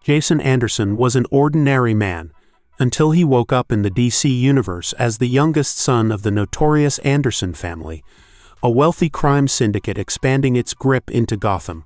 Jason Anderson was an ordinary man, until he woke up in the DC universe as the youngest son of the notorious Anderson family, a wealthy crime syndicate expanding its grip into Gotham.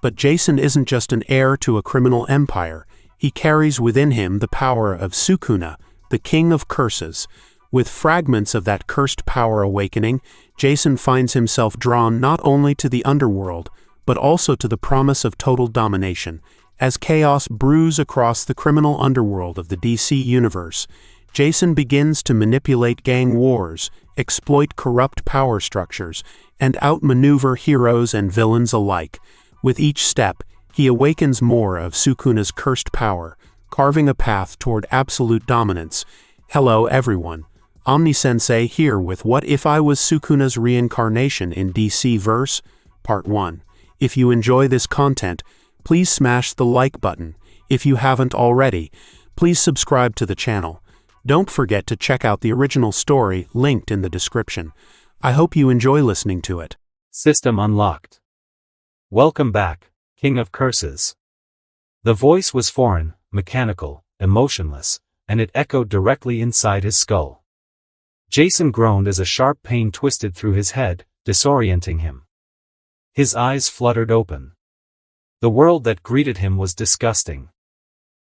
But Jason isn't just an heir to a criminal empire, he carries within him the power of Sukuna, the king of curses. With fragments of that cursed power awakening, Jason finds himself drawn not only to the underworld, but also to the promise of total domination. As chaos brews across the criminal underworld of the DC universe, Jason begins to manipulate gang wars, exploit corrupt power structures, and outmaneuver heroes and villains alike. With each step, he awakens more of Sukuna's cursed power, carving a path toward absolute dominance. Hello everyone, Omni-sensei here with What If I Was Sukuna's Reincarnation in DC Verse? Part 1. If you enjoy this content, please smash the like button. If you haven't already, please subscribe to the channel. Don't forget to check out the original story linked in the description. I hope you enjoy listening to it. System unlocked. Welcome back, King of Curses. The voice was foreign, mechanical, emotionless, and it echoed directly inside his skull. Jason groaned as a sharp pain twisted through his head, disorienting him. His eyes fluttered open. The world that greeted him was disgusting.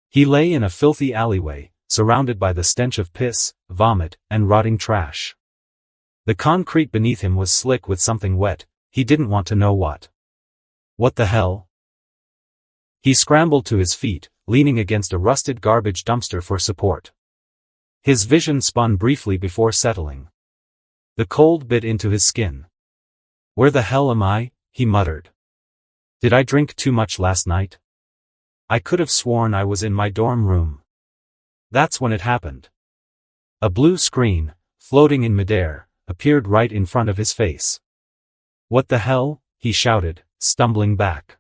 He lay in a filthy alleyway, surrounded by the stench of piss, vomit, and rotting trash. The concrete beneath him was slick with something wet, he didn't want to know what. What the hell? He scrambled to his feet, leaning against a rusted garbage dumpster for support. His vision spun briefly before settling. The cold bit into his skin. Where the hell am I? He muttered. Did I drink too much last night? I could have sworn I was in my dorm room. That's when it happened. A blue screen, floating in midair, appeared right in front of his face. What the hell? He shouted, stumbling back.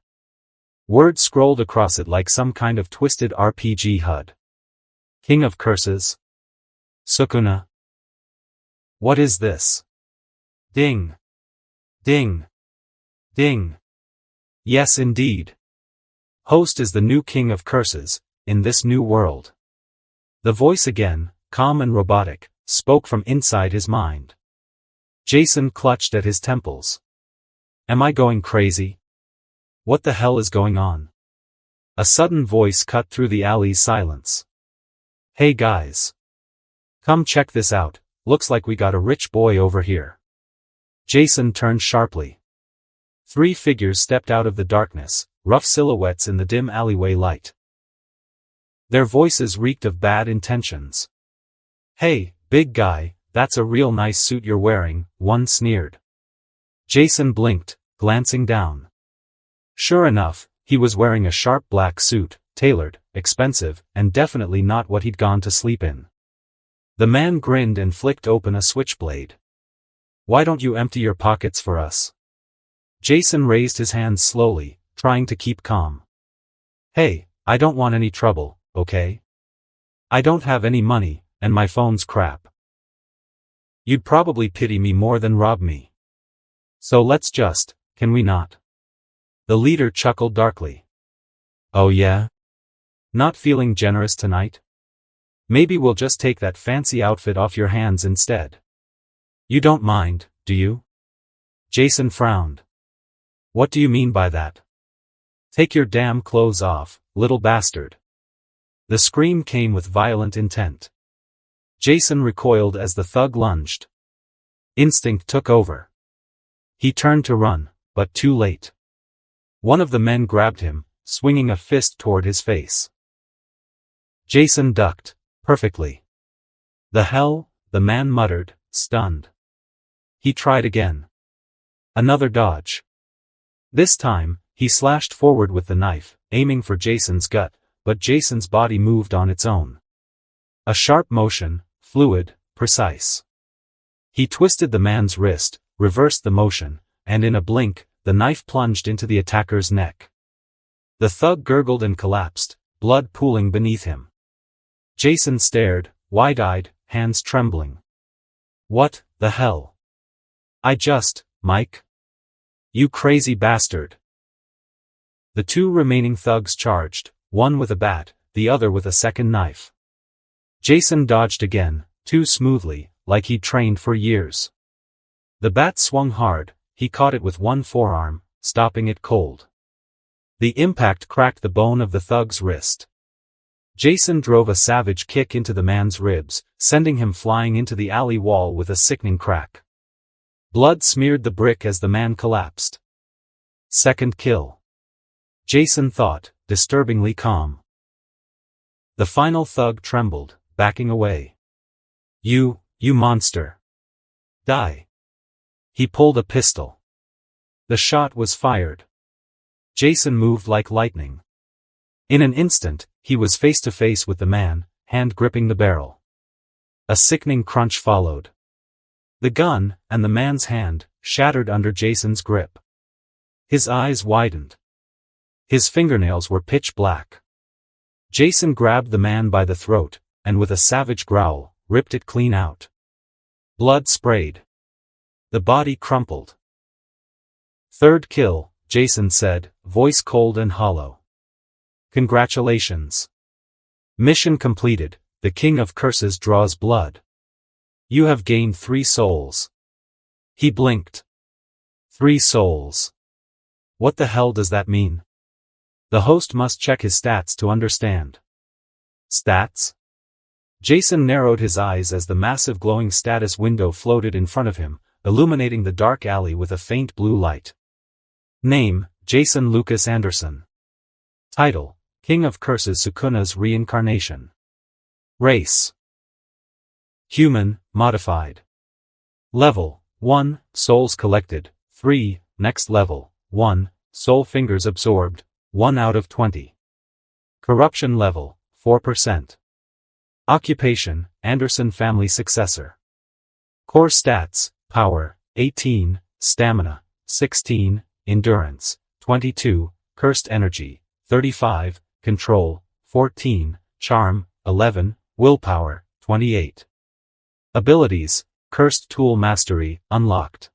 Words scrolled across it like some kind of twisted RPG HUD. King of Curses? Sukuna? What is this? Ding. Ding. Ding. Yes indeed. Host is the new King of Curses, in this new world. The voice again, calm and robotic, spoke from inside his mind. Jason clutched at his temples. Am I going crazy? What the hell is going on? A sudden voice cut through the alley's silence. Hey guys. Come check this out, looks like we got a rich boy over here. Jason turned sharply. 3 figures stepped out of the darkness, rough silhouettes in the dim alleyway light. Their voices reeked of bad intentions. Hey, big guy, that's a real nice suit you're wearing, one sneered. Jason blinked, glancing down. Sure enough, he was wearing a sharp black suit, tailored, expensive, and definitely not what he'd gone to sleep in. The man grinned and flicked open a switchblade. Why don't you empty your pockets for us? Jason raised his hands slowly, trying to keep calm. Hey, I don't want any trouble, okay? I don't have any money, and my phone's crap. You'd probably pity me more than rob me. So let's just, can we not? The leader chuckled darkly. Oh yeah? Not feeling generous tonight? Maybe we'll just take that fancy outfit off your hands instead. You don't mind, do you? Jason frowned. What do you mean by that? Take your damn clothes off, little bastard. The scream came with violent intent. Jason recoiled as the thug lunged. Instinct took over. He turned to run, but too late. One of the men grabbed him, swinging a fist toward his face. Jason ducked, perfectly. The hell? The man muttered, stunned. He tried again. Another dodge. This time, he slashed forward with the knife, aiming for Jason's gut, but Jason's body moved on its own. A sharp motion, fluid, precise. He twisted the man's wrist, reversed the motion, and in a blink, the knife plunged into the attacker's neck. The thug gurgled and collapsed, blood pooling beneath him. Jason stared, wide-eyed, hands trembling. What the hell? Mike? You crazy bastard. The 2 remaining thugs charged, one with a bat, the other with a second knife. Jason dodged again, too smoothly, like he'd trained for years. The bat swung hard, he caught it with one forearm, stopping it cold. The impact cracked the bone of the thug's wrist. Jason drove a savage kick into the man's ribs, sending him flying into the alley wall with a sickening crack. Blood smeared the brick as the man collapsed. Second kill. Jason thought, disturbingly calm. The final thug trembled, backing away. You monster. Die. He pulled a pistol. The shot was fired. Jason moved like lightning. In an instant, he was face to face with the man, hand gripping the barrel. A sickening crunch followed. The gun, and the man's hand, shattered under Jason's grip. His eyes widened. His fingernails were pitch black. Jason grabbed the man by the throat, and with a savage growl, ripped it clean out. Blood sprayed. The body crumpled. Third kill, Jason said, voice cold and hollow. Congratulations. Mission completed, the King of Curses draws blood. You have gained 3 souls. He blinked. 3 souls. What the hell does that mean? The host must check his stats to understand. Stats? Jason narrowed his eyes as the massive glowing status window floated in front of him, illuminating the dark alley with a faint blue light. Name, Jason Lucas Anderson. Title, King of Curses SUKUNA'S Reincarnation. Race. Human, modified. Level, 1, souls collected, 3, next level, 1, soul fingers absorbed, 1 out of 20. Corruption level, 4%. Occupation, Anderson family successor. Core stats, power, 18, stamina, 16, endurance, 22, cursed energy, 35, control, 14, charm, 11, willpower, 28. Abilities, cursed tool mastery, unlocked.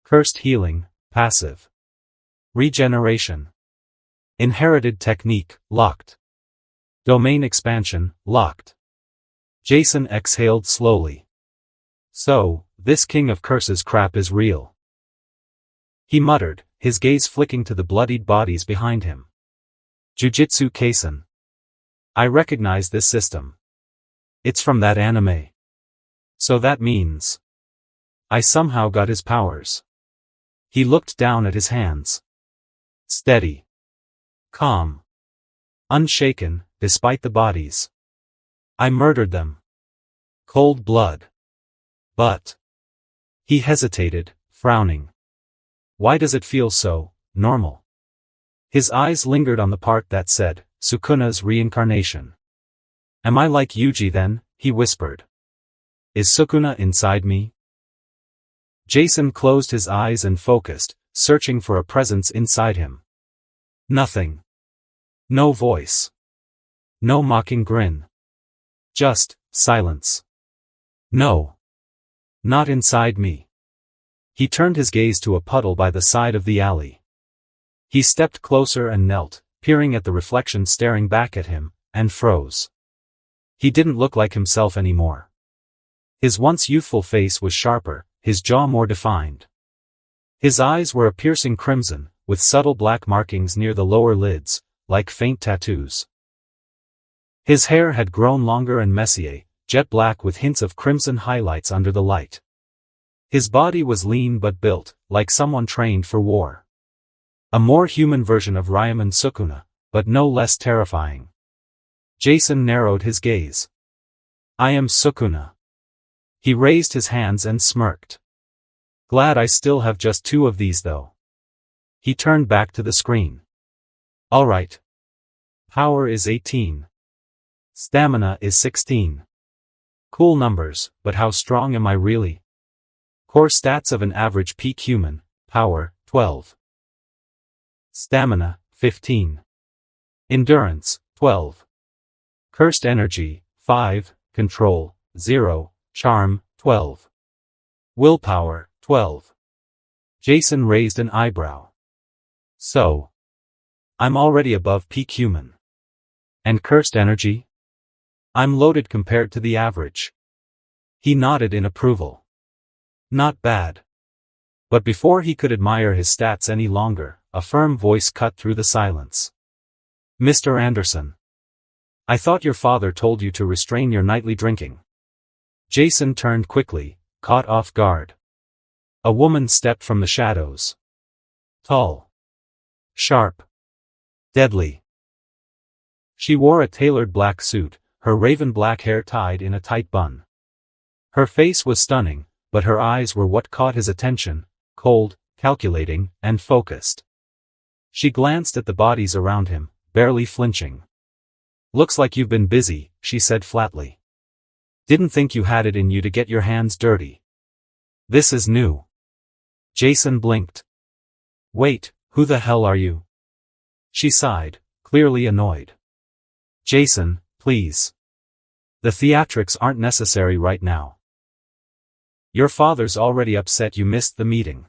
Cursed healing, passive. Regeneration. Inherited technique, locked. Domain expansion, locked. Jason exhaled slowly. So, this King of Curses crap is real. He muttered, his gaze flicking to the bloodied bodies behind him. Jujutsu Kaisen. I recognize this system. It's from that anime. So that means I somehow got his powers. He looked down at his hands. Steady. Calm. Unshaken, despite the bodies. I murdered them. Cold blood. But. He hesitated, frowning. Why does it feel so normal? His eyes lingered on the part that said, SUKUNA'S Reincarnation. Am I like Yuji then? He whispered. Is Sukuna inside me? Jason closed his eyes and focused, searching for a presence inside him. Nothing. No voice. No mocking grin. Just silence. No. Not inside me. He turned his gaze to a puddle by the side of the alley. He stepped closer and knelt, peering at the reflection staring back at him, and froze. He didn't look like himself anymore. His once youthful face was sharper, his jaw more defined. His eyes were a piercing crimson, with subtle black markings near the lower lids, like faint tattoos. His hair had grown longer and messier, jet black with hints of crimson highlights under the light. His body was lean but built, like someone trained for war. A more human version of Ryaman Sukuna, but no less terrifying. Jason narrowed his gaze. I am Sukuna. He raised his hands and smirked. Glad I still have just 2 of these though. He turned back to the screen. Alright. Power is 18. Stamina is 16. Cool numbers, but how strong am I really? Core stats of an average peak human, power, 12. Stamina, 15. Endurance, 12. Cursed energy, 5, control, 0, charm, 12. Willpower, 12. Jason raised an eyebrow. So. I'm already above peak human. And cursed energy? I'm loaded compared to the average. He nodded in approval. Not bad. But before he could admire his stats any longer, a firm voice cut through the silence. Mr. Anderson. I thought your father told you to restrain your nightly drinking. Jason turned quickly, caught off guard. A woman stepped from the shadows. Tall. Sharp. Deadly. She wore a tailored black suit, her raven black hair tied in a tight bun. Her face was stunning, but her eyes were what caught his attention, cold, calculating, and focused. She glanced at the bodies around him, barely flinching. Looks like you've been busy, she said flatly. Didn't think you had it in you to get your hands dirty. This is new. Jason blinked. Wait, who the hell are you? She sighed, clearly annoyed. Jason, please. The theatrics aren't necessary right now. Your father's already upset you missed the meeting.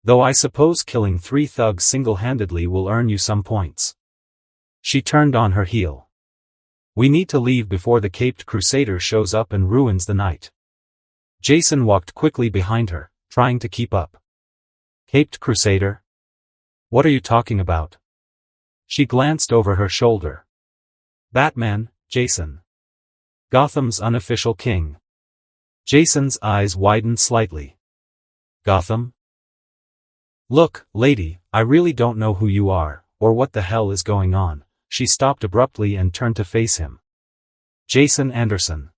Though I suppose killing 3 thugs single-handedly will earn you some points. She turned on her heel. We need to leave before the caped crusader shows up and ruins the night. Jason walked quickly behind her, trying to keep up. Caped crusader? What are you talking about? She glanced over her shoulder. Batman, Jason. Gotham's unofficial king. Jason's eyes widened slightly. Gotham? Look, lady, I really don't know who you are, or what the hell is going on. She stopped abruptly and turned to face him. Jason Anderson.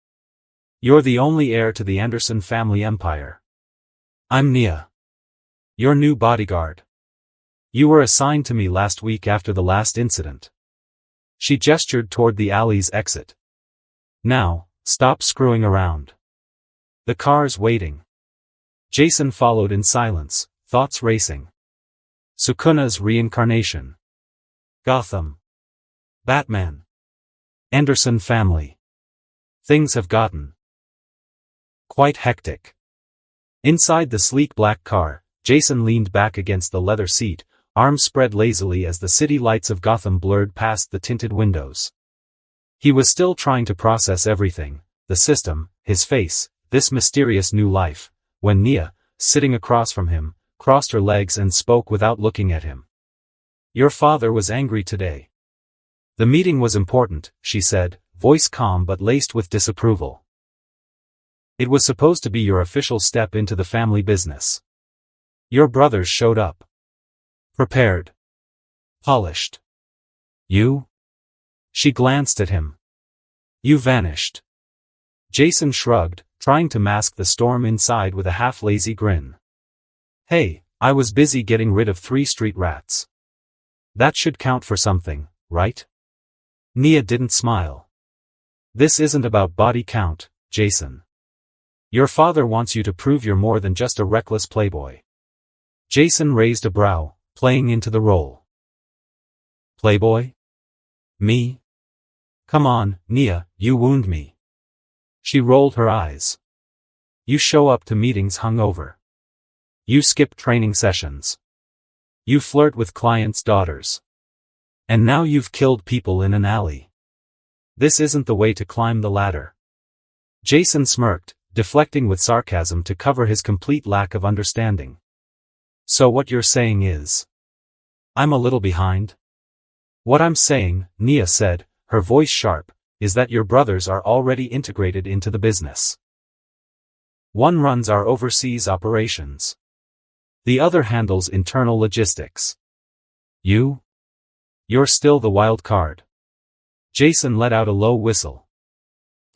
You're the only heir to the Anderson family empire. I'm Nia. Your new bodyguard. You were assigned to me last week after the last incident. She gestured toward the alley's exit. Now, stop screwing around. The car's waiting. Jason followed in silence, thoughts racing. SUKUNA'S reincarnation. Gotham. Batman. Anderson family. Things have gotten quite hectic. Inside the sleek black car, Jason leaned back against the leather seat, arms spread lazily as the city lights of Gotham blurred past the tinted windows. He was still trying to process everything, the system, his face, this mysterious new life, when Nia, sitting across from him, crossed her legs and spoke without looking at him. Your father was angry today. The meeting was important, she said, voice calm but laced with disapproval. It was supposed to be your official step into the family business. Your brothers showed up. Prepared. Polished. You? She glanced at him. You vanished. Jason shrugged, trying to mask the storm inside with a half-lazy grin. Hey, I was busy getting rid of 3 street rats. That should count for something, right? Nia didn't smile. This isn't about body count, Jason. Your father wants you to prove you're more than just a reckless playboy. Jason raised a brow, playing into the role. Playboy? Me? Come on, Nia, you wound me. She rolled her eyes. You show up to meetings hungover. You skip training sessions. You flirt with clients' daughters. And now you've killed people in an alley. This isn't the way to climb the ladder. Jason smirked, deflecting with sarcasm to cover his complete lack of understanding. So what you're saying is, I'm a little behind? What I'm saying, Nia said, her voice sharp, is that your brothers are already integrated into the business. One runs our overseas operations. The other handles internal logistics. You? You're still the wild card. Jason let out a low whistle.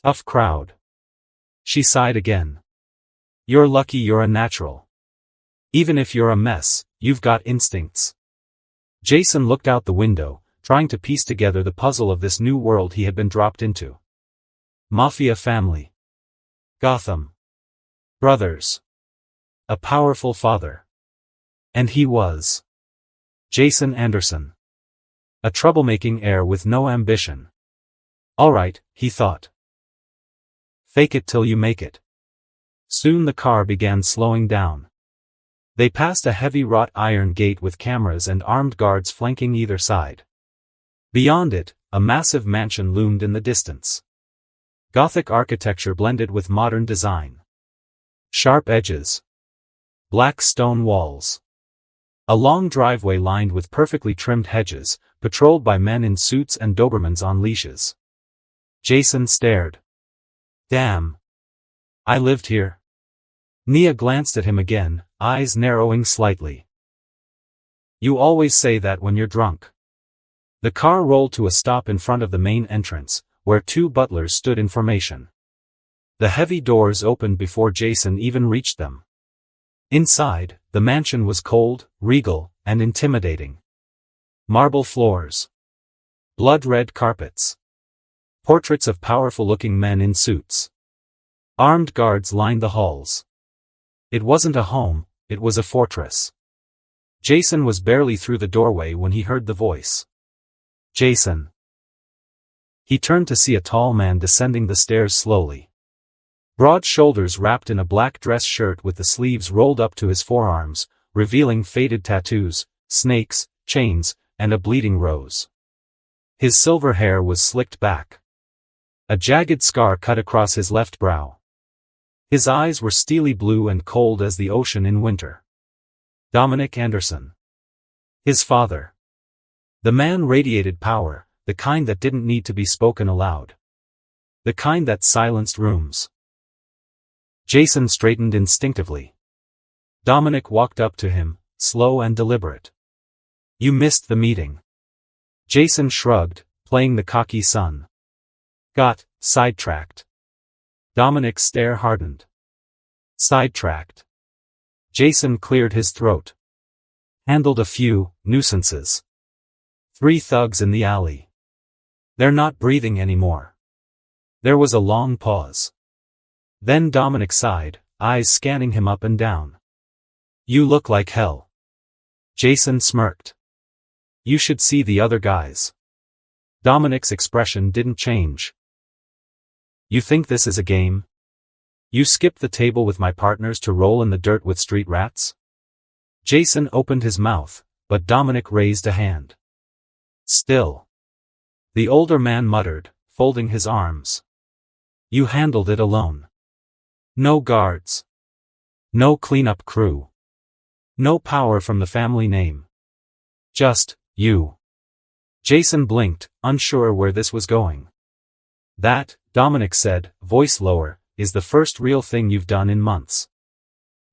Tough crowd. She sighed again. You're lucky you're a natural. Even if you're a mess, you've got instincts. Jason looked out the window, trying to piece together the puzzle of this new world he had been dropped into. Mafia family. Gotham. Brothers. A powerful father. And he was Jason Anderson. A troublemaking heir with no ambition. All right, he thought. Fake it till you make it. Soon the car began slowing down. They passed a heavy wrought iron gate with cameras and armed guards flanking either side. Beyond it, a massive mansion loomed in the distance. Gothic architecture blended with modern design. Sharp edges. Black stone walls. A long driveway lined with perfectly trimmed hedges, patrolled by men in suits and Dobermans on leashes. Jason stared. Damn. I lived here. Nia glanced at him again, eyes narrowing slightly. You always say that when you're drunk. The car rolled to a stop in front of the main entrance, where two butlers stood in formation. The heavy doors opened before Jason even reached them. Inside, the mansion was cold, regal, and intimidating. Marble floors. Blood-red carpets. Portraits of powerful-looking men in suits. Armed guards lined the halls. It wasn't a home, it was a fortress. Jason was barely through the doorway when he heard the voice. Jason. He turned to see a tall man descending the stairs slowly. Broad shoulders wrapped in a black dress shirt with the sleeves rolled up to his forearms, revealing faded tattoos, snakes, chains, and a bleeding rose. His silver hair was slicked back. A jagged scar cut across his left brow. His eyes were steely blue and cold as the ocean in winter. Dominic Anderson. His father. The man radiated power, the kind that didn't need to be spoken aloud. The kind that silenced rooms. Jason straightened instinctively. Dominic walked up to him, slow and deliberate. You missed the meeting. Jason shrugged, playing the cocky son. Got sidetracked. Dominic's stare hardened. Sidetracked. Jason cleared his throat. Handled a few nuisances. 3 thugs in the alley. They're not breathing anymore. There was a long pause. Then Dominic sighed, eyes scanning him up and down. You look like hell. Jason smirked. You should see the other guys. Dominic's expression didn't change. You think this is a game? You skipped the table with my partners to roll in the dirt with street rats? Jason opened his mouth, but Dominic raised a hand. Still. The older man muttered, folding his arms. You handled it alone. No guards. No cleanup crew. No power from the family name. Just, you. Jason blinked, unsure where this was going. That, Dominic said, voice lower, is the first real thing you've done in months.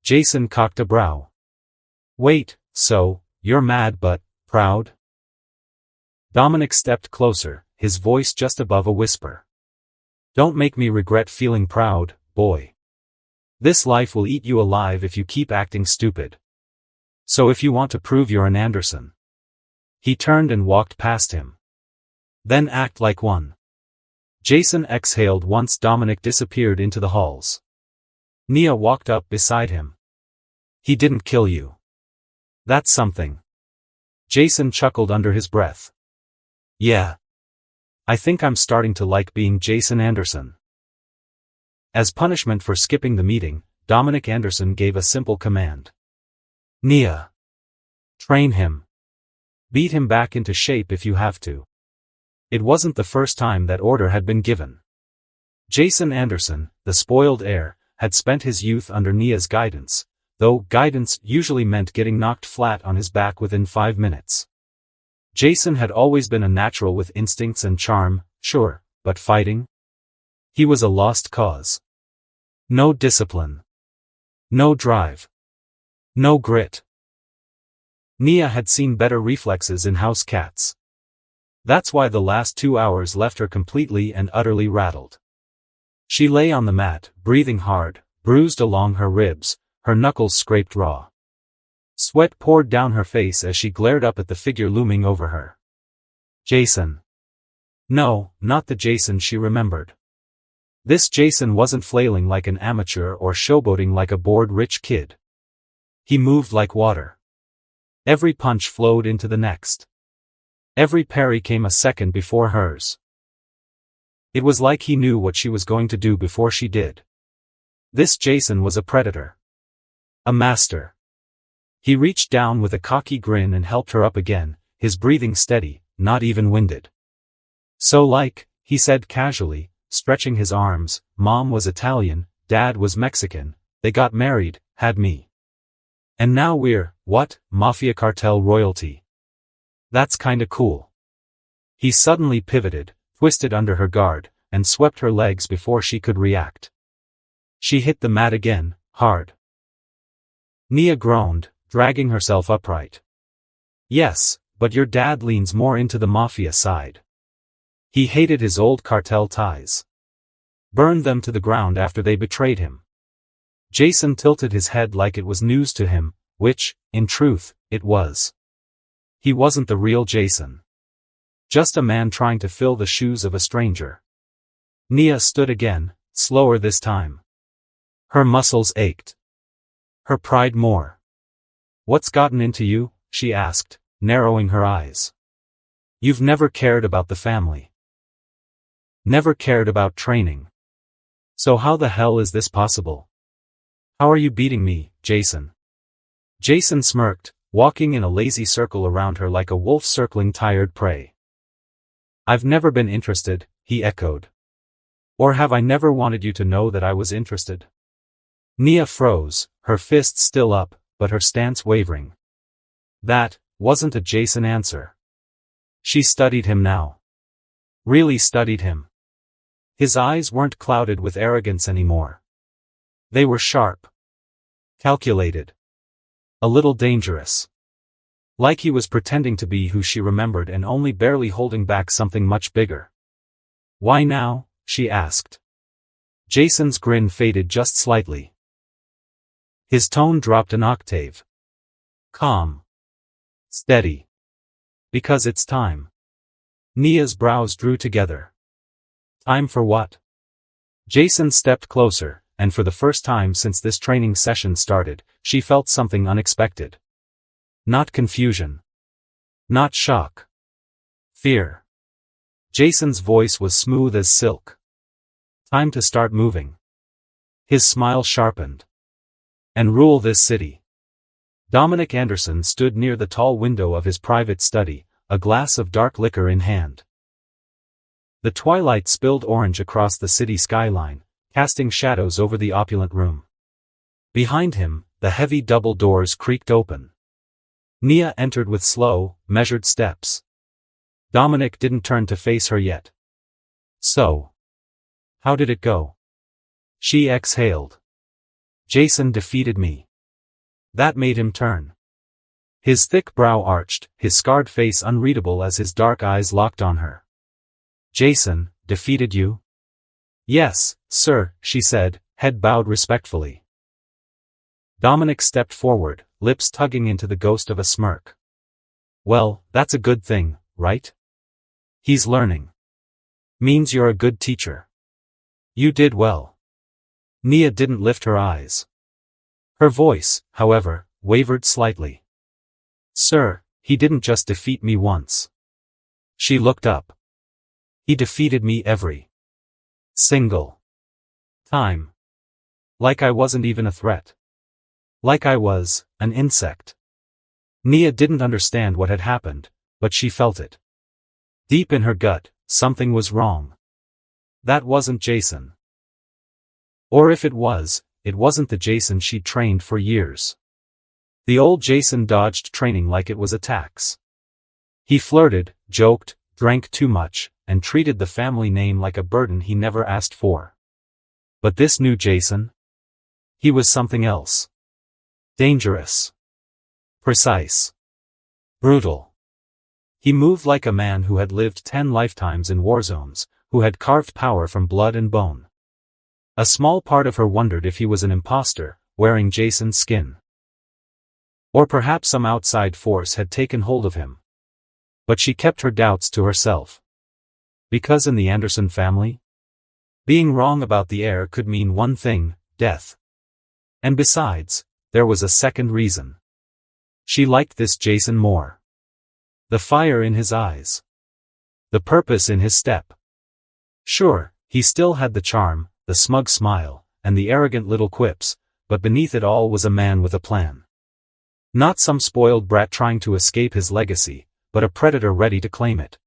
Jason cocked a brow. Wait, so, you're mad but, proud? Dominic stepped closer, his voice just above a whisper. Don't make me regret feeling proud, boy. This life will eat you alive if you keep acting stupid. So if you want to prove you're an Anderson. He turned and walked past him. Then act like one. Jason exhaled once Dominic disappeared into the halls. Nia walked up beside him. He didn't kill you. That's something. Jason chuckled under his breath. Yeah. I think I'm starting to like being Jason Anderson. As punishment for skipping the meeting, Dominic Anderson gave a simple command. Nia. Train him. Beat him back into shape if you have to. It wasn't the first time that order had been given. Jason Anderson, the spoiled heir, had spent his youth under Nia's guidance, though guidance usually meant getting knocked flat on his back within 5 minutes. Jason had always been a natural with instincts and charm, sure, but fighting? He was a lost cause. No discipline. No drive. No grit. Nia had seen better reflexes in house cats. That's why the last 2 hours left her completely and utterly rattled. She lay on the mat, breathing hard, bruised along her ribs, her knuckles scraped raw. Sweat poured down her face as she glared up at the figure looming over her. Jason. No, not the Jason she remembered. This Jason wasn't flailing like an amateur or showboating like a bored rich kid. He moved like water. Every punch flowed into the next. Every parry came a second before hers. It was like he knew what she was going to do before she did. This Jason was a predator. A master. He reached down with a cocky grin and helped her up again, his breathing steady, not even winded. So he said casually, stretching his arms, Mom was Italian, Dad was Mexican, they got married, had me. And now we're, what, mafia cartel royalty. That's kinda cool. He suddenly pivoted, twisted under her guard, and swept her legs before she could react. She hit the mat again, hard. Nia groaned, dragging herself upright. Yes, but your dad leans more into the mafia side. He hated his old cartel ties. Burned them to the ground after they betrayed him. Jason tilted his head like it was news to him, which, in truth, it was. He wasn't the real Jason. Just a man trying to fill the shoes of a stranger. Nia stood again, slower this time. Her muscles ached. Her pride more. What's gotten into you? She asked, narrowing her eyes. You've never cared about the family. Never cared about training. So how the hell is this possible? How are you beating me, Jason? Jason smirked, walking in a lazy circle around her like a wolf circling tired prey. I've never been interested, he echoed. Or have I never wanted you to know that I was interested? Nia froze, her fists still up, but her stance wavering. That wasn't a Jason answer. She studied him now. Really studied him. His eyes weren't clouded with arrogance anymore. They were sharp. Calculated. A little dangerous. Like he was pretending to be who she remembered and only barely holding back something much bigger. Why now? She asked. Jason's grin faded just slightly. His tone dropped an octave. Calm. Steady. Because it's time. Nia's brows drew together. Time for what? Jason stepped closer, and for the first time since this training session started, she felt something unexpected. Not confusion. Not shock. Fear. Jason's voice was smooth as silk. Time to start moving. His smile sharpened. And rule this city. Dominic Anderson stood near the tall window of his private study, a glass of dark liquor in hand. The twilight spilled orange across the city skyline, casting shadows over the opulent room. Behind him, the heavy double doors creaked open. Nia entered with slow, measured steps. Dominic didn't turn to face her yet. So. How did it go? She exhaled. Jason defeated me. That made him turn. His thick brow arched, his scarred face unreadable as his dark eyes locked on her. Jason, defeated you? Yes, sir, she said, head bowed respectfully. Dominic stepped forward, lips tugging into the ghost of a smirk. Well, that's a good thing, right? He's learning. Means you're a good teacher. You did well. Nia didn't lift her eyes. Her voice, however, wavered slightly. Sir, he didn't just defeat me once. She looked up. He defeated me every single time. Like I wasn't even a threat. Like I was an insect. Nia didn't understand what had happened, but she felt it. Deep in her gut, something was wrong. That wasn't Jason. Or if it was, it wasn't the Jason she'd trained for years. The old Jason dodged training like it was a tax. He flirted, joked, drank too much, and treated the family name like a burden he never asked for. But this new Jason? He was something else. Dangerous. Precise. Brutal. He moved like a man who had lived 10 lifetimes in war zones, who had carved power from blood and bone. A small part of her wondered if he was an imposter, wearing Jason's skin. Or perhaps some outside force had taken hold of him. But she kept her doubts to herself. Because in the Anderson family, being wrong about the heir could mean one thing, death. And besides, there was a second reason. She liked this Jason more. The fire in his eyes. The purpose in his step. Sure, he still had the charm, the smug smile, and the arrogant little quips, but beneath it all was a man with a plan. Not some spoiled brat trying to escape his legacy, but a predator ready to claim it.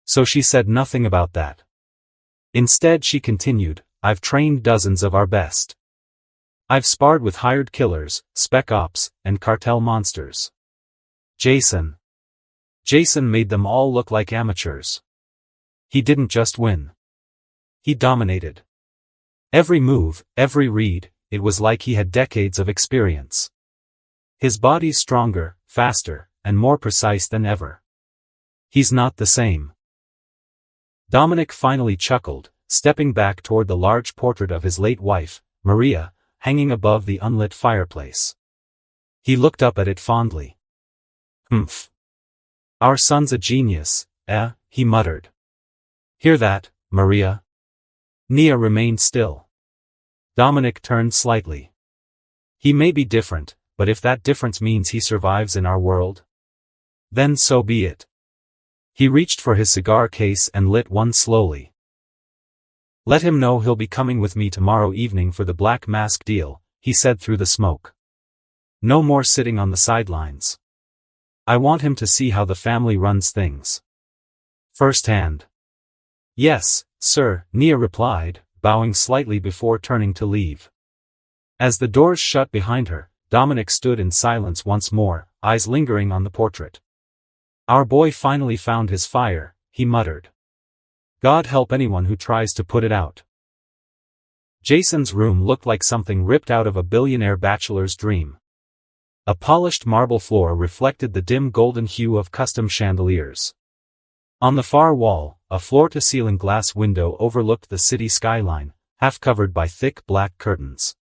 So she said nothing about that. Instead she continued, I've trained dozens of our best. I've sparred with hired killers, spec ops, and cartel monsters. Jason made them all look like amateurs. He didn't just win. He dominated. Every move, every read, it was like he had decades of experience. His body's stronger, faster, and more precise than ever. He's not the same. Dominic finally chuckled, stepping back toward the large portrait of his late wife, Maria, hanging above the unlit fireplace. He looked up at it fondly. Humph. Our son's a genius, he muttered. Hear that, Maria? Nia remained still. Dominic turned slightly. He may be different, but if that difference means he survives in our world, then so be it. He reached for his cigar case and lit one slowly. Let him know he'll be coming with me tomorrow evening for the Black Mask deal, he said through the smoke. No more sitting on the sidelines. I want him to see how the family runs things. Firsthand. Yes, sir, Nia replied, bowing slightly before turning to leave. As the doors shut behind her, Dominic stood in silence once more, eyes lingering on the portrait. Our boy finally found his fire, he muttered. God help anyone who tries to put it out. Jason's room looked like something ripped out of a billionaire bachelor's dream. A polished marble floor reflected the dim golden hue of custom chandeliers. On the far wall, a floor-to-ceiling glass window overlooked the city skyline, half covered by thick black curtains.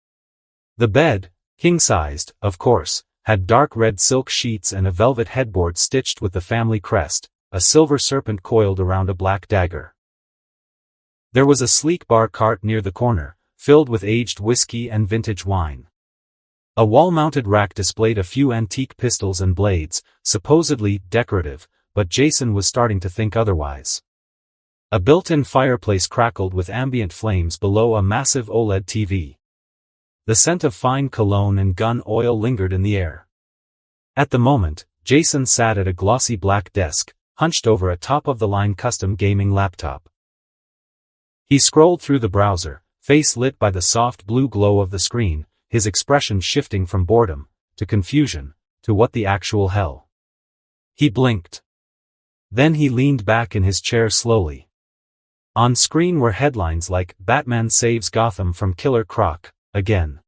The bed, king-sized, of course, had dark red silk sheets and a velvet headboard stitched with the family crest, a silver serpent coiled around a black dagger. There was a sleek bar cart near the corner, filled with aged whiskey and vintage wine. A wall-mounted rack displayed a few antique pistols and blades, supposedly decorative, but Jason was starting to think otherwise. A built-in fireplace crackled with ambient flames below a massive OLED TV. The scent of fine cologne and gun oil lingered in the air. At the moment, Jason sat at a glossy black desk, hunched over a top-of-the-line custom gaming laptop. He scrolled through the browser, face lit by the soft blue glow of the screen, his expression shifting from boredom, to confusion, to what the actual hell. He blinked. Then he leaned back in his chair slowly. On screen were headlines like, Batman saves Gotham from Killer Croc, again.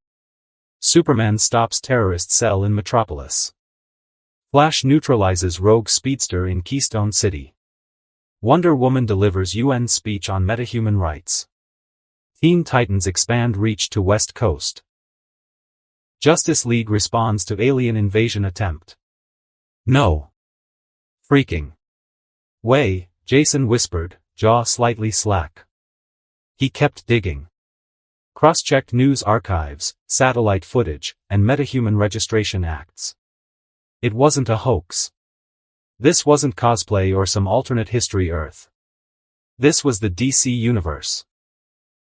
Superman stops terrorist cell in Metropolis. Flash neutralizes rogue speedster in Keystone City. Wonder Woman delivers UN speech on metahuman rights. Teen Titans expand reach to West Coast. Justice League responds to alien invasion attempt. No. Freaking way, Jason whispered, jaw slightly slack. He kept digging. Cross-checked news archives, satellite footage, and metahuman registration acts. It wasn't a hoax. This wasn't cosplay or some alternate history Earth. This was the DC universe.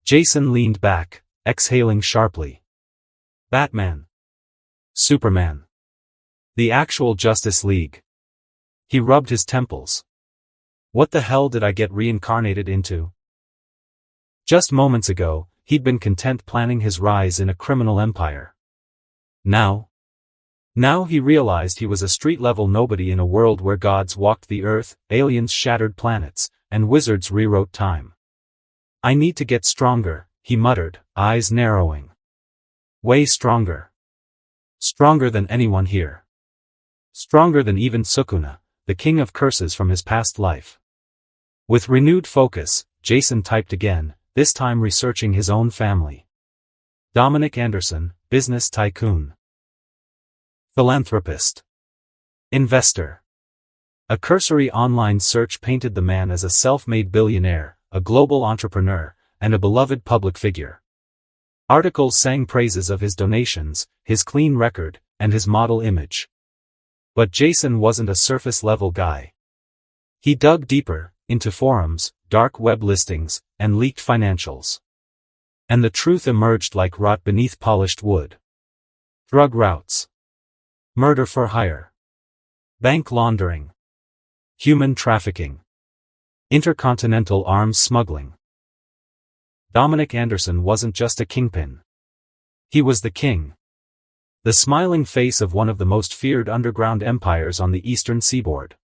Jason leaned back, exhaling sharply. Batman. Superman. The actual Justice League. He rubbed his temples. What the hell did I get reincarnated into? Just moments ago, he'd been content planning his rise in a criminal empire. Now he realized he was a street-level nobody in a world where gods walked the earth, aliens shattered planets, and wizards rewrote time. I need to get stronger, he muttered, eyes narrowing. Way stronger. Stronger than anyone here. Stronger than even Sukuna, the king of curses from his past life. With renewed focus, Jason typed again, this time researching his own family. Dominic Anderson, business tycoon. Philanthropist. Investor. A cursory online search painted the man as a self-made billionaire, a global entrepreneur, and a beloved public figure. Articles sang praises of his donations, his clean record, and his model image. But Jason wasn't a surface-level guy. He dug deeper, into forums, dark web listings, and leaked financials. And the truth emerged like rot beneath polished wood. Drug routes. Murder for hire. Bank laundering. Human trafficking. Intercontinental arms smuggling. Dominic Anderson wasn't just a kingpin. He was the king. The smiling face of one of the most feared underground empires on the eastern seaboard.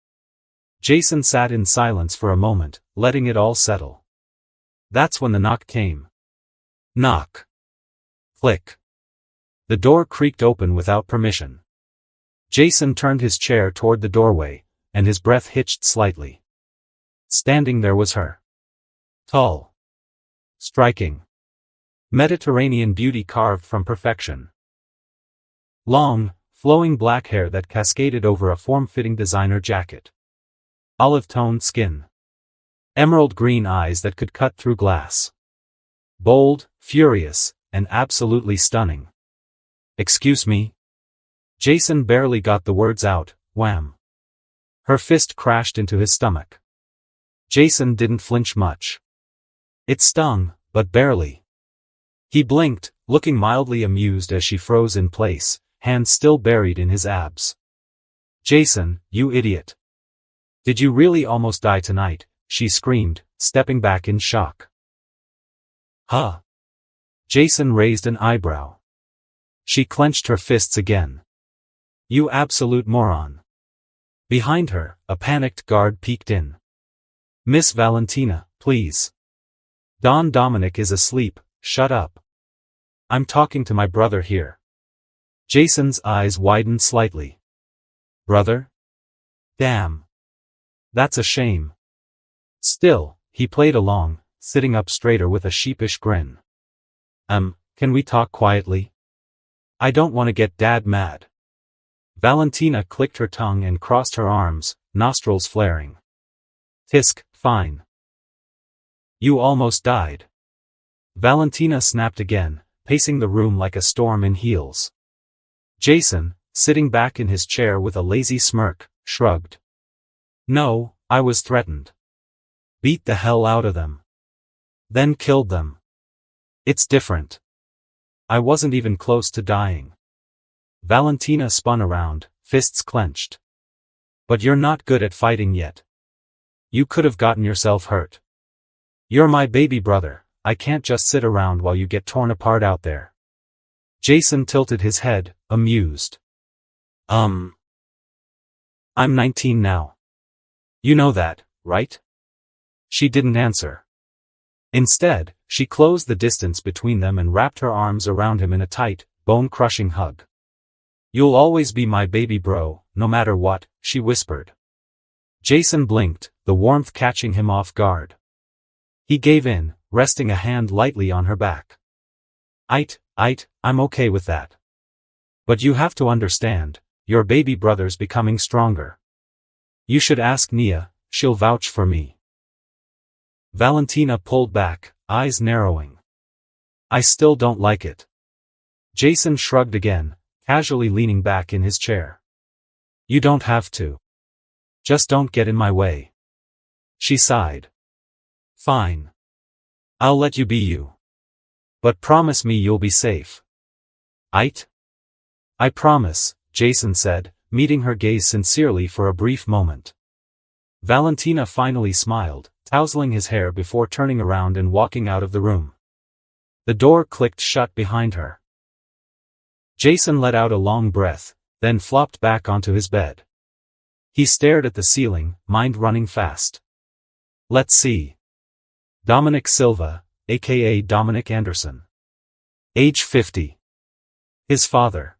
Jason sat in silence for a moment, letting it all settle. That's when the knock came. Knock. Click. The door creaked open without permission. Jason turned his chair toward the doorway, and his breath hitched slightly. Standing there was her. Tall. Striking. Mediterranean beauty carved from perfection. Long, flowing black hair that cascaded over a form-fitting designer jacket. Olive-toned skin. Emerald green eyes that could cut through glass. Bold, furious, and absolutely stunning. Excuse me? Jason barely got the words out. Wham. Her fist crashed into his stomach. Jason didn't flinch much. It stung, but barely. He blinked, looking mildly amused as she froze in place, hands still buried in his abs. Jason, you idiot. Did you really almost die tonight? She screamed, stepping back in shock. Huh? Jason raised an eyebrow. She clenched her fists again. You absolute moron. Behind her, a panicked guard peeked in. Miss Valentina, please. Don Dominic is asleep, shut up. I'm talking to my brother here. Jason's eyes widened slightly. Brother? Damn. That's a shame. Still, he played along, sitting up straighter with a sheepish grin. Can we talk quietly? I don't want to get Dad mad. Valentina clicked her tongue and crossed her arms, nostrils flaring. Tisk, fine. You almost died. Valentina snapped again, pacing the room like a storm in heels. Jason, sitting back in his chair with a lazy smirk, shrugged. No, I was threatened. Beat the hell out of them. Then killed them. It's different. I wasn't even close to dying. Valentina spun around, fists clenched. But you're not good at fighting yet. You could have gotten yourself hurt. You're my baby brother, I can't just sit around while you get torn apart out there. Jason tilted his head, amused. I'm 19 now. You know that, right? She didn't answer. Instead, she closed the distance between them and wrapped her arms around him in a tight, bone-crushing hug. You'll always be my baby bro, no matter what, she whispered. Jason blinked, the warmth catching him off guard. He gave in, resting a hand lightly on her back. I'm okay with that. But you have to understand, your baby brother's becoming stronger. You should ask Nia, she'll vouch for me. Valentina pulled back, eyes narrowing. I still don't like it. Jason shrugged again, casually leaning back in his chair. You don't have to. Just don't get in my way. She sighed. Fine. I'll let you be you. But promise me you'll be safe. Aight? I promise, Jason said, meeting her gaze sincerely for a brief moment. Valentina finally smiled, tousling his hair before turning around and walking out of the room. The door clicked shut behind her. Jason let out a long breath, then flopped back onto his bed. He stared at the ceiling, mind running fast. Let's see. Dominic Silva, aka Dominic Anderson. Age 50. His father.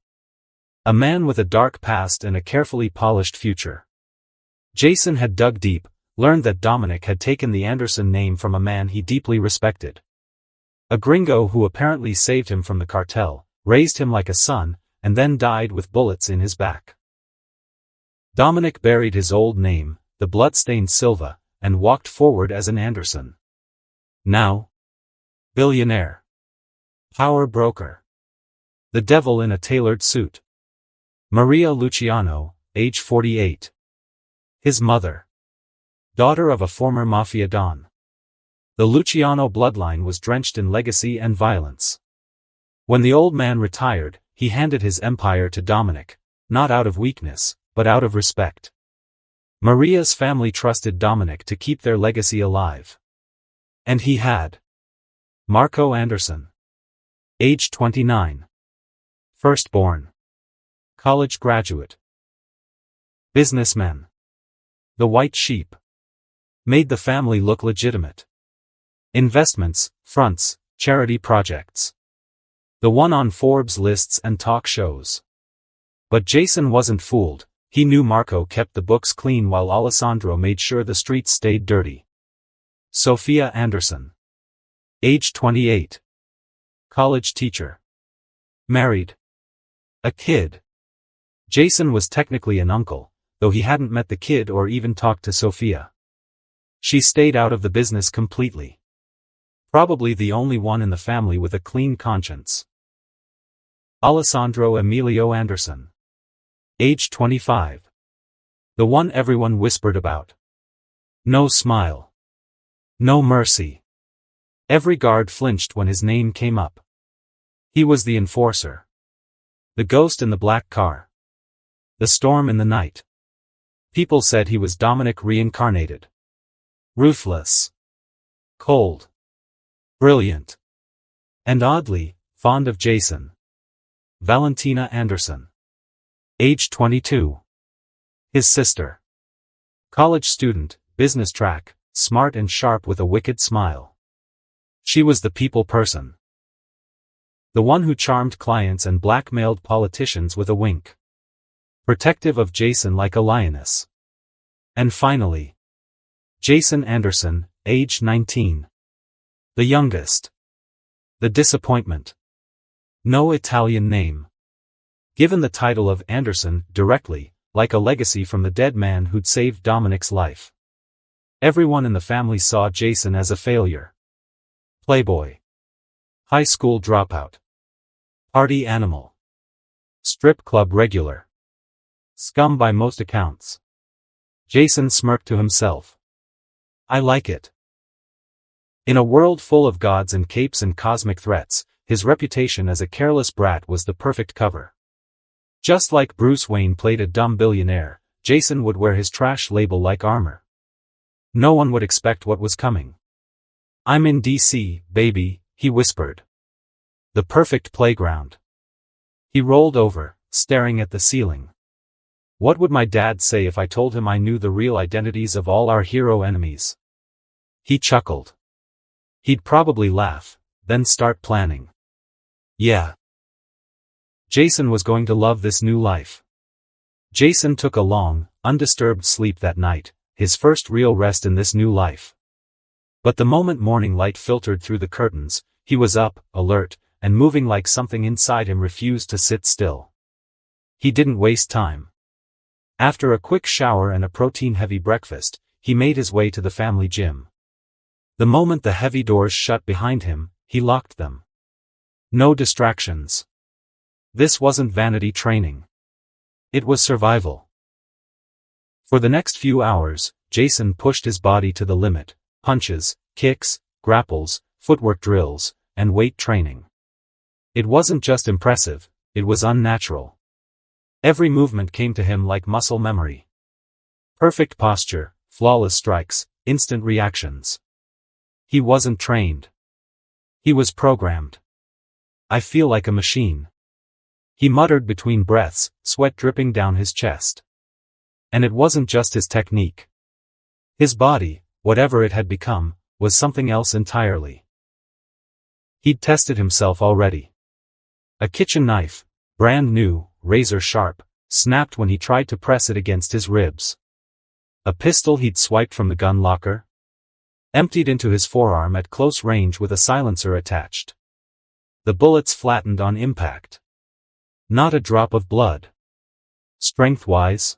A man with a dark past and a carefully polished future. Jason had dug deep, learned that Dominic had taken the Anderson name from a man he deeply respected. A gringo who apparently saved him from the cartel, raised him like a son, and then died with bullets in his back. Dominic buried his old name, the bloodstained Silva, and walked forward as an Anderson. Now, billionaire. Power broker. The devil in a tailored suit. Maria Luciano, age 48. His mother. Daughter of a former mafia don. The Luciano bloodline was drenched in legacy and violence. When the old man retired, he handed his empire to Dominic, not out of weakness, but out of respect. Maria's family trusted Dominic to keep their legacy alive. And he had. Marco Anderson. Age 29. Firstborn. College graduate. Businessman. The white sheep. Made the family look legitimate. Investments, fronts, charity projects. The one on Forbes lists and talk shows. But Jason wasn't fooled. He knew Marco kept the books clean while Alessandro made sure the streets stayed dirty. Sophia Anderson. Age 28. College teacher. Married. A kid. Jason was technically an uncle, though he hadn't met the kid or even talked to Sophia. She stayed out of the business completely. Probably the only one in the family with a clean conscience. Alessandro Emilio Anderson. Age 25. The one everyone whispered about. No smile. No mercy. Every guard flinched when his name came up. He was the enforcer. The ghost in the black car. The storm in the night. People said he was Dominic reincarnated. Ruthless. Cold. Brilliant. And oddly, fond of Jason. Valentina Anderson. Age 22. His sister. College student, business track, smart and sharp with a wicked smile. She was the people person. The one who charmed clients and blackmailed politicians with a wink. Protective of Jason like a lioness. And finally, Jason Anderson, age 19. The youngest. The disappointment. No Italian name. Given the title of Anderson directly, like a legacy from the dead man who'd saved Dominic's life. Everyone in the family saw Jason as a failure. Playboy. High school dropout. Party animal. Strip club regular. Scum by most accounts. Jason smirked to himself. I like it. In a world full of gods and capes and cosmic threats, his reputation as a careless brat was the perfect cover. Just like Bruce Wayne played a dumb billionaire, Jason would wear his trash label like armor. No one would expect what was coming. I'm in DC, baby, he whispered. The perfect playground. He rolled over, staring at the ceiling. What would my dad say if I told him I knew the real identities of all our hero enemies? He chuckled. He'd probably laugh, then start planning. Yeah. Jason was going to love this new life. Jason took a long, undisturbed sleep that night, his first real rest in this new life. But the moment morning light filtered through the curtains, he was up, alert, and moving like something inside him refused to sit still. He didn't waste time. After a quick shower and a protein-heavy breakfast, he made his way to the family gym. The moment the heavy doors shut behind him, he locked them. No distractions. This wasn't vanity training. It was survival. For the next few hours, Jason pushed his body to the limit, punches, kicks, grapples, footwork drills, and weight training. It wasn't just impressive, it was unnatural. Every movement came to him like muscle memory. Perfect posture, flawless strikes, instant reactions. He wasn't trained. He was programmed. I feel like a machine. He muttered between breaths, sweat dripping down his chest. And it wasn't just his technique. His body, whatever it had become, was something else entirely. He'd tested himself already. A kitchen knife, brand new, razor sharp, snapped when he tried to press it against his ribs. A pistol he'd swiped from the gun locker, emptied into his forearm at close range with a silencer attached. The bullets flattened on impact. Not a drop of blood. Strength-wise,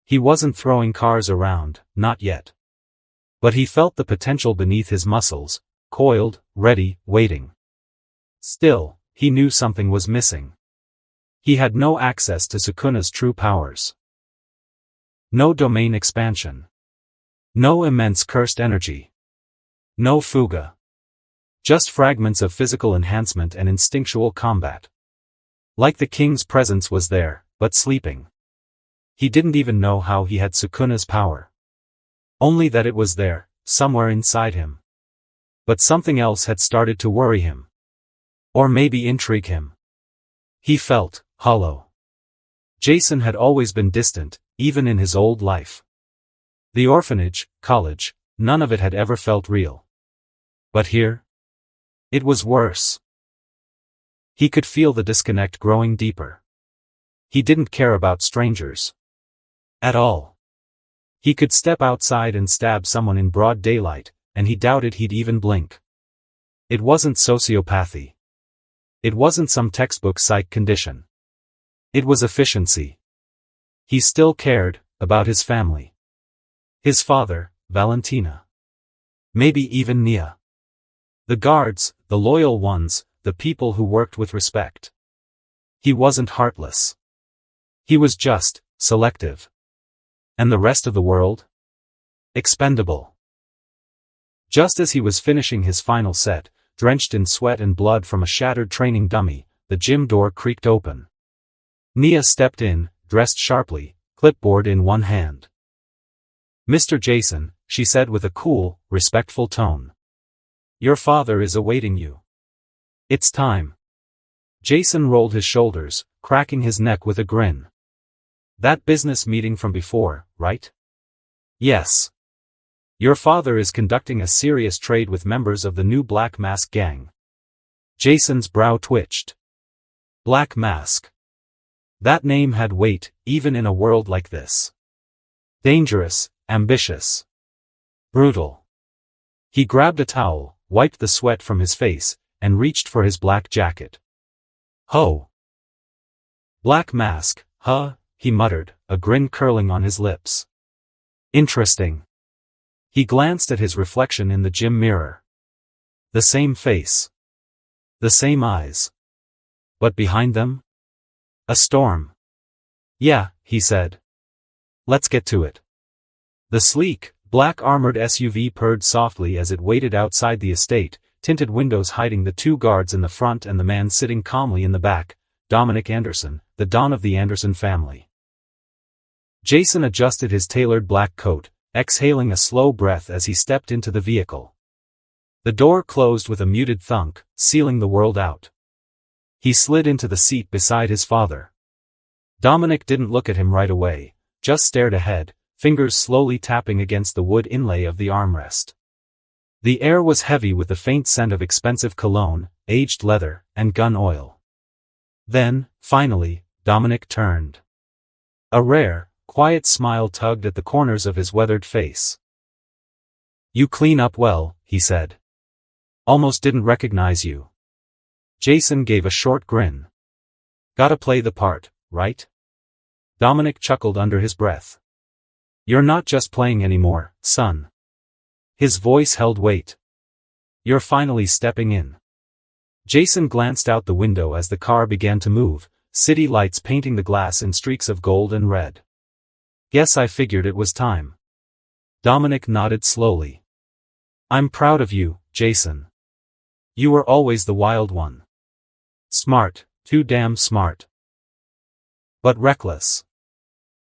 he wasn't throwing cars around, not yet. But he felt the potential beneath his muscles, coiled, ready, waiting. Still, he knew something was missing. He had no access to SUKUNA'S true powers. No domain expansion. No immense cursed energy. No fuga. Just fragments of physical enhancement and instinctual combat. Like the king's presence was there, but sleeping. He didn't even know how he had SUKUNA'S power. Only that it was there, somewhere inside him. But something else had started to worry him. Or maybe intrigue him. He felt hollow. Jason had always been distant, even in his old life. The orphanage, college, none of it had ever felt real. But here? It was worse. He could feel the disconnect growing deeper. He didn't care about strangers. At all. He could step outside and stab someone in broad daylight, and he doubted he'd even blink. It wasn't sociopathy. It wasn't some textbook psych condition. It was efficiency. He still cared about his family. His father, Valentina. Maybe even Nia. The guards, the loyal ones, the people who worked with respect. He wasn't heartless. He was just selective. And the rest of the world? Expendable. Just as he was finishing his final set, drenched in sweat and blood from a shattered training dummy, the gym door creaked open. Nia stepped in, dressed sharply, clipboard in one hand. "Mr. Jason," she said with a cool, respectful tone. "Your father is awaiting you. It's time." Jason rolled his shoulders, cracking his neck with a grin. "That business meeting from before, right?" "Yes. Your father is conducting a serious trade with members of the new Black Mask gang." Jason's brow twitched. Black Mask. That name had weight, even in a world like this. Dangerous, ambitious. Brutal. He grabbed a towel, wiped the sweat from his face, and reached for his black jacket. "Ho! Black Mask, huh?" he muttered, a grin curling on his lips. "Interesting." He glanced at his reflection in the gym mirror. The same face. The same eyes. But behind them? A storm. "Yeah," he said. "Let's get to it." The sleek, black-armored SUV purred softly as it waited outside the estate, tinted windows hiding the two guards in the front and the man sitting calmly in the back, Dominic Anderson, the Don of the Anderson family. Jason adjusted his tailored black coat, exhaling a slow breath as he stepped into the vehicle. The door closed with a muted thunk, sealing the world out. He slid into the seat beside his father. Dominic didn't look at him right away, just stared ahead, fingers slowly tapping against the wood inlay of the armrest. The air was heavy with the faint scent of expensive cologne, aged leather, and gun oil. Then, finally, Dominic turned. A rare, quiet smile tugged at the corners of his weathered face. "You clean up well," he said. "Almost didn't recognize you." Jason gave a short grin. "Gotta play the part, right?" Dominic chuckled under his breath. "You're not just playing anymore, son." His voice held weight. "You're finally stepping in." Jason glanced out the window as the car began to move, city lights painting the glass in streaks of gold and red. "Guess I figured it was time." Dominic nodded slowly. "I'm proud of you, Jason. You were always the wild one. Smart, too damn smart. But reckless.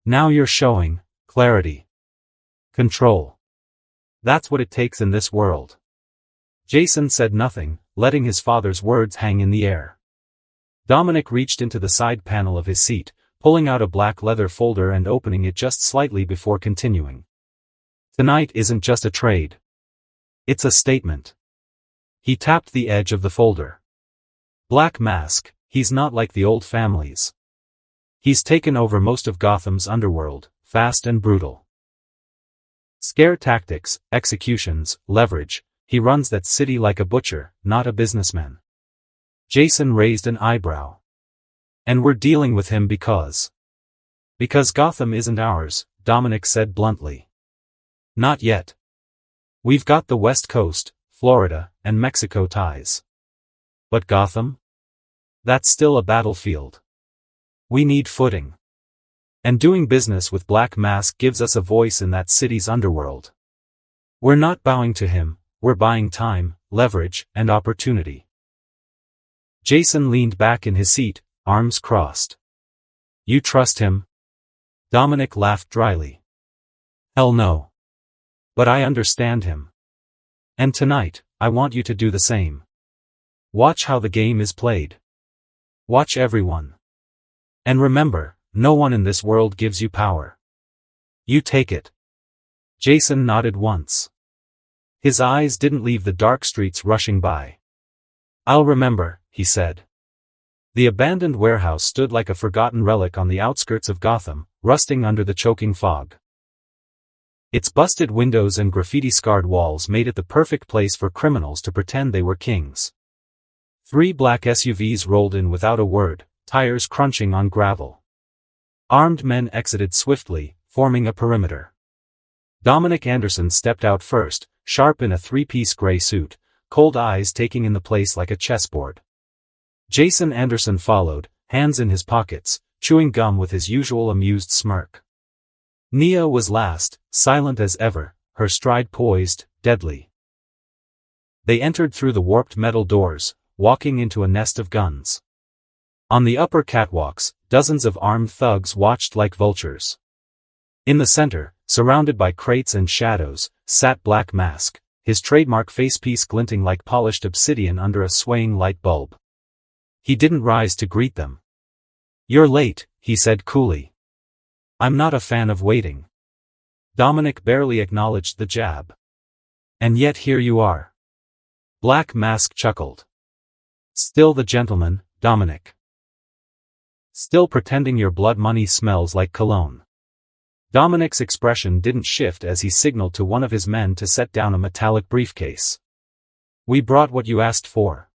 Now you're showing clarity. Control. That's what it takes in this world." Jason said nothing, letting his father's words hang in the air. Dominic reached into the side panel of his seat, pulling out a black leather folder and opening it just slightly before continuing. "Tonight isn't just a trade. It's a statement." He tapped the edge of the folder. "Black Mask, he's not like the old families. He's taken over most of Gotham's underworld, fast and brutal. Scare tactics, executions, leverage, he runs that city like a butcher, not a businessman." Jason raised an eyebrow. "And we're dealing with him because Gotham isn't ours," Dominic said bluntly. "Not yet. We've got the West Coast, Florida, and Mexico ties. But Gotham? That's still a battlefield. We need footing. And doing business with Black Mask gives us a voice in that city's underworld. We're not bowing to him, we're buying time, leverage, and opportunity." Jason leaned back in his seat, arms crossed. "You trust him?" Dominic laughed dryly. Hell no. But I understand him. And tonight, I want you to do the same. Watch how the game is played. Watch everyone. And remember, no one in this world gives you power. You take it. Jason nodded once. His eyes didn't leave the dark streets rushing by. I'll remember, he said. The abandoned warehouse stood like a forgotten relic on the outskirts of Gotham, rusting under the choking fog. Its busted windows and graffiti-scarred walls made it the perfect place for criminals to pretend they were kings. 3 black SUVs rolled in without a word, tires crunching on gravel. Armed men exited swiftly, forming a perimeter. Dominic Anderson stepped out first, sharp in a 3-piece gray suit, cold eyes taking in the place like a chessboard. Jason Anderson followed, hands in his pockets, chewing gum with his usual amused smirk. Nia was last, silent as ever, her stride poised, deadly. They entered through the warped metal doors, walking into a nest of guns. On the upper catwalks, dozens of armed thugs watched like vultures. In the center, surrounded by crates and shadows, sat Black Mask, his trademark facepiece glinting like polished obsidian under a swaying light bulb. He didn't rise to greet them. You're late, he said coolly. I'm not a fan of waiting. Dominic barely acknowledged the jab. And yet here you are. Black Mask chuckled. Still the gentleman, Dominic. Still pretending your blood money smells like cologne. Dominic's expression didn't shift as he signaled to one of his men to set down a metallic briefcase. We brought what you asked for.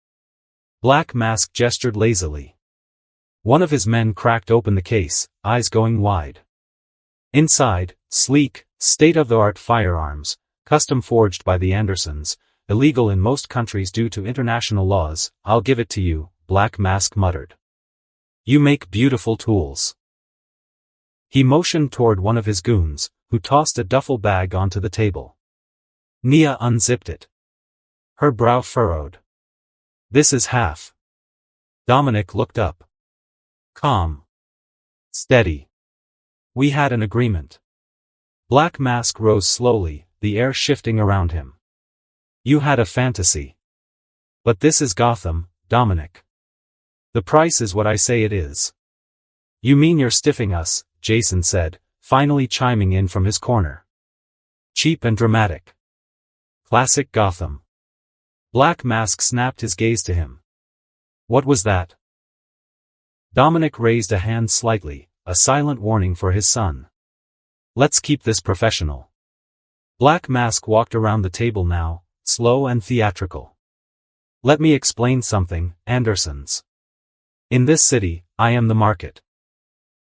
Black Mask gestured lazily. One of his men cracked open the case, eyes going wide. Inside, sleek, state-of-the-art firearms, custom forged by the Andersons, illegal in most countries due to international laws. I'll give it to you, Black Mask muttered. You make beautiful tools. He motioned toward one of his goons, who tossed a duffel bag onto the table. Nia unzipped it. Her brow furrowed. This is half. Dominic looked up. Calm. Steady. We had an agreement. Black Mask rose slowly, the air shifting around him. You had a fantasy. But this is Gotham, Dominic. The price is what I say it is. You mean you're stiffing us, Jason said, finally chiming in from his corner. Cheap and dramatic. Classic Gotham. Black Mask snapped his gaze to him. What was that? Dominic raised a hand slightly, a silent warning for his son. Let's keep this professional. Black Mask walked around the table now, slow and theatrical. Let me explain something, Andersons. In this city, I am the market.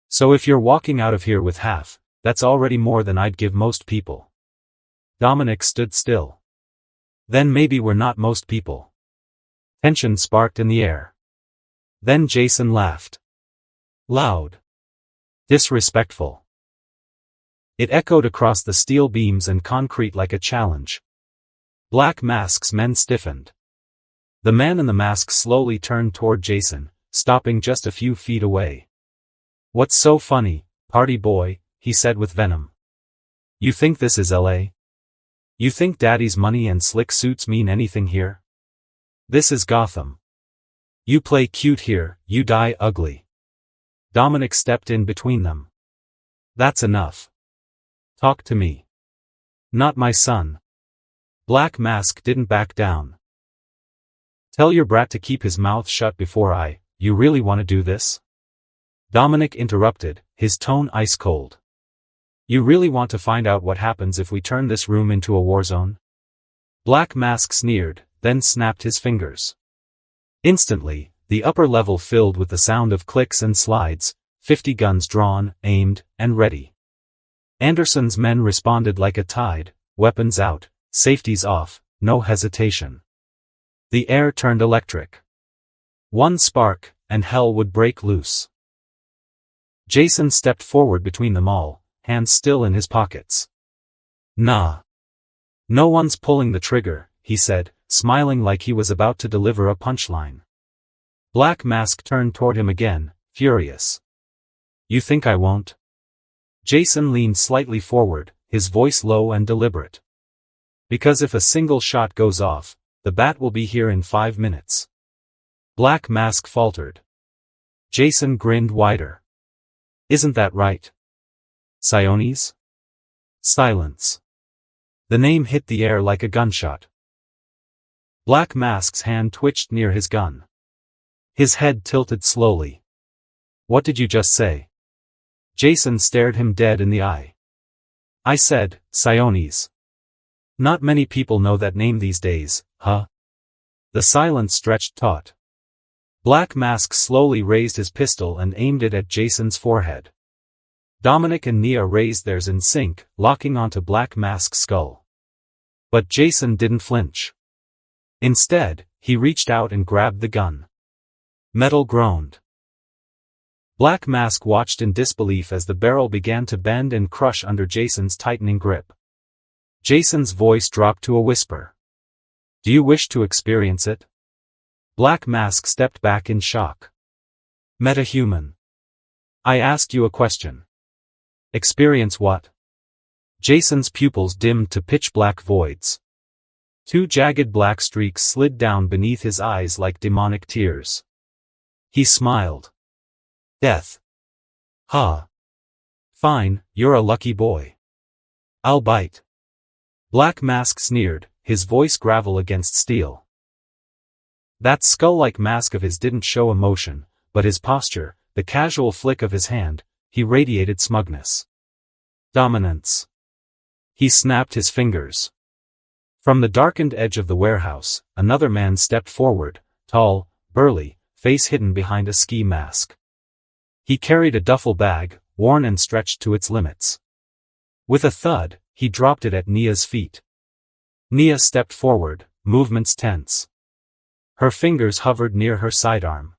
So if you're walking out of here with half, that's already more than I'd give most people. Dominic stood still. Then maybe we're not most people. Tension sparked in the air. Then Jason laughed. Loud. Disrespectful. It echoed across the steel beams and concrete like a challenge. Black Mask's men stiffened. The man in the mask slowly turned toward Jason, stopping just a few feet away. What's so funny, party boy, he said with venom. You think this is LA? You think daddy's money and slick suits mean anything here? This is Gotham. You play cute here, you die ugly. Dominic stepped in between them. That's enough. Talk to me. Not my son. Black Mask didn't back down. Tell your brat to keep his mouth shut before you really want to do this? Dominic interrupted, his tone ice cold. You really want to find out what happens if we turn this room into a war zone? Black Mask sneered, then snapped his fingers. Instantly, the upper level filled with the sound of clicks and slides, 50 guns drawn, aimed, and ready. Anderson's men responded like a tide, weapons out, safeties off, no hesitation. The air turned electric. One spark, and hell would break loose. Jason stepped forward between them all, hands still in his pockets. Nah. No one's pulling the trigger, he said, smiling like he was about to deliver a punchline. Black Mask turned toward him again, furious. You think I won't? Jason leaned slightly forward, his voice low and deliberate. Because if a single shot goes off, the bat will be here in 5 minutes. Black Mask faltered. Jason grinned wider. Isn't that right? SUKUNA'S? Silence. The name hit the air like a gunshot. Black Mask's hand twitched near his gun. His head tilted slowly. What did you just say? Jason stared him dead in the eye. I said, SUKUNA'S. Not many people know that name these days, huh? The silence stretched taut. Black Mask slowly raised his pistol and aimed it at Jason's forehead. Dominic and Nia raised theirs in sync, locking onto Black Mask's skull. But Jason didn't flinch. Instead, he reached out and grabbed the gun. Metal groaned. Black Mask watched in disbelief as the barrel began to bend and crush under Jason's tightening grip. Jason's voice dropped to a whisper. Do you wish to experience it? Black Mask stepped back in shock. Metahuman. I asked you a question. Experience what? Jason's pupils dimmed to pitch-black voids. 2 jagged black streaks slid down beneath his eyes like demonic tears. He smiled. Death. Ha. Fine, you're a lucky boy. I'll bite. Black Mask sneered, his voice gravel against steel. That skull-like mask of his didn't show emotion, but his posture, the casual flick of his hand, he radiated smugness. Dominance. He snapped his fingers. From the darkened edge of the warehouse, another man stepped forward, tall, burly, face hidden behind a ski mask. He carried a duffel bag, worn and stretched to its limits. With a thud, he dropped it at Nia's feet. Nia stepped forward, movements tense. Her fingers hovered near her sidearm.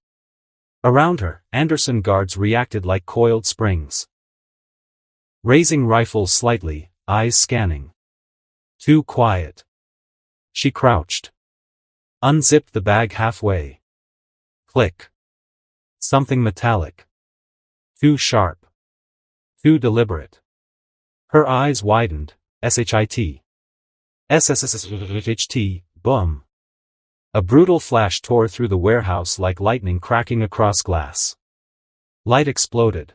Around her, Anderson guards reacted like coiled springs. Raising rifles slightly, eyes scanning. Too quiet. She crouched. Unzipped the bag halfway. Click. Something metallic. Too sharp. Too deliberate. Her eyes widened. SHIT. SSSHT, boom. A brutal flash tore through the warehouse like lightning cracking across glass. Light exploded.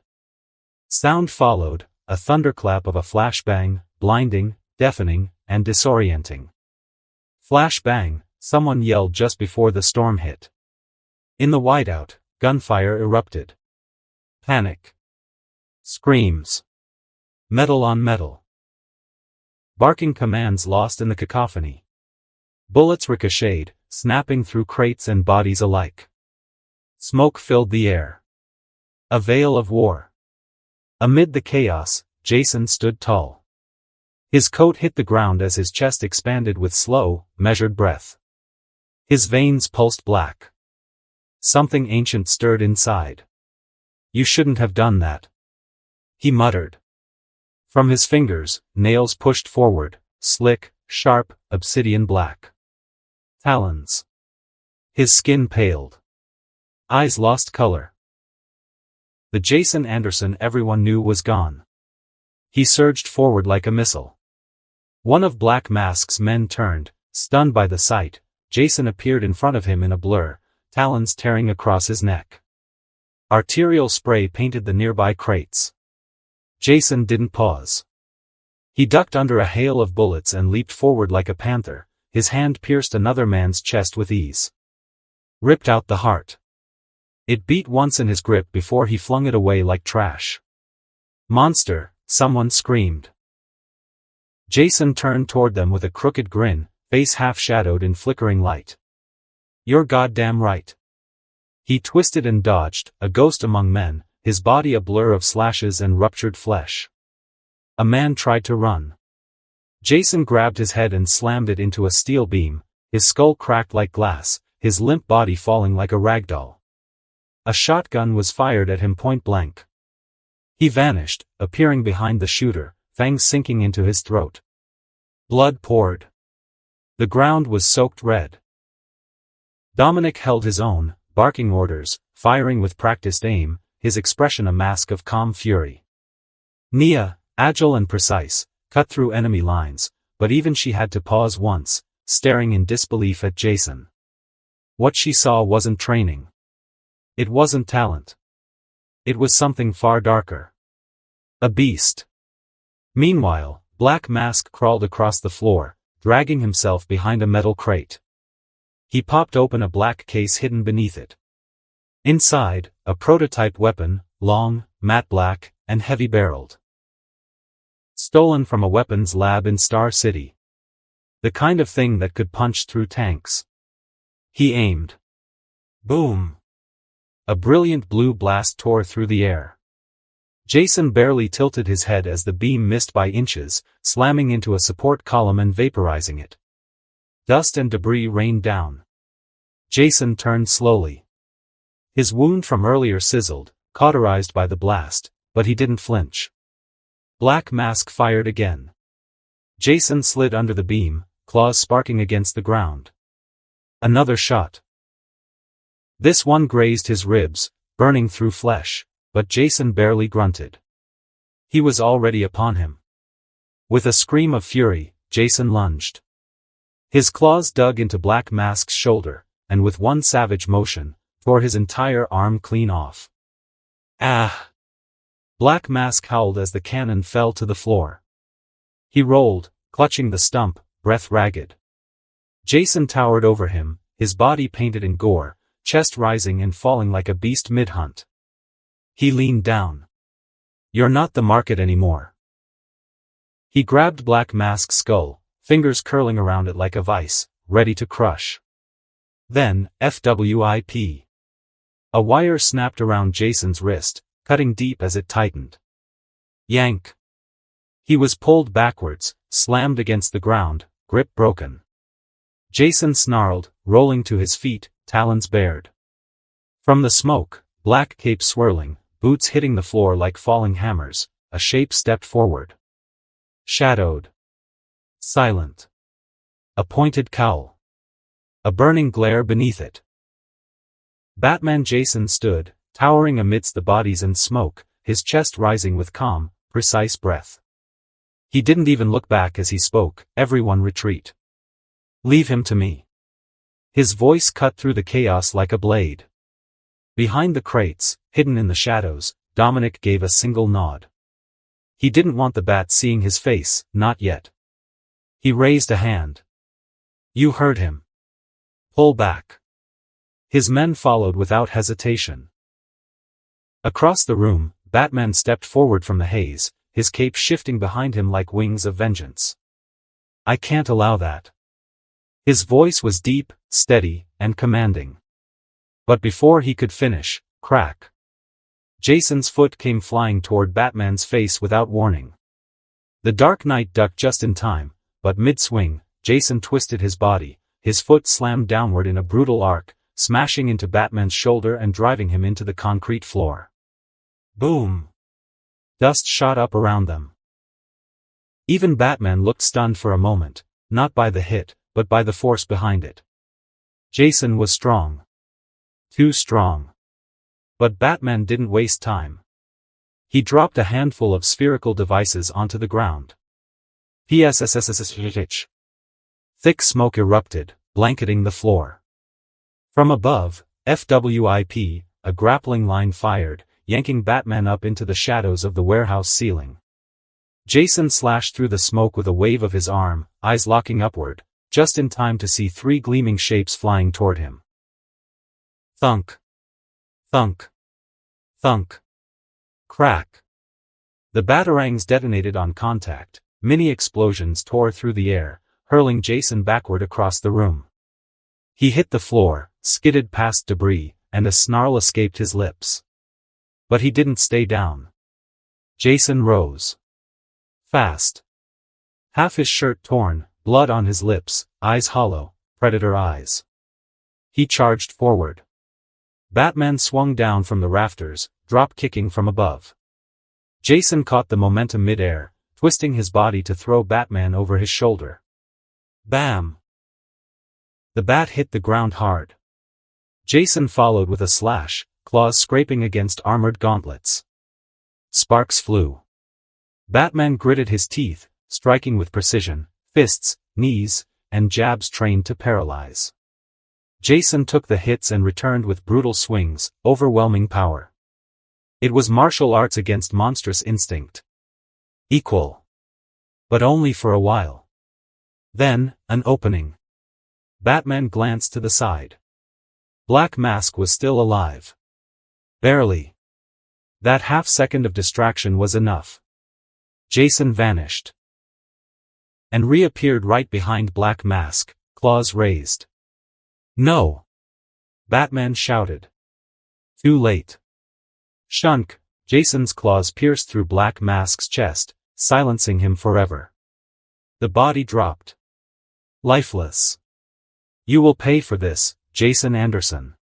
Sound followed, a thunderclap of a flashbang, blinding, deafening, and disorienting. Flashbang, someone yelled just before the storm hit. In the whiteout, gunfire erupted. Panic. Screams. Metal on metal. Barking commands lost in the cacophony. Bullets ricocheted, snapping through crates and bodies alike. Smoke filled the air. A veil of war. Amid the chaos, Jason stood tall. His coat hit the ground as his chest expanded with slow, measured breath. His veins pulsed black. Something ancient stirred inside. You shouldn't have done that. He muttered. From his fingers, nails pushed forward, slick, sharp, obsidian black. Talons. His skin paled. Eyes lost color. The Jason Anderson everyone knew was gone. He surged forward like a missile. One of Black Mask's men turned, stunned by the sight. Jason appeared in front of him in a blur, talons tearing across his neck. Arterial spray painted the nearby crates. Jason didn't pause. He ducked under a hail of bullets and leaped forward like a panther. His hand pierced another man's chest with ease. Ripped out the heart. It beat once in his grip before he flung it away like trash. Monster, someone screamed. Jason turned toward them with a crooked grin, face half-shadowed in flickering light. You're goddamn right. He twisted and dodged, a ghost among men, his body a blur of slashes and ruptured flesh. A man tried to run. Jason grabbed his head and slammed it into a steel beam, his skull cracked like glass, his limp body falling like a ragdoll. A shotgun was fired at him point blank. He vanished, appearing behind the shooter, fangs sinking into his throat. Blood poured. The ground was soaked red. Dominic held his own, barking orders, firing with practiced aim, his expression a mask of calm fury. Nia, agile and precise, cut through enemy lines, but even she had to pause once, staring in disbelief at Jason. What she saw wasn't training. It wasn't talent. It was something far darker. A beast. Meanwhile, Black Mask crawled across the floor, dragging himself behind a metal crate. He popped open a black case hidden beneath it. Inside, a prototype weapon, long, matte black, and heavy-barreled. Stolen from a weapons lab in Star City. The kind of thing that could punch through tanks. He aimed. Boom! A brilliant blue blast tore through the air. Jason barely tilted his head as the beam missed by inches, slamming into a support column and vaporizing it. Dust and debris rained down. Jason turned slowly. His wound from earlier sizzled, cauterized by the blast, but he didn't flinch. Black Mask fired again. Jason slid under the beam, claws sparking against the ground. Another shot. This one grazed his ribs, burning through flesh, but Jason barely grunted. He was already upon him. With a scream of fury, Jason lunged. His claws dug into Black Mask's shoulder, and with one savage motion, tore his entire arm clean off. Ah! Black Mask howled as the cannon fell to the floor. He rolled, clutching the stump, breath ragged. Jason towered over him, his body painted in gore, chest rising and falling like a beast mid-hunt. He leaned down. You're not the market anymore. He grabbed Black Mask's skull, fingers curling around it like a vice, ready to crush. Then, FWIP. A wire snapped around Jason's wrist, cutting deep as it tightened. Yank. He was pulled backwards, slammed against the ground, grip broken. Jason snarled, rolling to his feet, talons bared. From the smoke, black cape swirling, boots hitting the floor like falling hammers, a shape stepped forward. Shadowed. Silent. A pointed cowl. A burning glare beneath it. Batman Jason stood, towering amidst the bodies and smoke, his chest rising with calm, precise breath. He didn't even look back as he spoke, everyone retreat. Leave him to me. His voice cut through the chaos like a blade. Behind the crates, hidden in the shadows, Dominic gave a single nod. He didn't want the bat seeing his face, not yet. He raised a hand. You heard him. Pull back. His men followed without hesitation. Across the room, Batman stepped forward from the haze, his cape shifting behind him like wings of vengeance. I can't allow that. His voice was deep, steady, and commanding. But before he could finish, crack. Jason's foot came flying toward Batman's face without warning. The Dark Knight ducked just in time, but mid-swing, Jason twisted his body, his foot slammed downward in a brutal arc, smashing into Batman's shoulder and driving him into the concrete floor. Boom! Dust shot up around them. Even Batman looked stunned for a moment, not by the hit, but by the force behind it. Jason was strong. Too strong. But Batman didn't waste time. He dropped a handful of spherical devices onto the ground. PSSSSSH. Thick smoke erupted, blanketing the floor. From above, FWIP, a grappling line fired, yanking Batman up into the shadows of the warehouse ceiling. Jason slashed through the smoke with a wave of his arm, eyes locking upward, just in time to see three gleaming shapes flying toward him. Thunk. Thunk. Thunk. Crack. The batarangs detonated on contact, mini explosions tore through the air, hurling Jason backward across the room. He hit the floor, skidded past debris, and a snarl escaped his lips. But he didn't stay down. Jason rose. Fast. Half his shirt torn, blood on his lips, eyes hollow, predator eyes. He charged forward. Batman swung down from the rafters, drop-kicking from above. Jason caught the momentum mid-air, twisting his body to throw Batman over his shoulder. Bam! The bat hit the ground hard. Jason followed with a slash, claws scraping against armored gauntlets. Sparks flew. Batman gritted his teeth, striking with precision, fists, knees, and jabs trained to paralyze. Jason took the hits and returned with brutal swings, overwhelming power. It was martial arts against monstrous instinct. Equal. But only for a while. Then, an opening. Batman glanced to the side. Black Mask was still alive. Barely. That half-second of distraction was enough. Jason vanished. And reappeared right behind Black Mask, claws raised. No! Batman shouted. Too late. Shunk, Jason's claws pierced through Black Mask's chest, silencing him forever. The body dropped. Lifeless. You will pay for this, Jason Anderson.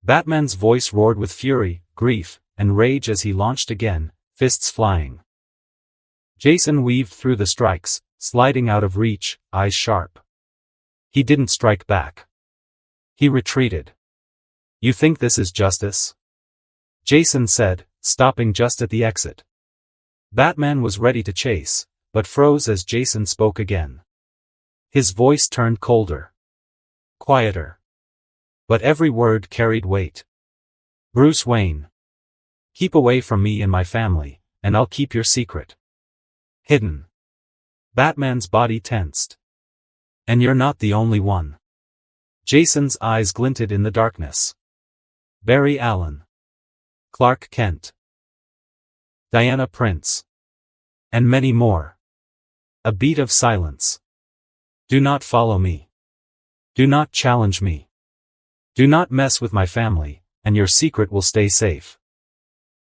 Batman's voice roared with fury, grief, and rage as he launched again, fists flying. Jason weaved through the strikes, sliding out of reach, eyes sharp. He didn't strike back. He retreated. You think this is justice? Jason said, stopping just at the exit. Batman was ready to chase, but froze as Jason spoke again. His voice turned colder. Quieter. But every word carried weight. Bruce Wayne. Keep away from me and my family, and I'll keep your secret hidden. Batman's body tensed. And you're not the only one. Jason's eyes glinted in the darkness. Barry Allen. Clark Kent. Diana Prince. And many more. A beat of silence. Do not follow me. Do not challenge me. Do not mess with my family, and your secret will stay safe.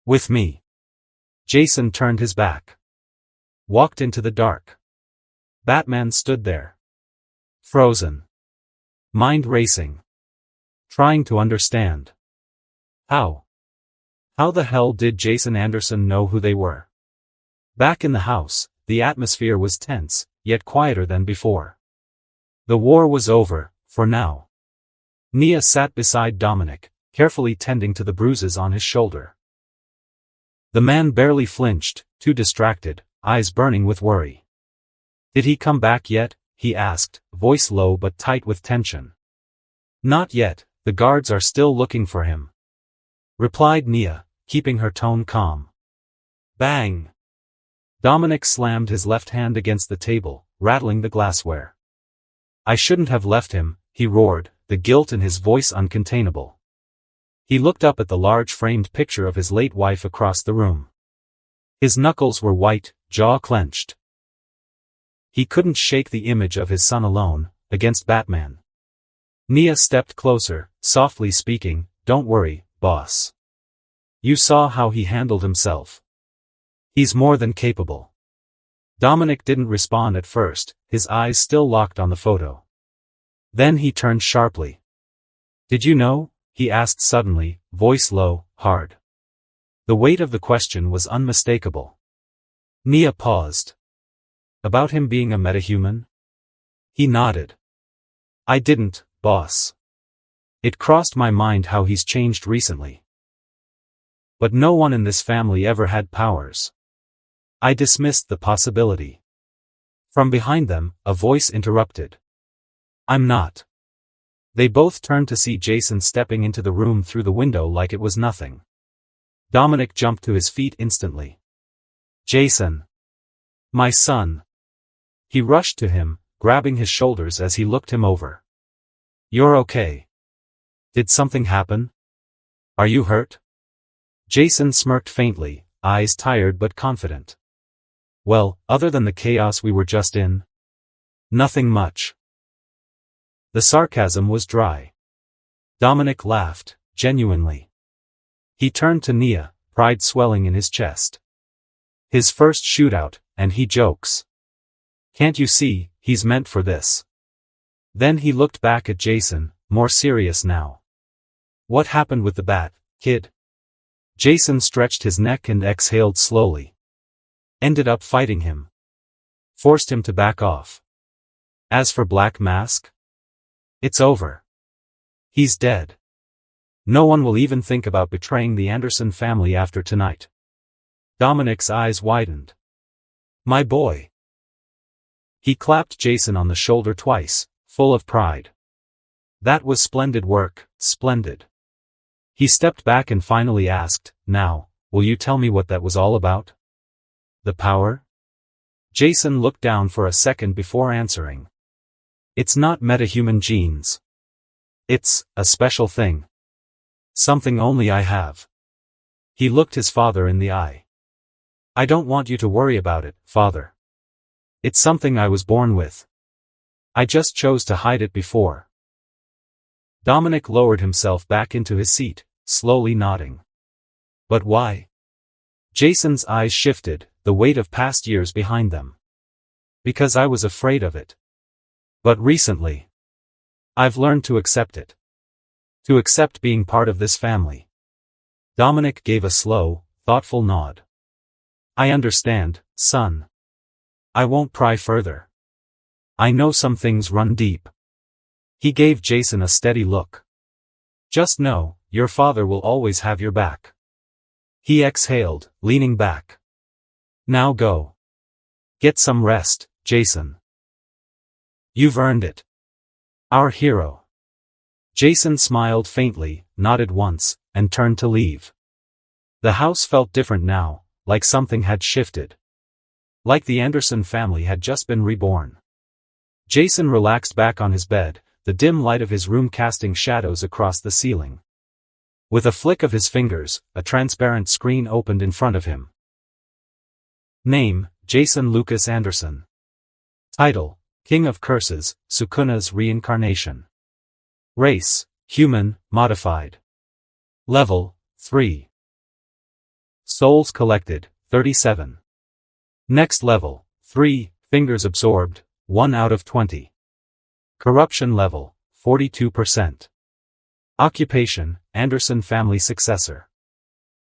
With me. Jason turned his back. Walked into the dark. Batman stood there. Frozen. Mind racing. Trying to understand. How? How the hell did Jason Anderson know who they were? Back in the house, the atmosphere was tense, yet quieter than before. The war was over, for now. Nia sat beside Dominic, carefully tending to the bruises on his shoulder. The man barely flinched, too distracted, eyes burning with worry. Did he come back yet? He asked, voice low but tight with tension. Not yet, the guards are still looking for him. Replied Nia, keeping her tone calm. Bang! Dominic slammed his left hand against the table, rattling the glassware. I shouldn't have left him, he roared, the guilt in his voice uncontainable. He looked up at the large framed picture of his late wife across the room. His knuckles were white, jaw clenched. He couldn't shake the image of his son alone, against Batman. Nia stepped closer, softly speaking, Don't worry, boss. You saw how he handled himself. He's more than capable. Dominic didn't respond at first, his eyes still locked on the photo. Then he turned sharply. Did you know? He asked suddenly, voice low, hard. The weight of the question was unmistakable. Nia paused. About him being a metahuman? He nodded. I didn't, boss. It crossed my mind how he's changed recently. But no one in this family ever had powers. I dismissed the possibility. From behind them, a voice interrupted. I'm not. They both turned to see Jason stepping into the room through the window like it was nothing. Dominic jumped to his feet instantly. Jason. My son. He rushed to him, grabbing his shoulders as he looked him over. You're okay. Did something happen? Are you hurt? Jason smirked faintly, eyes tired but confident. Well, other than the chaos we were just in. Nothing much. The sarcasm was dry. Dominic laughed, genuinely. He turned to Nia, pride swelling in his chest. His first shootout, and he jokes. Can't you see, he's meant for this. Then he looked back at Jason, more serious now. What happened with the bat, kid? Jason stretched his neck and exhaled slowly. Ended up fighting him. Forced him to back off. As for Black Mask? It's over. He's dead. No one will even think about betraying the Anderson family after tonight. Dominic's eyes widened. My boy. He clapped Jason on the shoulder twice, full of pride. That was splendid work, splendid. He stepped back and finally asked, now, will you tell me what that was all about? The power? Jason looked down for a second before answering. It's not metahuman genes. It's a special thing. Something only I have. He looked his father in the eye. I don't want you to worry about it, father. It's something I was born with. I just chose to hide it before. Dominic lowered himself back into his seat, slowly nodding. But why? Jason's eyes shifted, the weight of past years behind them. Because I was afraid of it. But recently, I've learned to accept it. To accept being part of this family. Dominic gave a slow, thoughtful nod. I understand, son. I won't pry further. I know some things run deep. He gave Jason a steady look. Just know, your father will always have your back. He exhaled, leaning back. Now go. Get some rest, Jason. You've earned it. Our hero. Jason smiled faintly, nodded once, and turned to leave. The house felt different now, like something had shifted. Like the Anderson family had just been reborn. Jason relaxed back on his bed, the dim light of his room casting shadows across the ceiling. With a flick of his fingers, a transparent screen opened in front of him. Name, Jason Lucas Anderson. Title, King of Curses, SUKUNA'S Reincarnation. Race, Human, Modified. Level, 3. Souls collected, 37. Next level, 3, fingers absorbed, 1 out of 20. Corruption level, 42%. Occupation, Anderson family successor.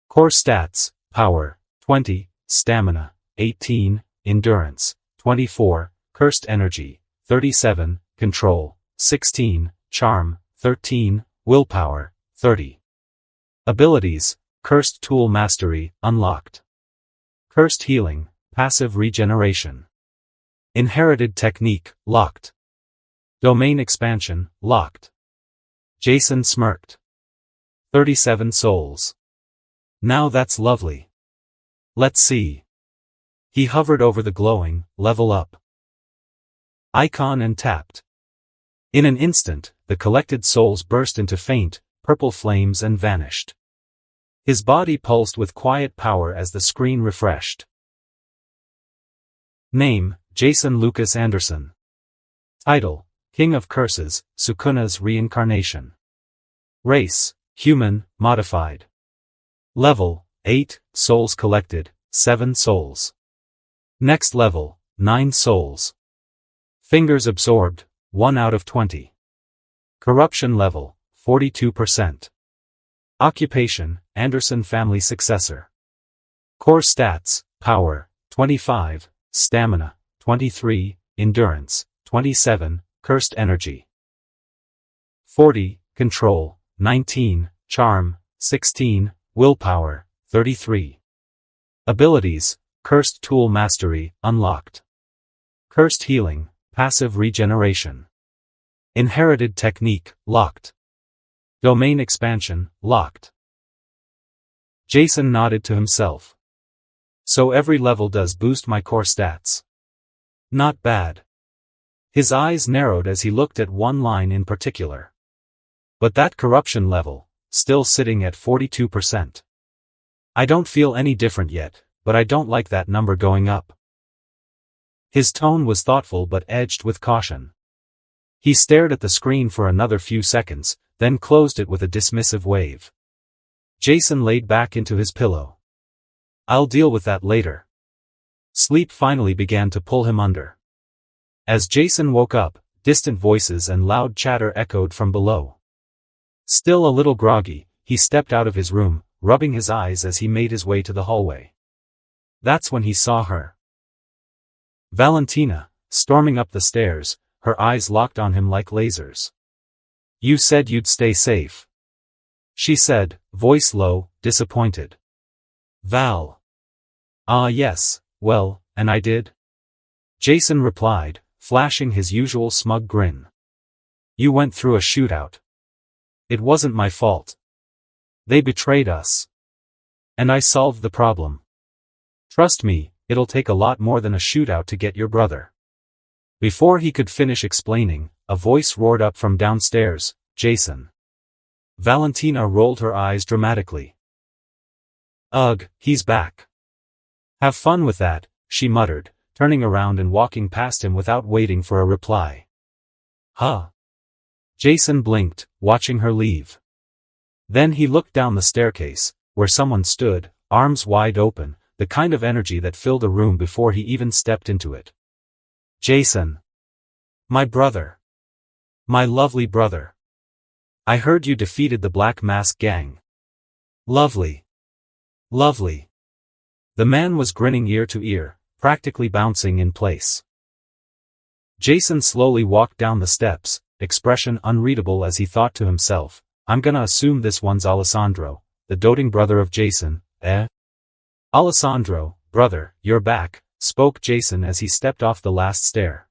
Core stats, power, 20, stamina, 18, endurance, 24, cursed energy, 37, control, 16, charm, 13, willpower, 30. Abilities, cursed tool mastery, unlocked. Cursed healing, passive regeneration. Inherited technique, locked. Domain expansion, locked. Jason smirked. 37 souls. Now that's lovely. Let's see. He hovered over the glowing, level up icon and tapped. In an instant, the collected souls burst into faint, purple flames and vanished. His body pulsed with quiet power as the screen refreshed. Name, Jason Lucas Anderson. Title, King of Curses, SUKUNA'S Reincarnation. Race, Human, Modified. Level, 8, souls collected, 7 souls. Next level, 9 souls. Fingers absorbed, 1 out of 20. Corruption level, 42%. Occupation, Anderson family successor. Core stats, power, 25, stamina, 23, endurance, 27, cursed energy. 40, control, 19, charm, 16, willpower, 33. Abilities, cursed tool mastery, unlocked. Cursed healing, passive regeneration. Inherited technique, locked. Domain expansion, locked. Jason nodded to himself. So every level does boost my core stats. Not bad. His eyes narrowed as he looked at one line in particular. But that corruption level, still sitting at 42%. I don't feel any different yet, but I don't like that number going up. His tone was thoughtful but edged with caution. He stared at the screen for another few seconds, then closed it with a dismissive wave. Jason laid back into his pillow. I'll deal with that later. Sleep finally began to pull him under. As Jason woke up, distant voices and loud chatter echoed from below. Still a little groggy, he stepped out of his room, rubbing his eyes as he made his way to the hallway. That's when he saw her. Valentina, storming up the stairs, her eyes locked on him like lasers. You said you'd stay safe. She said, voice low, disappointed. Val. Ah yes, well, and I did? Jason replied, flashing his usual smug grin. You went through a shootout. It wasn't my fault. They betrayed us. And I solved the problem. Trust me, it'll take a lot more than a shootout to get your brother. Before he could finish explaining, a voice roared up from downstairs, Jason. Valentina rolled her eyes dramatically. Ugh, he's back. Have fun with that, she muttered, turning around and walking past him without waiting for a reply. Huh? Jason blinked, watching her leave. Then he looked down the staircase, where someone stood, arms wide open, the kind of energy that filled a room before he even stepped into it. Jason. My brother. My lovely brother. I heard you defeated the Black Mask Gang. Lovely. Lovely. The man was grinning ear to ear, practically bouncing in place. Jason slowly walked down the steps, expression unreadable as he thought to himself, I'm gonna assume this one's Alessandro, the doting brother of Jason, eh? Alessandro, brother, you're back, spoke Jason as he stepped off the last stair.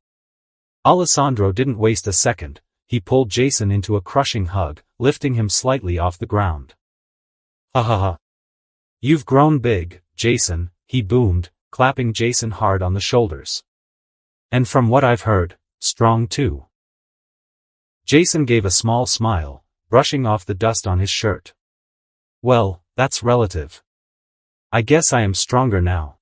Alessandro didn't waste a second, he pulled Jason into a crushing hug, lifting him slightly off the ground. Ha ha ha. You've grown big, Jason, he boomed, clapping Jason hard on the shoulders. And from what I've heard, strong too. Jason gave a small smile, brushing off the dust on his shirt. Well, that's relative. I guess I am stronger now.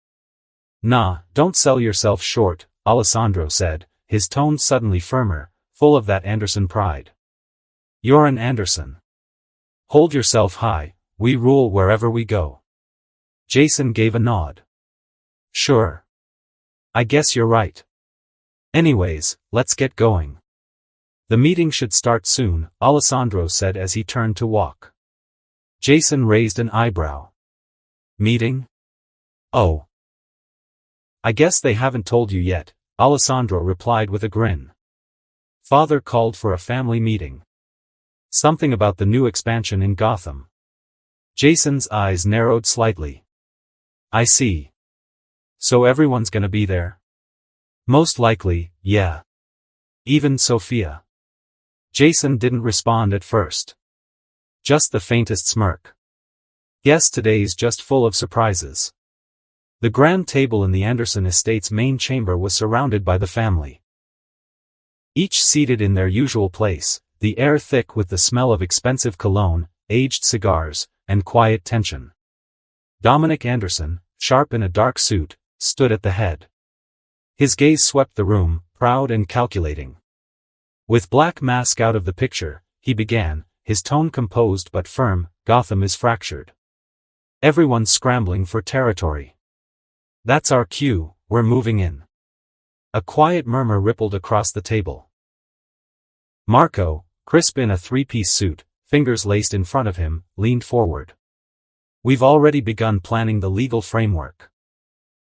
Nah, don't sell yourself short, Alessandro said, his tone suddenly firmer, full of that Anderson pride. You're an Anderson. Hold yourself high, we rule wherever we go. Jason gave a nod. Sure. I guess you're right. Anyways, let's get going. The meeting should start soon, Alessandro said as he turned to walk. Jason raised an eyebrow. Meeting? Oh. I guess they haven't told you yet, Alessandro replied with a grin. Father called for a family meeting. Something about the new expansion in Gotham. Jason's eyes narrowed slightly. I see. So everyone's gonna be there? Most likely, yeah. Even Sophia. Jason didn't respond at first. Just the faintest smirk. Guess today's just full of surprises. The grand table in the Anderson estate's main chamber was surrounded by the family. Each seated in their usual place, the air thick with the smell of expensive cologne, aged cigars, and quiet tension. Dominic Anderson, sharp in a dark suit, stood at the head. His gaze swept the room, proud and calculating. With Black Mask out of the picture, he began, his tone composed but firm, Gotham is fractured. Everyone's scrambling for territory. That's our cue, we're moving in. A quiet murmur rippled across the table. Marco, crisp in a three-piece suit, fingers laced in front of him, leaned forward. We've already begun planning the legal framework.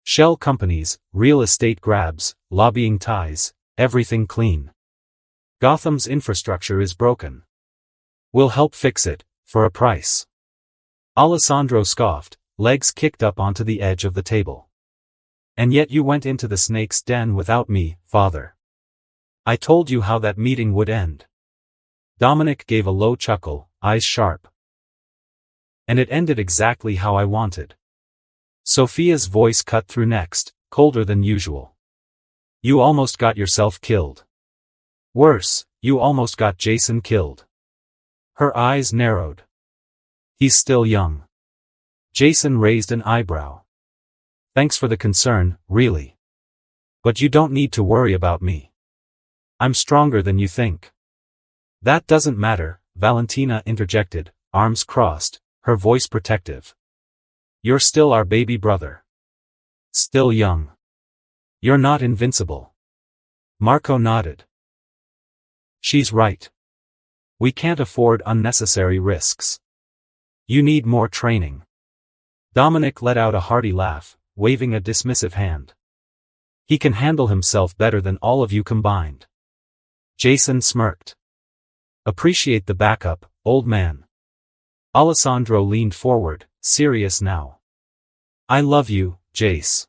Shell companies, real estate grabs, lobbying ties, everything clean. Gotham's infrastructure is broken. We'll help fix it, for a price. Alessandro scoffed, legs kicked up onto the edge of the table. And yet you went into the snake's den without me, father. I told you how that meeting would end. Dominic gave a low chuckle, eyes sharp. And it ended exactly how I wanted. Sophia's voice cut through next, colder than usual. You almost got yourself killed. Worse, you almost got Jason killed. Her eyes narrowed. He's still young. Jason raised an eyebrow. Thanks for the concern, really. But you don't need to worry about me. I'm stronger than you think. That doesn't matter, Valentina interjected, arms crossed, her voice protective. You're still our baby brother. Still young. You're not invincible. Marco nodded. She's right. We can't afford unnecessary risks. You need more training. Dominic let out a hearty laugh, waving a dismissive hand. He can handle himself better than all of you combined. Jason smirked. Appreciate the backup, old man. Alessandro leaned forward, serious now. I love you, Jace.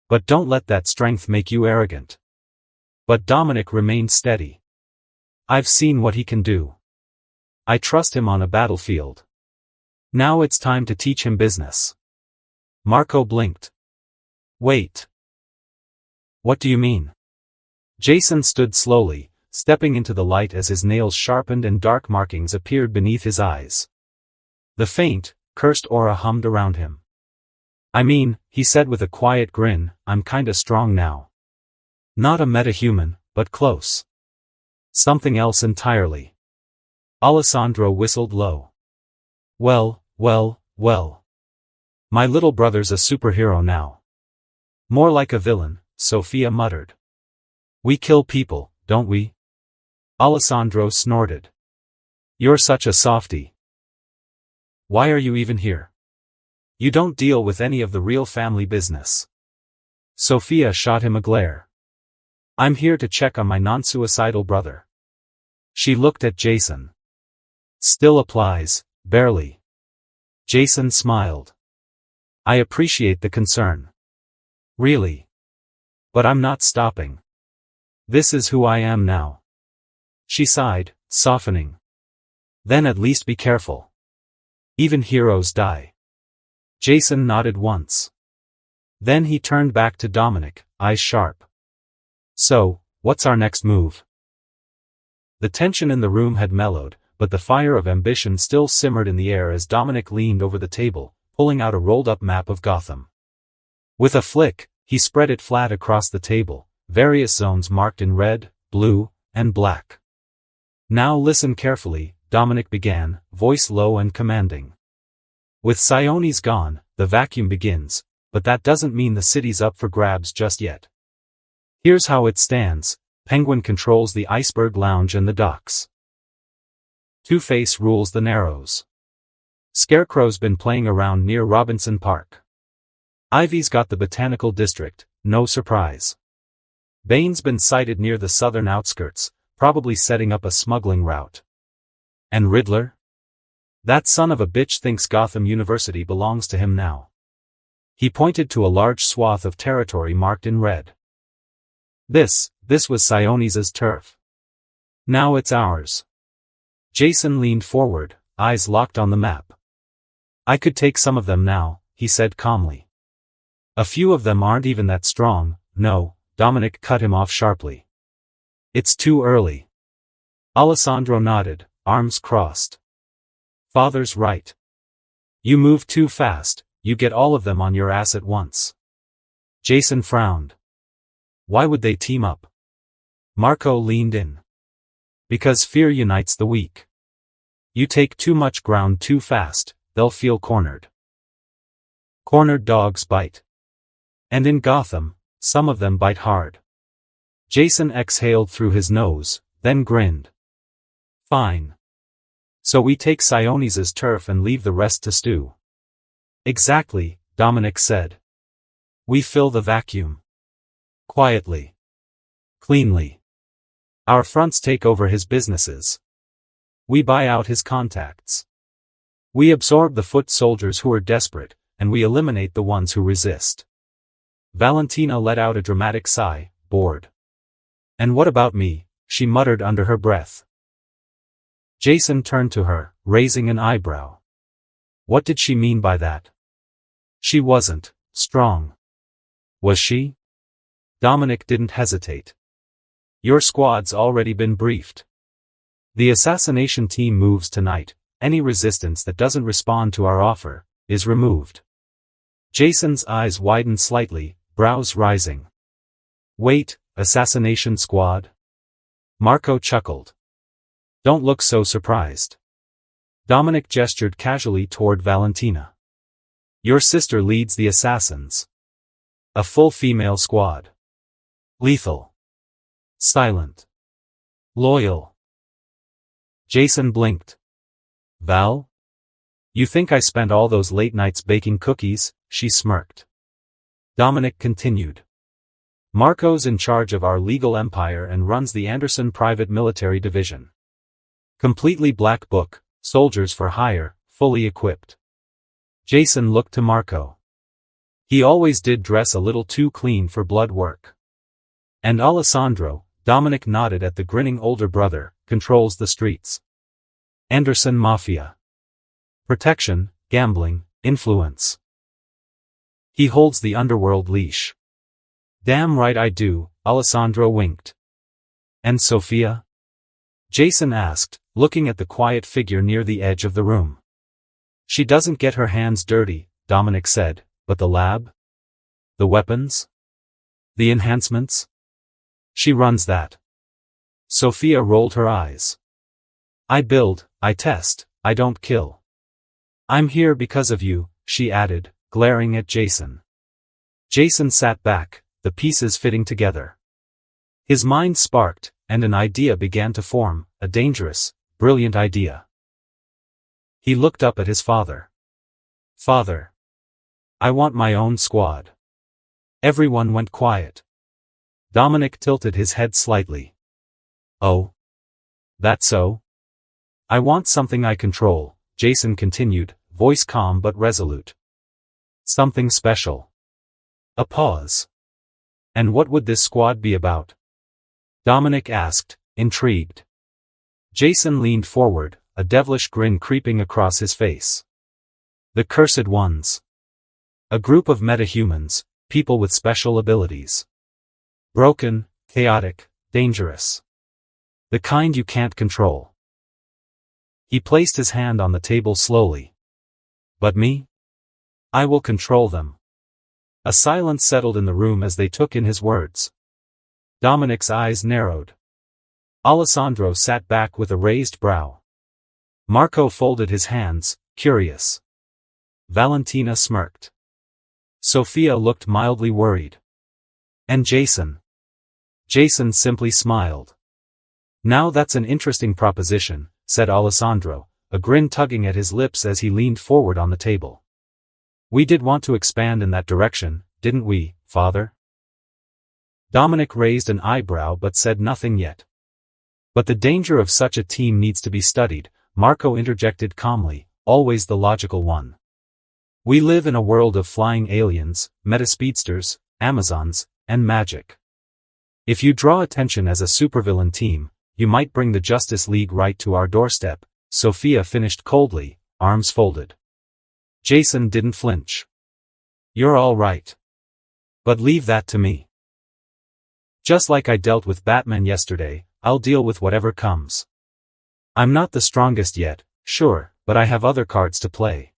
But don't let that strength make you arrogant. But Dominic remained steady. I've seen what he can do. I trust him on a battlefield. Now it's time to teach him business. Marco blinked. Wait. What do you mean? Jason stood slowly, stepping into the light as his nails sharpened and dark markings appeared beneath his eyes. The faint, cursed aura hummed around him. I mean, he said with a quiet grin, I'm kinda strong now. Not a metahuman, but close. Something else entirely. Alessandro whistled low. Well, well, well. My little brother's a superhero now. More like a villain, Sophia muttered. We kill people, don't we? Alessandro snorted. You're such a softie. Why are you even here? You don't deal with any of the real family business. Sophia shot him a glare. I'm here to check on my non-suicidal brother. She looked at Jason. Still applies, barely. Jason smiled. I appreciate the concern. Really. But I'm not stopping. This is who I am now. She sighed, softening. Then at least be careful. Even heroes die. Jason nodded once. Then he turned back to Dominic, eyes sharp. So, what's our next move? The tension in the room had mellowed, but the fire of ambition still simmered in the air as Dominic leaned over the table, pulling out a rolled-up map of Gotham. With a flick, he spread it flat across the table, various zones marked in red, blue, and black. Now listen carefully, Dominic began, voice low and commanding. With Sionis gone, the vacuum begins, but that doesn't mean the city's up for grabs just yet. Here's how it stands. Penguin controls the Iceberg Lounge and the docks. Two-Face rules the Narrows. Scarecrow's been playing around near Robinson Park. Ivy's got the Botanical District, no surprise. Bane's been sighted near the southern outskirts, probably setting up a smuggling route. And Riddler? That son of a bitch thinks Gotham University belongs to him now. He pointed to a large swath of territory marked in red. This was Sionis's turf. Now it's ours. Jason leaned forward, eyes locked on the map. I could take some of them now, he said calmly. A few of them aren't even that strong, no, Dominic cut him off sharply. It's too early. Alessandro nodded, arms crossed. Father's right. You move too fast, you get all of them on your ass at once. Jason frowned. Why would they team up? Marco leaned in. Because fear unites the weak. You take too much ground too fast, they'll feel cornered. Cornered dogs bite. And in Gotham, some of them bite hard. Jason exhaled through his nose, then grinned. Fine. So we take Sionis's turf and leave the rest to stew. Exactly, Dominic said. We fill the vacuum. Quietly. Cleanly. Our fronts take over his businesses. We buy out his contacts. We absorb the foot soldiers who are desperate, and we eliminate the ones who resist. Valentina let out a dramatic sigh, bored. And what about me? She muttered under her breath. Jason turned to her, raising an eyebrow. What did she mean by that? She wasn't strong. Was she? Dominic didn't hesitate. Your squad's already been briefed. The assassination team moves tonight. Any resistance that doesn't respond to our offer is removed. Jason's eyes widened slightly, brows rising. Wait, assassination squad? Marco chuckled. Don't look so surprised. Dominic gestured casually toward Valentina. Your sister leads the assassins. A full female squad. Lethal. Silent. Loyal. Jason blinked. Val? You think I spent all those late nights baking cookies? She smirked. Dominic continued. Marco's in charge of our legal empire and runs the Anderson Private Military Division. Completely black book, soldiers for hire, fully equipped. Jason looked to Marco. He always did dress a little too clean for blood work. And Alessandro, Dominic nodded at the grinning older brother, controls the streets. Anderson Mafia. Protection, gambling, influence. He holds the underworld leash. Damn right I do, Alessandro winked. And Sophia? Jason asked, looking at the quiet figure near the edge of the room. She doesn't get her hands dirty, Dominic said, but the lab? The weapons? The enhancements? She runs that. Sophia rolled her eyes. I build, I test, I don't kill. I'm here because of you, she added, glaring at Jason. Jason sat back, the pieces fitting together. His mind sparked, and an idea began to form, a dangerous, brilliant idea. He looked up at his father. Father. I want my own squad. Everyone went quiet. Dominic tilted his head slightly. Oh? That so? I want something I control, Jason continued, voice calm but resolute. Something special. A pause. And what would this squad be about? Dominic asked, intrigued. Jason leaned forward, a devilish grin creeping across his face. The Cursed Ones. A group of metahumans, people with special abilities. Broken, chaotic, dangerous. The kind you can't control. He placed his hand on the table slowly. But me? I will control them. A silence settled in the room as they took in his words. Dominic's eyes narrowed. Alessandro sat back with a raised brow. Marco folded his hands, curious. Valentina smirked. Sophia looked mildly worried. And Jason? Jason simply smiled. Now that's an interesting proposition, said Alessandro, a grin tugging at his lips as he leaned forward on the table. We did want to expand in that direction, didn't we, father? Dominic raised an eyebrow but said nothing yet. But the danger of such a team needs to be studied, Marco interjected calmly, always the logical one. We live in a world of flying aliens, metaspeedsters, Amazons, and magic. If you draw attention as a supervillain team, you might bring the Justice League right to our doorstep, Sophia finished coldly, arms folded. Jason didn't flinch. You're all right. But leave that to me. Just like I dealt with Batman yesterday, I'll deal with whatever comes. I'm not the strongest yet, sure, but I have other cards to play.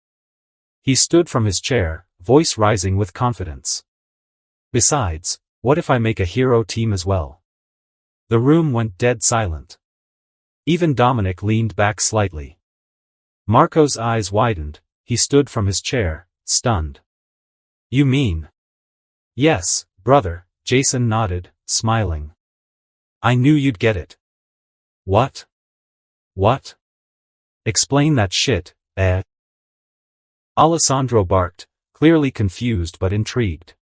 He stood from his chair, voice rising with confidence. Besides, what if I make a hero team as well? The room went dead silent. Even Dominic leaned back slightly. Marco's eyes widened, he stood from his chair, stunned. You mean? Yes, brother, Jason nodded, smiling. I knew you'd get it. What? What? Explain that shit, eh? Alessandro barked, clearly confused but intrigued.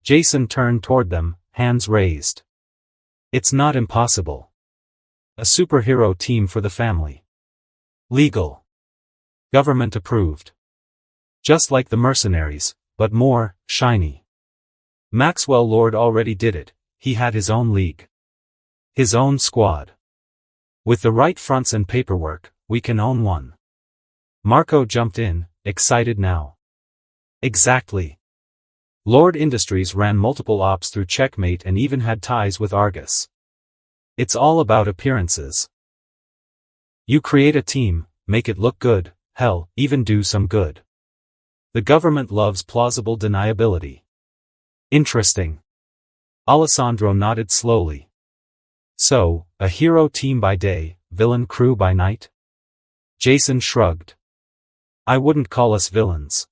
Jason turned toward them, hands raised. It's not impossible. A superhero team for the family. Legal. Government approved. Just like the mercenaries, but more shiny. Maxwell Lord already did it, he had his own league. His own squad. With the right fronts and paperwork, we can own one. Marco jumped in, excited now. Exactly. Lord Industries ran multiple ops through Checkmate and even had ties with Argus. It's all about appearances. You create a team, make it look good, hell, even do some good. The government loves plausible deniability. Interesting. Alessandro nodded slowly. So, a hero team by day, villain crew by night? Jason shrugged. I wouldn't call us villains.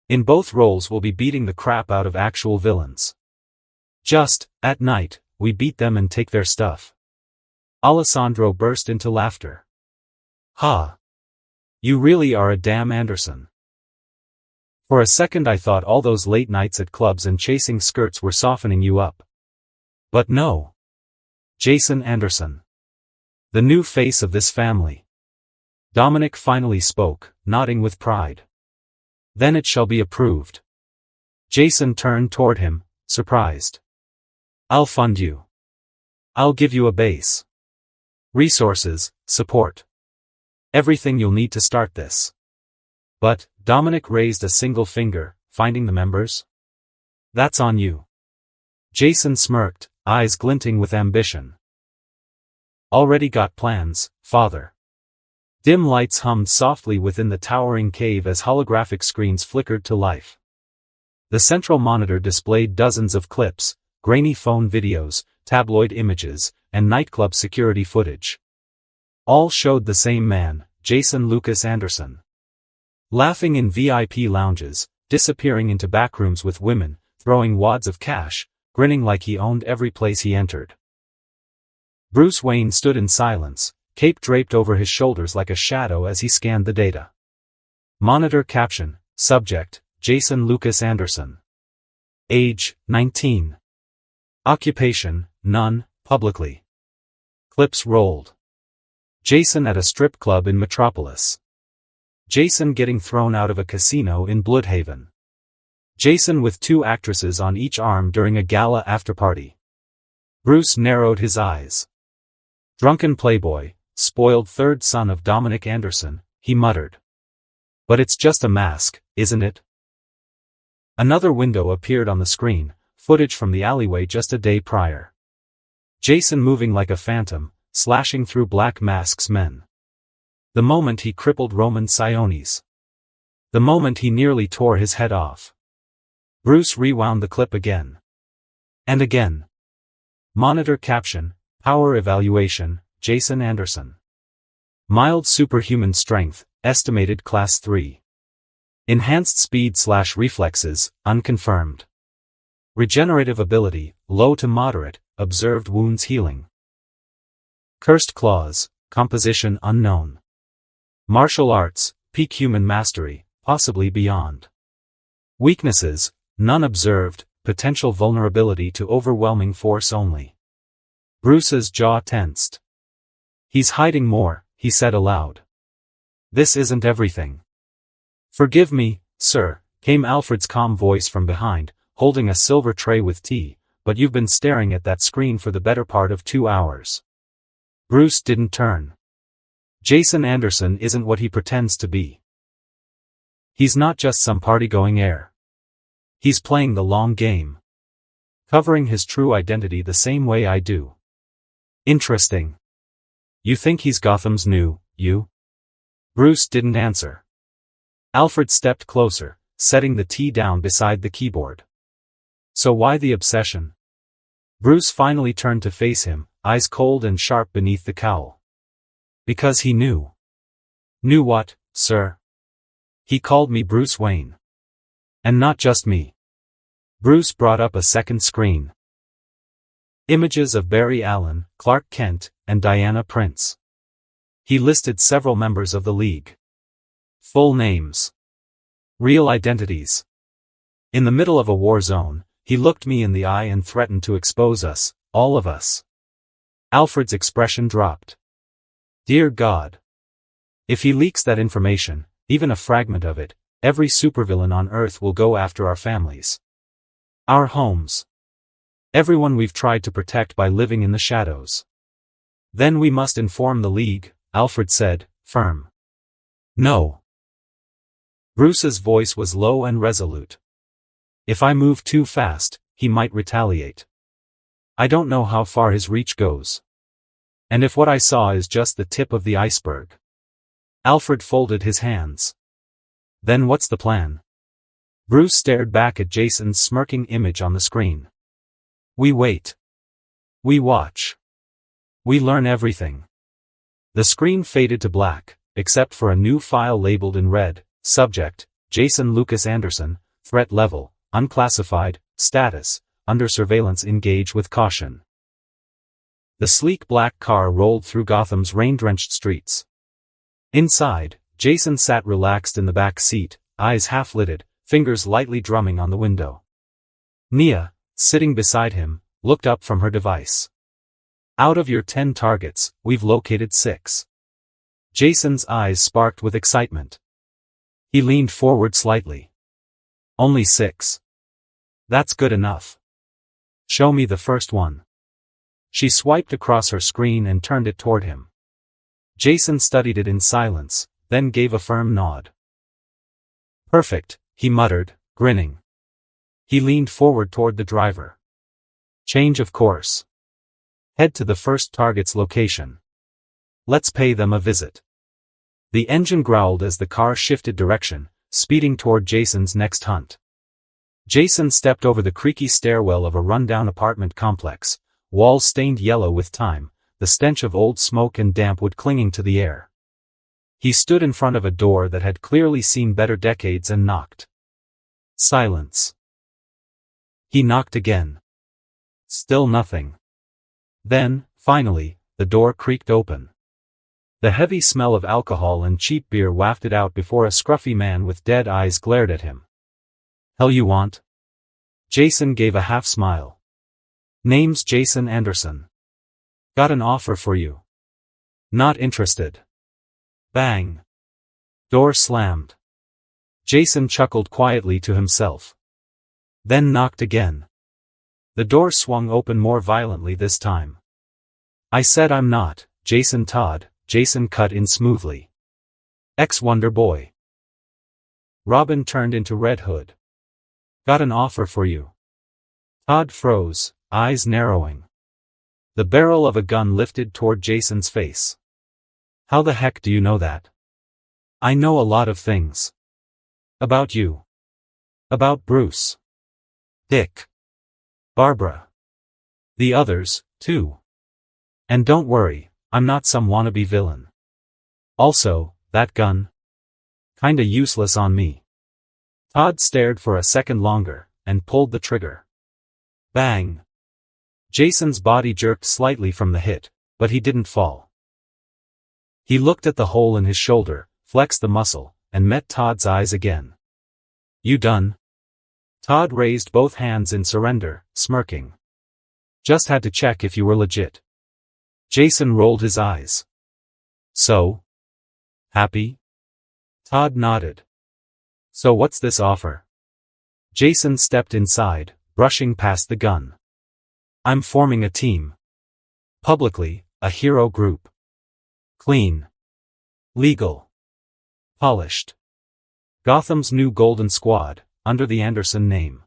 In both roles we'll be beating the crap out of actual villains. Just, at night, we beat them and take their stuff. Alessandro burst into laughter. Ha! You really are a damn Anderson. For a second I thought all those late nights at clubs and chasing skirts were softening you up. But no. Jason Anderson. The new face of this family. Dominic finally spoke, nodding with pride. Then it shall be approved. Jason turned toward him, surprised. I'll fund you. I'll give you a base. Resources, support. Everything you'll need to start this. But, Dominic raised a single finger, finding the members? That's on you. Jason smirked, eyes glinting with ambition. Already got plans, father. Dim lights hummed softly within the towering cave as holographic screens flickered to life. The central monitor displayed dozens of clips, grainy phone videos, tabloid images, and nightclub security footage. All showed the same man, Jason Lucas Anderson. Laughing in VIP lounges, disappearing into backrooms with women, throwing wads of cash, grinning like he owned every place he entered. Bruce Wayne stood in silence, cape draped over his shoulders like a shadow as he scanned the data. Monitor caption, subject, Jason Lucas Anderson. Age, 19. Occupation, none, publicly. Clips rolled. Jason at a strip club in Metropolis. Jason getting thrown out of a casino in Bloodhaven. Jason with 2 actresses on each arm during a gala afterparty. Bruce narrowed his eyes. Drunken playboy, spoiled third son of Dominic Anderson, he muttered. But it's just a mask, isn't it? Another window appeared on the screen, footage from the alleyway just a day prior. Jason moving like a phantom, slashing through Black Mask's men. The moment he crippled Roman Sionis. The moment he nearly tore his head off. Bruce rewound the clip again. And again. Monitor caption, power evaluation, Jason Anderson. Mild superhuman strength, estimated class 3. Enhanced speed/reflexes, unconfirmed. Regenerative ability, low to moderate, observed wounds healing. Cursed claws, composition unknown. Martial arts, peak human mastery, possibly beyond. Weaknesses, none observed, potential vulnerability to overwhelming force only. Bruce's jaw tensed. He's hiding more, he said aloud. This isn't everything. Forgive me, sir, came Alfred's calm voice from behind, holding a silver tray with tea, but you've been staring at that screen for the better part of 2 hours. Bruce didn't turn. Jason Anderson isn't what he pretends to be. He's not just some party-going heir. He's playing the long game. Covering his true identity the same way I do. Interesting. You think he's Gotham's new, you? Bruce didn't answer. Alfred stepped closer, setting the tea down beside the keyboard. So why the obsession? Bruce finally turned to face him, eyes cold and sharp beneath the cowl. Because he knew. Knew what, sir? He called me Bruce Wayne. And not just me. Bruce brought up a second screen. Images of Barry Allen, Clark Kent, and Diana Prince. He listed several members of the League. Full names. Real identities. In the middle of a war zone, he looked me in the eye and threatened to expose us, all of us. Alfred's expression dropped. Dear God. If he leaks that information, even a fragment of it, every supervillain on Earth will go after our families. Our homes. Everyone we've tried to protect by living in the shadows. Then we must inform the League, Alfred said, firm. No. Bruce's voice was low and resolute. If I move too fast, he might retaliate. I don't know how far his reach goes. And if what I saw is just the tip of the iceberg. Alfred folded his hands. Then what's the plan? Bruce stared back at Jason's smirking image on the screen. We wait. We watch. We learn everything. The screen faded to black, except for a new file labeled in red, subject, Jason Lucas Anderson, threat level, unclassified, status, under surveillance, engage with caution. The sleek black car rolled through Gotham's rain-drenched streets. Inside, Jason sat relaxed in the back seat, eyes half-lidded, fingers lightly drumming on the window. Nia, sitting beside him, looked up from her device. Out of your 10 targets, we've located 6. Jason's eyes sparked with excitement. He leaned forward slightly. Only 6. That's good enough. Show me the first one. She swiped across her screen and turned it toward him. Jason studied it in silence, then gave a firm nod. Perfect, he muttered, grinning. He leaned forward toward the driver. Change of course. Head to the first target's location. Let's pay them a visit. The engine growled as the car shifted direction, speeding toward Jason's next hunt. Jason stepped over the creaky stairwell of a rundown apartment complex, walls stained yellow with time, the stench of old smoke and damp wood clinging to the air. He stood in front of a door that had clearly seen better decades and knocked. Silence. He knocked again. Still nothing. Then, finally, the door creaked open. The heavy smell of alcohol and cheap beer wafted out before a scruffy man with dead eyes glared at him. Hell you want? Jason gave a half smile. Name's Jason Anderson. Got an offer for you. Not interested. Bang. Door slammed. Jason chuckled quietly to himself. Then knocked again. The door swung open more violently this time. I said I'm not, Jason Todd, Jason cut in smoothly. Ex-Wonder Boy. Robin turned into Red Hood. Got an offer for you. Todd froze, eyes narrowing. The barrel of a gun lifted toward Jason's face. How the heck do you know that? I know a lot of things. About you. About Bruce. Dick. Barbara. The others, too. And don't worry, I'm not some wannabe villain. Also, that gun? Kinda useless on me. Todd stared for a second longer, and pulled the trigger. Bang. Jason's body jerked slightly from the hit, but he didn't fall. He looked at the hole in his shoulder, flexed the muscle, and met Todd's eyes again. You done? Todd raised both hands in surrender, smirking. Just had to check if you were legit. Jason rolled his eyes. So? Happy? Todd nodded. So what's this offer? Jason stepped inside, brushing past the gun. I'm forming a team. Publicly, a hero group. Clean. Legal. Polished. Gotham's new Golden Squad, under the Anderson name.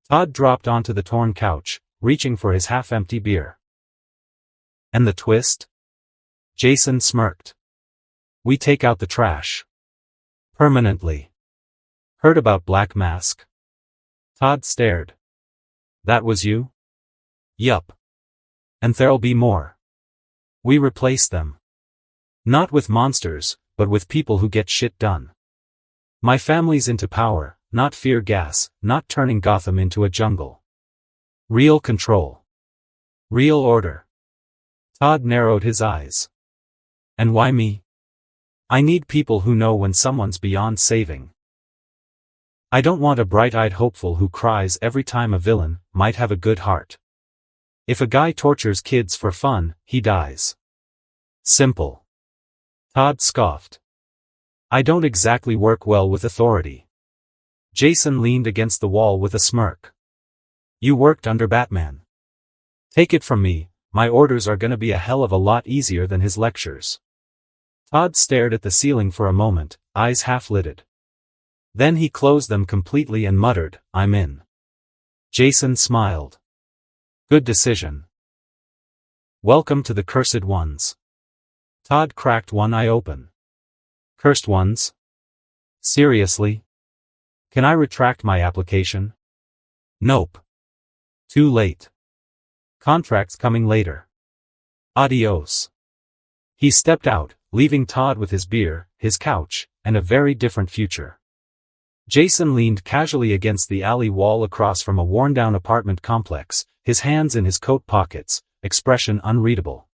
Todd dropped onto the torn couch, reaching for his half-empty beer. And the twist? Jason smirked. We take out the trash. Permanently. Heard about Black Mask? Todd stared. That was you? Yup. And there'll be more. We replace them. Not with monsters, but with people who get shit done. My family's into power, not fear gas, not turning Gotham into a jungle. Real control. Real order. Todd narrowed his eyes. And why me? I need people who know when someone's beyond saving. I don't want a bright-eyed hopeful who cries every time a villain might have a good heart. If a guy tortures kids for fun, he dies. Simple. Todd scoffed. I don't exactly work well with authority. Jason leaned against the wall with a smirk. You worked under Batman. Take it from me, my orders are gonna be a hell of a lot easier than his lectures. Todd stared at the ceiling for a moment, eyes half-lidded. Then he closed them completely and muttered, I'm in. Jason smiled. Good decision. Welcome to the Cursed Ones. Todd cracked one eye open. Cursed Ones? Seriously? Can I retract my application? Nope. Too late. Contract's coming later. Adios. He stepped out, leaving Todd with his beer, his couch, and a very different future. Jason leaned casually against the alley wall across from a worn-down apartment complex, his hands in his coat pockets, expression unreadable.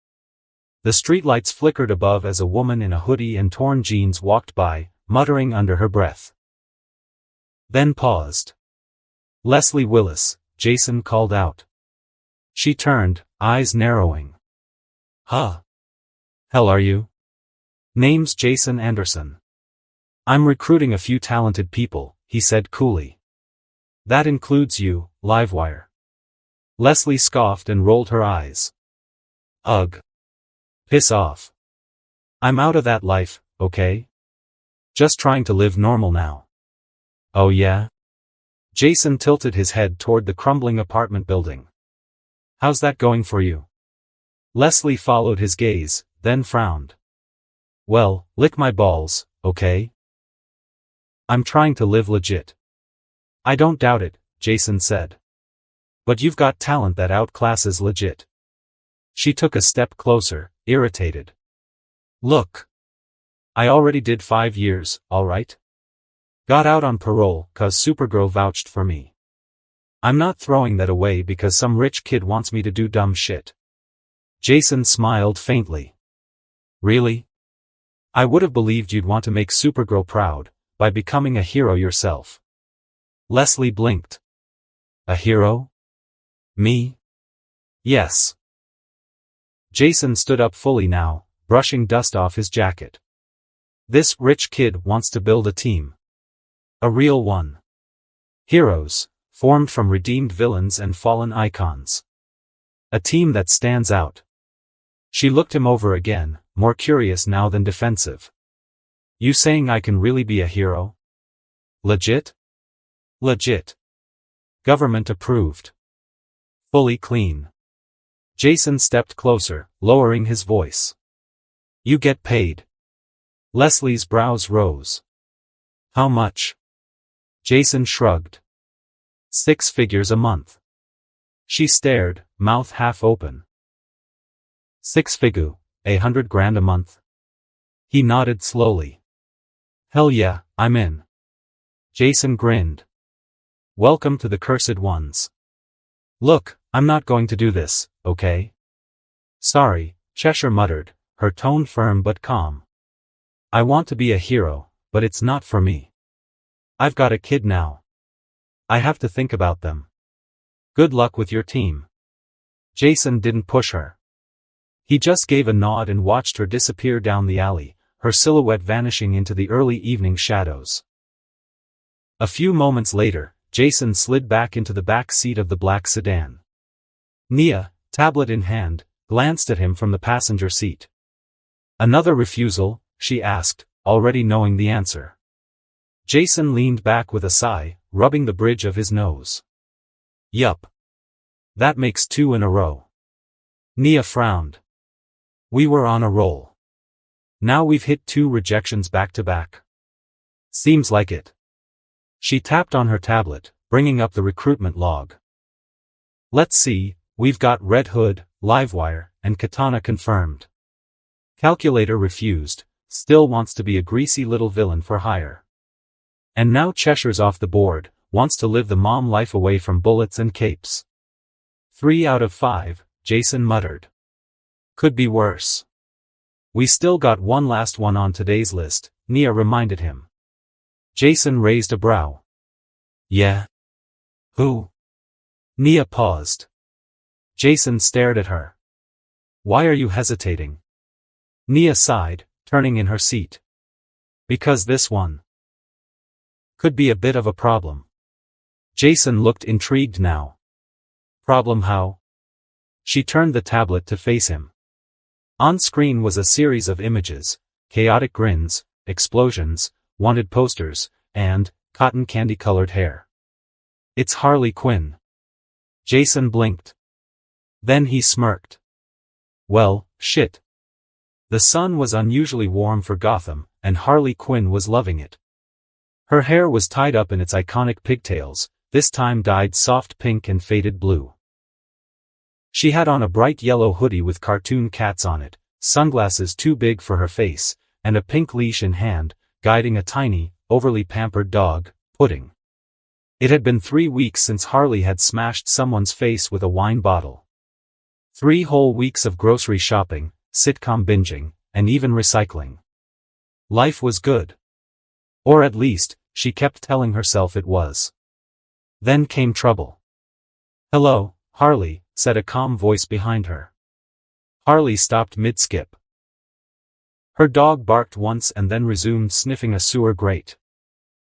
The streetlights flickered above as a woman in a hoodie and torn jeans walked by, muttering under her breath. Then paused. Leslie Willis, Jason called out. She turned, eyes narrowing. Huh? Hell are you? Name's Jason Anderson. I'm recruiting a few talented people, he said coolly. That includes you, Livewire. Leslie scoffed and rolled her eyes. Ugh. Piss off. I'm out of that life, okay? Just trying to live normal now. Oh yeah? Jason tilted his head toward the crumbling apartment building. How's that going for you? Leslie followed his gaze, then frowned. Well, lick my balls, okay? I'm trying to live legit. I don't doubt it, Jason said. But you've got talent that outclasses legit. She took a step closer, irritated. Look. I already did 5 years, alright? Got out on parole 'cause Supergirl vouched for me. I'm not throwing that away because some rich kid wants me to do dumb shit. Jason smiled faintly. Really? I would have believed you'd want to make Supergirl proud, by becoming a hero yourself. Leslie blinked. A hero? Me? Yes. Jason stood up fully now, brushing dust off his jacket. This rich kid wants to build a team. A real one. Heroes, formed from redeemed villains and fallen icons. A team that stands out. She looked him over again, more curious now than defensive. You saying I can really be a hero? Legit? Legit. Government approved. Fully clean. Jason stepped closer, lowering his voice. You get paid. Leslie's brows rose. How much? Jason shrugged. 6 figures a month. She stared, mouth half open. 6 figure, $100,000 a month. He nodded slowly. Hell yeah, I'm in. Jason grinned. Welcome to the Cursed Ones. Look, I'm not going to do this, okay? Sorry, Cheshire muttered, her tone firm but calm. I want to be a hero, but it's not for me. I've got a kid now. I have to think about them. Good luck with your team. Jason didn't push her. He just gave a nod and watched her disappear down the alley, her silhouette vanishing into the early evening shadows. A few moments later, Jason slid back into the back seat of the black sedan. Nia, tablet in hand, glanced at him from the passenger seat. Another refusal, she asked, already knowing the answer. Jason leaned back with a sigh, rubbing the bridge of his nose. Yup. That makes 2 in a row. Nia frowned. We were on a roll. Now we've hit 2 rejections back to back. Seems like it. She tapped on her tablet, bringing up the recruitment log. Let's see, we've got Red Hood, Livewire, and Katana confirmed. Calculator refused, still wants to be a greasy little villain for hire. And now Cheshire's off the board, wants to live the mom life away from bullets and capes. 3 out of 5, Jason muttered. Could be worse. We still got one last one on today's list, Nia reminded him. Jason raised a brow. Yeah? Who? Nia paused. Jason stared at her. Why are you hesitating? Nia sighed, turning in her seat. Because this one could be a bit of a problem. Jason looked intrigued now. Problem how? She turned the tablet to face him. On screen was a series of images, chaotic grins, explosions, wanted posters, and cotton candy-colored hair. It's Harley Quinn. Jason blinked. Then he smirked. Well, shit. The sun was unusually warm for Gotham, and Harley Quinn was loving it. Her hair was tied up in its iconic pigtails, this time dyed soft pink and faded blue. She had on a bright yellow hoodie with cartoon cats on it, sunglasses too big for her face, and a pink leash in hand, guiding a tiny, overly pampered dog, Pudding. It had been 3 weeks since Harley had smashed someone's face with a wine bottle. 3 whole weeks of grocery shopping, sitcom binging, and even recycling. Life was good. Or at least, she kept telling herself it was. Then came trouble. Hello, Harley, said a calm voice behind her. Harley stopped mid-skip. Her dog barked once and then resumed sniffing a sewer grate.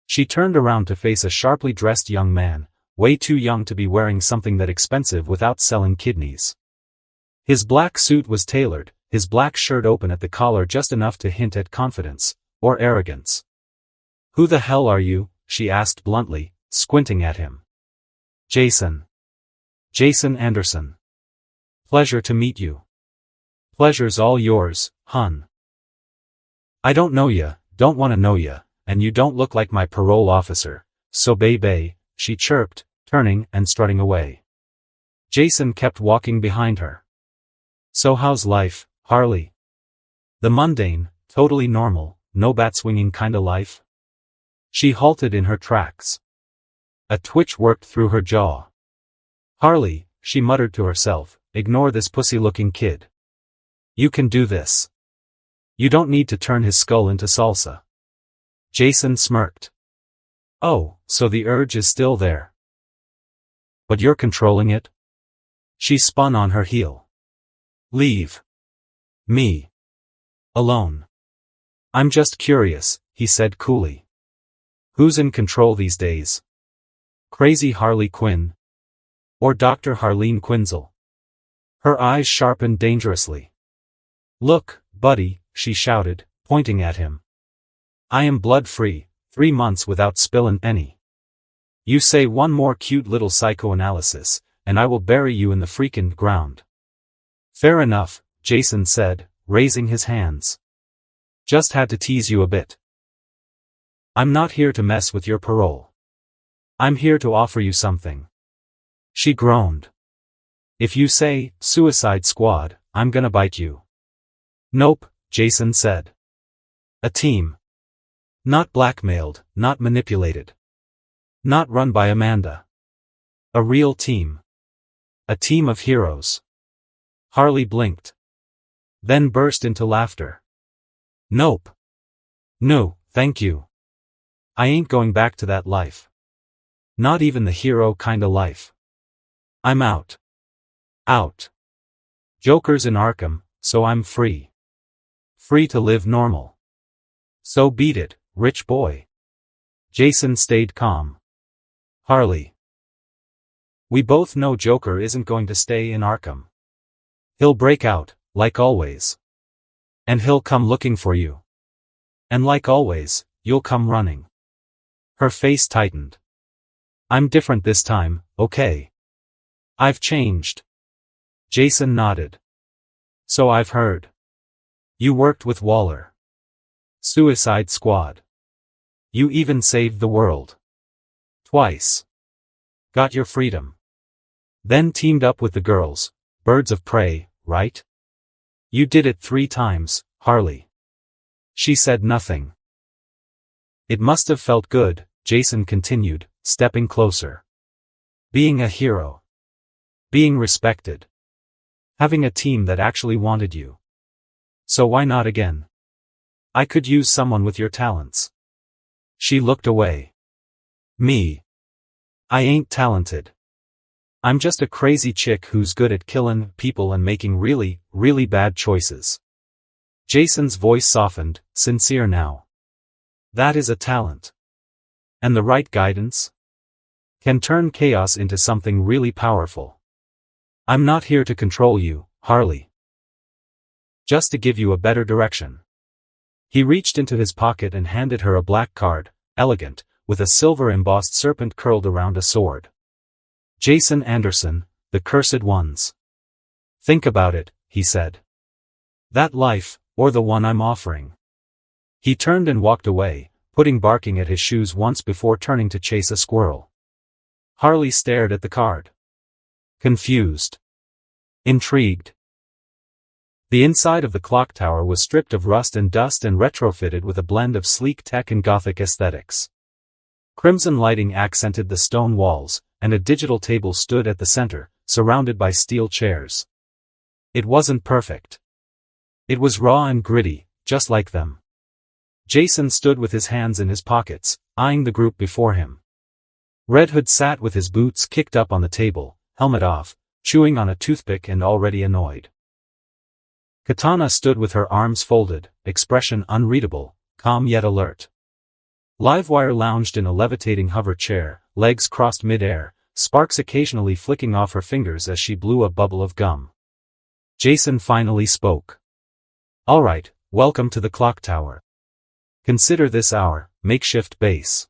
She turned around to face a sharply dressed young man, way too young to be wearing something that expensive without selling kidneys. His black suit was tailored, his black shirt open at the collar just enough to hint at confidence, or arrogance. "Who the hell are you?" she asked bluntly, squinting at him. "Jason. Jason Anderson. Pleasure to meet you." "Pleasure's all yours, hun." "I don't know ya, don't wanna know ya, and you don't look like my parole officer, so bae," she chirped, turning and strutting away. Jason kept walking behind her. "So how's life, Harley? The mundane, totally normal, no bat-swinging kinda life?" She halted in her tracks. A twitch worked through her jaw. "Harley," she muttered to herself, "ignore this pussy-looking kid. You can do this. You don't need to turn his skull into salsa." Jason smirked. "Oh, so the urge is still there. But you're controlling it?" She spun on her heel. "Leave me alone. I'm just curious," he said coolly. "Who's in control these days? Crazy Harley Quinn? Or Dr. Harleen Quinzel?" Her eyes sharpened dangerously. "Look, buddy," she shouted, pointing at him. "I am blood-free, 3 months without spillin' any. You say one more cute little psychoanalysis, and I will bury you in the freakin' ground." "Fair enough," Jason said, raising his hands. "Just had to tease you a bit. I'm not here to mess with your parole. I'm here to offer you something." She groaned. "If you say, Suicide Squad, I'm gonna bite you." "Nope," Jason said. "A team. Not blackmailed, not manipulated. Not run by Amanda. A real team. A team of heroes." Harley blinked. Then burst into laughter. "Nope. No, thank you. I ain't going back to that life. Not even the hero kinda life. I'm out. Out. Joker's in Arkham, so I'm free. Free to live normal. So beat it, rich boy." Jason stayed calm. "Harley. We both know Joker isn't going to stay in Arkham. He'll break out, like always. And he'll come looking for you. And like always, you'll come running." Her face tightened. "I'm different this time, okay? I've changed." Jason nodded. "So I've heard. You worked with Waller. Suicide Squad. You even saved the world. Twice. Got your freedom. Then teamed up with the girls, Birds of Prey, right? You did it 3 times, Harley." She said nothing. "It must have felt good," Jason continued, stepping closer. "Being a hero. Being respected. Having a team that actually wanted you. So why not again? I could use someone with your talents." She looked away. "Me? I ain't talented. I'm just a crazy chick who's good at killing people and making really, really bad choices." Jason's voice softened, sincere now. "That is a talent. And the right guidance can turn chaos into something really powerful. I'm not here to control you, Harley. Just to give you a better direction." He reached into his pocket and handed her a black card, elegant, with a silver embossed serpent curled around a sword. "Jason Anderson, the Cursed Ones. Think about it," he said. "That life, or the one I'm offering." He turned and walked away, putting barking at his shoes once before turning to chase a squirrel. Harley stared at the card. Confused. Intrigued. The inside of the clock tower was stripped of rust and dust and retrofitted with a blend of sleek tech and Gothic aesthetics. Crimson lighting accented the stone walls, and a digital table stood at the center, surrounded by steel chairs. It wasn't perfect. It was raw and gritty, just like them. Jason stood with his hands in his pockets, eyeing the group before him. Red Hood sat with his boots kicked up on the table, helmet off, chewing on a toothpick and already annoyed. Katana stood with her arms folded, expression unreadable, calm yet alert. Livewire lounged in a levitating hover chair, legs crossed mid-air, sparks occasionally flicking off her fingers as she blew a bubble of gum. Jason finally spoke. "Alright, welcome to the clock tower. Consider this our makeshift base.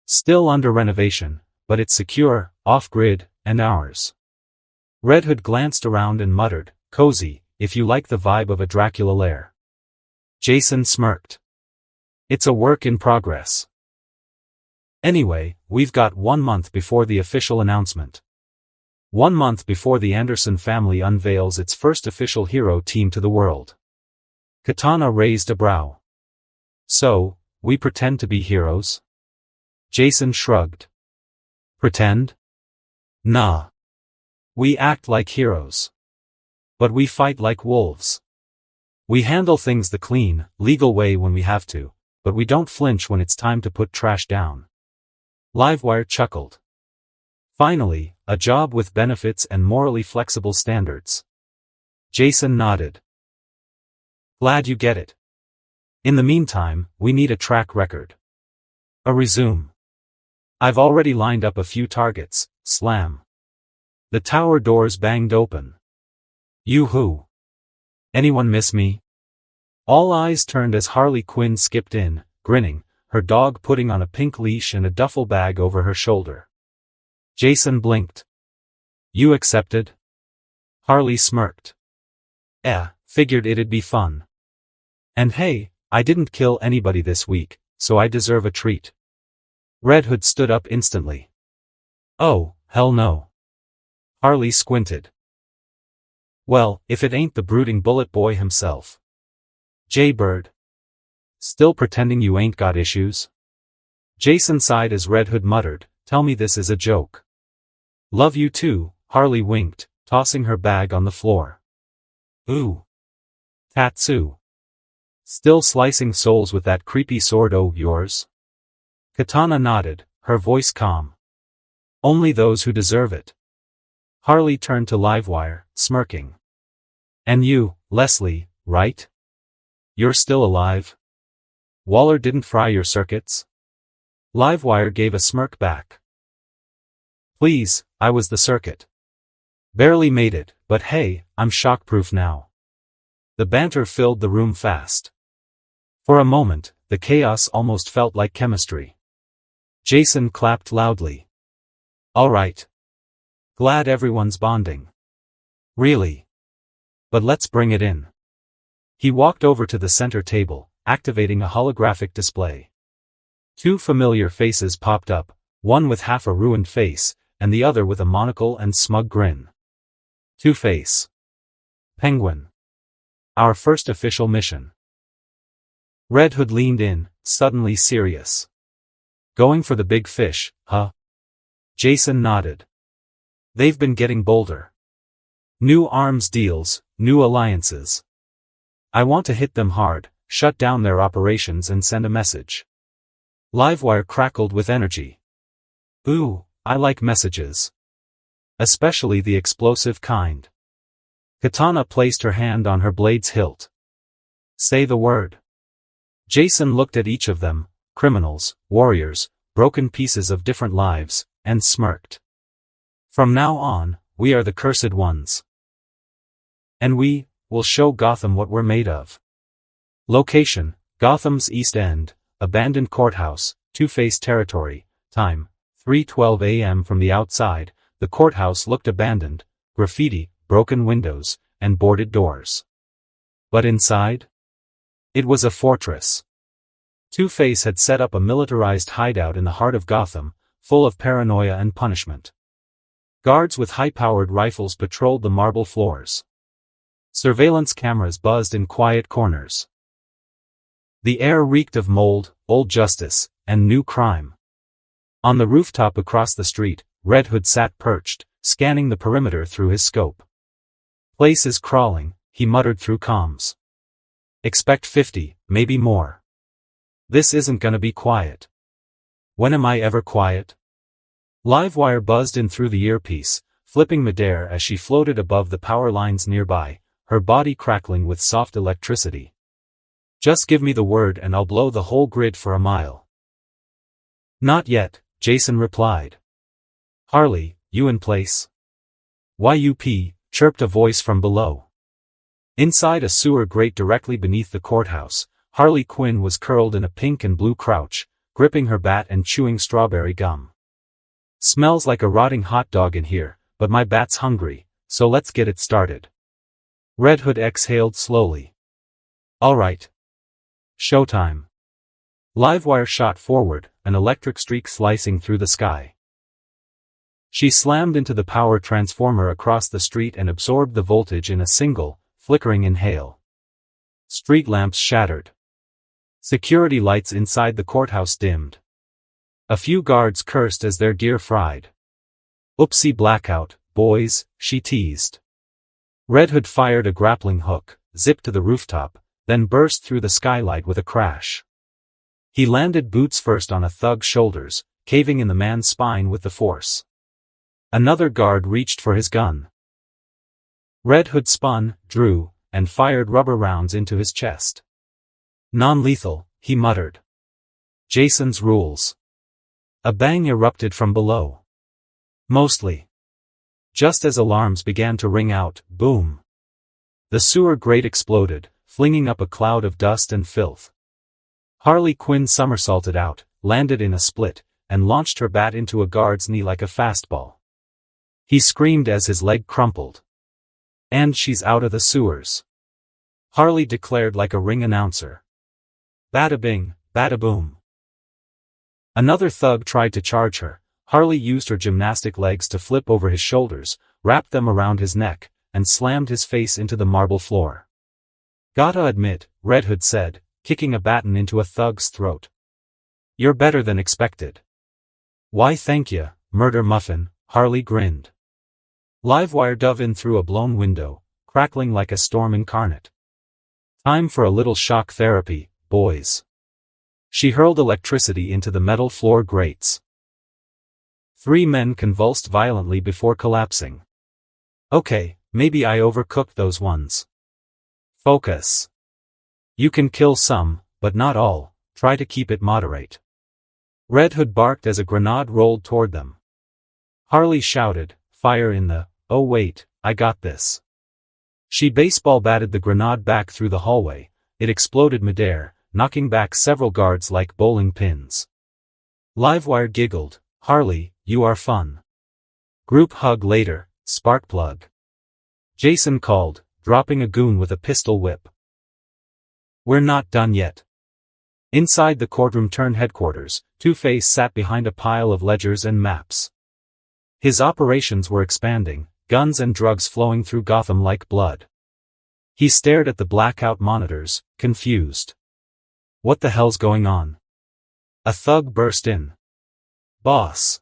Still under renovation, but it's secure, off-grid, and ours." Red Hood glanced around and muttered, "Cozy, if you like the vibe of a Dracula lair." Jason smirked. "It's a work in progress. Anyway, we've got 1 month before the official announcement. 1 month before the Anderson family unveils its first official hero team to the world." Katana raised a brow. "So, we pretend to be heroes?" Jason shrugged. "Pretend? Nah. We act like heroes. But we fight like wolves. We handle things the clean, legal way when we have to, but we don't flinch when it's time to put trash down." Livewire chuckled. "Finally, a job with benefits and morally flexible standards." Jason nodded. "Glad you get it. In the meantime, we need a track record. A resume. I've already lined up a few targets." Slam. The tower doors banged open. "Yoo-hoo. Anyone miss me?" All eyes turned as Harley Quinn skipped in, grinning, her dog putting on a pink leash and a duffel bag over her shoulder. Jason blinked. "You accepted?" Harley smirked. Figured it'd be fun. And hey, I didn't kill anybody this week, so I deserve a treat." Red Hood stood up instantly. "Oh, hell no." Harley squinted. "Well, if it ain't the brooding bullet boy himself. Jaybird. Still pretending you ain't got issues?" Jason sighed as Red Hood muttered, "Tell me this is a joke." "Love you too," Harley winked, tossing her bag on the floor. "Ooh. Tatsu. Still slicing souls with that creepy sword of yours?" Katana nodded, her voice calm. "Only those who deserve it." Harley turned to Livewire, smirking. "And you, Leslie, right? You're still alive? Waller didn't fry your circuits?" Livewire gave a smirk back. "Please, I was the circuit. Barely made it, but hey, I'm shockproof now." The banter filled the room fast. For a moment, the chaos almost felt like chemistry. Jason clapped loudly. "All right. Glad everyone's bonding. Really. But let's bring it in." He walked over to the center table, activating a holographic display. 2 familiar faces popped up, one with half a ruined face, and the other with a monocle and smug grin. Two-Face. Penguin. Our first official mission. Red Hood leaned in, suddenly serious. "Going for the big fish, huh?" Jason nodded. "They've been getting bolder. New arms deals, new alliances. I want to hit them hard, shut down their operations and send a message." Livewire crackled with energy. "Ooh, I like messages. Especially the explosive kind." Katana placed her hand on her blade's hilt. "Say the word." Jason looked at each of them, criminals, warriors, broken pieces of different lives, and smirked. "From now on, we are the cursed ones. And we will show Gotham what we're made of." Location: Gotham's East End, abandoned courthouse, Two-Face territory. Time: 3:12 a.m. From the outside, the courthouse looked abandoned, graffiti, broken windows, and boarded doors. But inside? It was a fortress. Two-Face had set up a militarized hideout in the heart of Gotham, full of paranoia and punishment. Guards with high-powered rifles patrolled the marble floors. Surveillance cameras buzzed in quiet corners. The air reeked of mold, old justice, and new crime. On the rooftop across the street, Red Hood sat perched, scanning the perimeter through his scope. "Place is crawling," he muttered through comms. "Expect 50, maybe more. This isn't gonna be quiet. When am I ever quiet?" Livewire buzzed in through the earpiece, flipping midair as she floated above the power lines nearby, her body crackling with soft electricity. "Just give me the word and I'll blow the whole grid for a mile." "Not yet," Jason replied. Harley, you in place? YUP, chirped a voice from below. Inside a sewer grate directly beneath the courthouse, Harley Quinn was curled in a pink and blue crouch, gripping her bat and chewing strawberry gum. Smells like a rotting hot dog in here, but my bat's hungry, so let's get it started. Red Hood exhaled slowly. Alright. Showtime. Livewire shot forward, an electric streak slicing through the sky. She slammed into the power transformer across the street and absorbed the voltage in a single, flickering inhale. Street lamps shattered. Security lights inside the courthouse dimmed. A few guards cursed as their gear fried. Oopsie blackout, boys, she teased. Red Hood fired a grappling hook, zipped to the rooftop, then burst through the skylight with a crash. He landed boots first on a thug's shoulders, caving in the man's spine with the force. Another guard reached for his gun. Red Hood spun, drew, and fired rubber rounds into his chest. Non-lethal, he muttered. Jason's rules. A bang erupted from below. Mostly. Just as alarms began to ring out, boom. The sewer grate exploded, flinging up a cloud of dust and filth. Harley Quinn somersaulted out, landed in a split, and launched her bat into a guard's knee like a fastball. He screamed as his leg crumpled. And she's out of the sewers. Harley declared like a ring announcer. Bada bing, bada boom. Another thug tried to charge her. Harley used her gymnastic legs to flip over his shoulders, wrapped them around his neck, and slammed his face into the marble floor. Gotta admit, Red Hood said, kicking a baton into a thug's throat. You're better than expected. Why thank ya, murder muffin, Harley grinned. Livewire dove in through a blown window, crackling like a storm incarnate. Time for a little shock therapy, boys. She hurled electricity into the metal floor grates. 3 men convulsed violently before collapsing. Okay, maybe I overcooked those ones. Focus. You can kill some, but not all, try to keep it moderate. Red Hood barked as a grenade rolled toward them. Harley shouted, fire in the, oh wait, I got this. She baseball batted the grenade back through the hallway. It exploded midair, knocking back several guards like bowling pins. Livewire giggled, Harley, you are fun. Group hug later, sparkplug. Jason called, dropping a goon with a pistol whip. We're not done yet. Inside the courtroom turned headquarters, Two-Face sat behind a pile of ledgers and maps. His operations were expanding, guns and drugs flowing through Gotham like blood. He stared at the blackout monitors, confused. What the hell's going on? A thug burst in. Boss.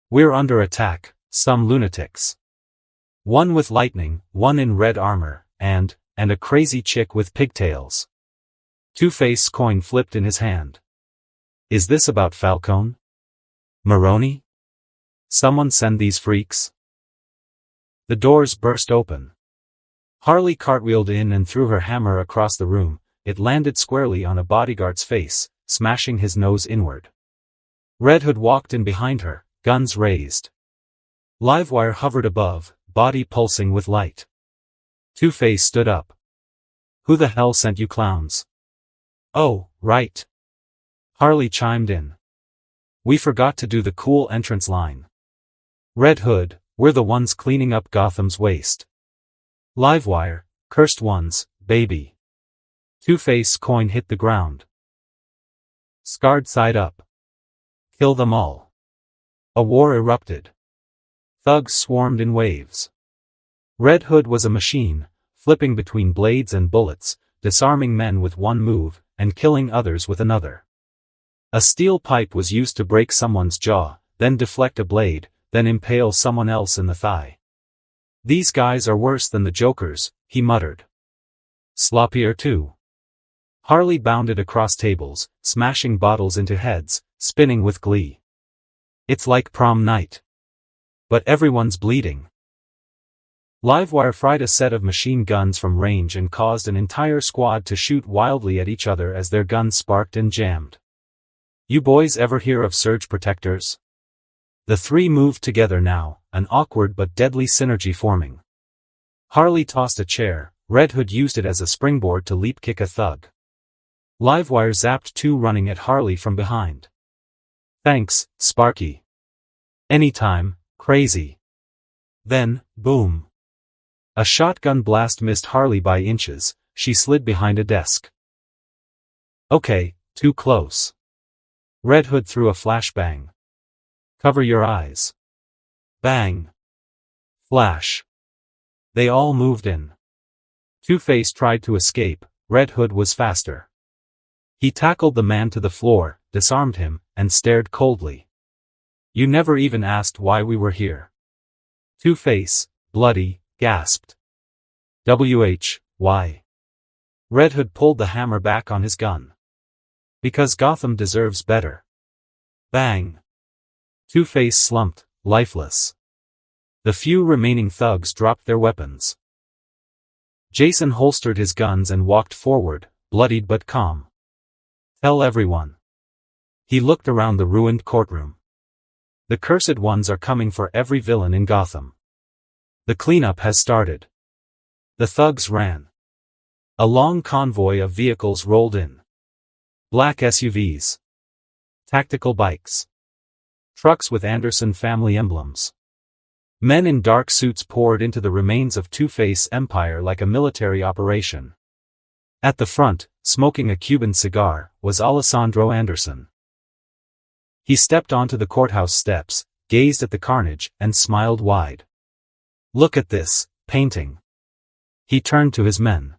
We're under attack, some lunatics. One with lightning, one in red armor, and a crazy chick with pigtails. Two-Face's coin flipped in his hand. Is this about Falcone? Maroni? Someone send these freaks? The doors burst open. Harley cartwheeled in and threw her hammer across the room. It landed squarely on a bodyguard's face, smashing his nose inward. Red Hood walked in behind her, guns raised. Livewire hovered above, body pulsing with light. Two-Face stood up. Who the hell sent you clowns? Oh, right. Harley chimed in. We forgot to do the cool entrance line. Red Hood, we're the ones cleaning up Gotham's waste. Livewire, cursed ones, baby. Two-Face coin hit the ground. Scarred side up. Kill them all. A war erupted. Thugs swarmed in waves. Red Hood was a machine, flipping between blades and bullets, disarming men with one move, and killing others with another. A steel pipe was used to break someone's jaw, then deflect a blade, then impale someone else in the thigh. These guys are worse than the Jokers, he muttered. Sloppier too. Harley bounded across tables, smashing bottles into heads, spinning with glee. It's like prom night. But everyone's bleeding. Livewire fried a set of machine guns from range and caused an entire squad to shoot wildly at each other as their guns sparked and jammed. You boys ever hear of surge protectors? The three moved together now, an awkward but deadly synergy forming. Harley tossed a chair, Red Hood used it as a springboard to leap-kick a thug. Livewire zapped two running at Harley from behind. "Thanks, Sparky. Anytime, crazy." Then, boom. A shotgun blast missed Harley by inches, she slid behind a desk. "Okay, too close." Red Hood threw a flashbang. "Cover your eyes." Bang. Flash. They all moved in. Two-Face tried to escape, Red Hood was faster. He tackled the man to the floor, disarmed him, and stared coldly. "You never even asked why we were here." Two-Face, bloody, gasped. Why? Red Hood pulled the hammer back on his gun. "Because Gotham deserves better." Bang. Two-Face slumped, lifeless. The few remaining thugs dropped their weapons. Jason holstered his guns and walked forward, bloodied but calm. "Tell everyone." He looked around the ruined courtroom. "The Cursed Ones are coming for every villain in Gotham. The cleanup has started." The thugs ran. A long convoy of vehicles rolled in. Black SUVs. Tactical bikes. Trucks with Anderson family emblems. Men in dark suits poured into the remains of Two-Face empire like a military operation. At the front, smoking a Cuban cigar, was Alessandro Anderson. He stepped onto the courthouse steps, gazed at the carnage, and smiled wide. "Look at this painting." He turned to his men.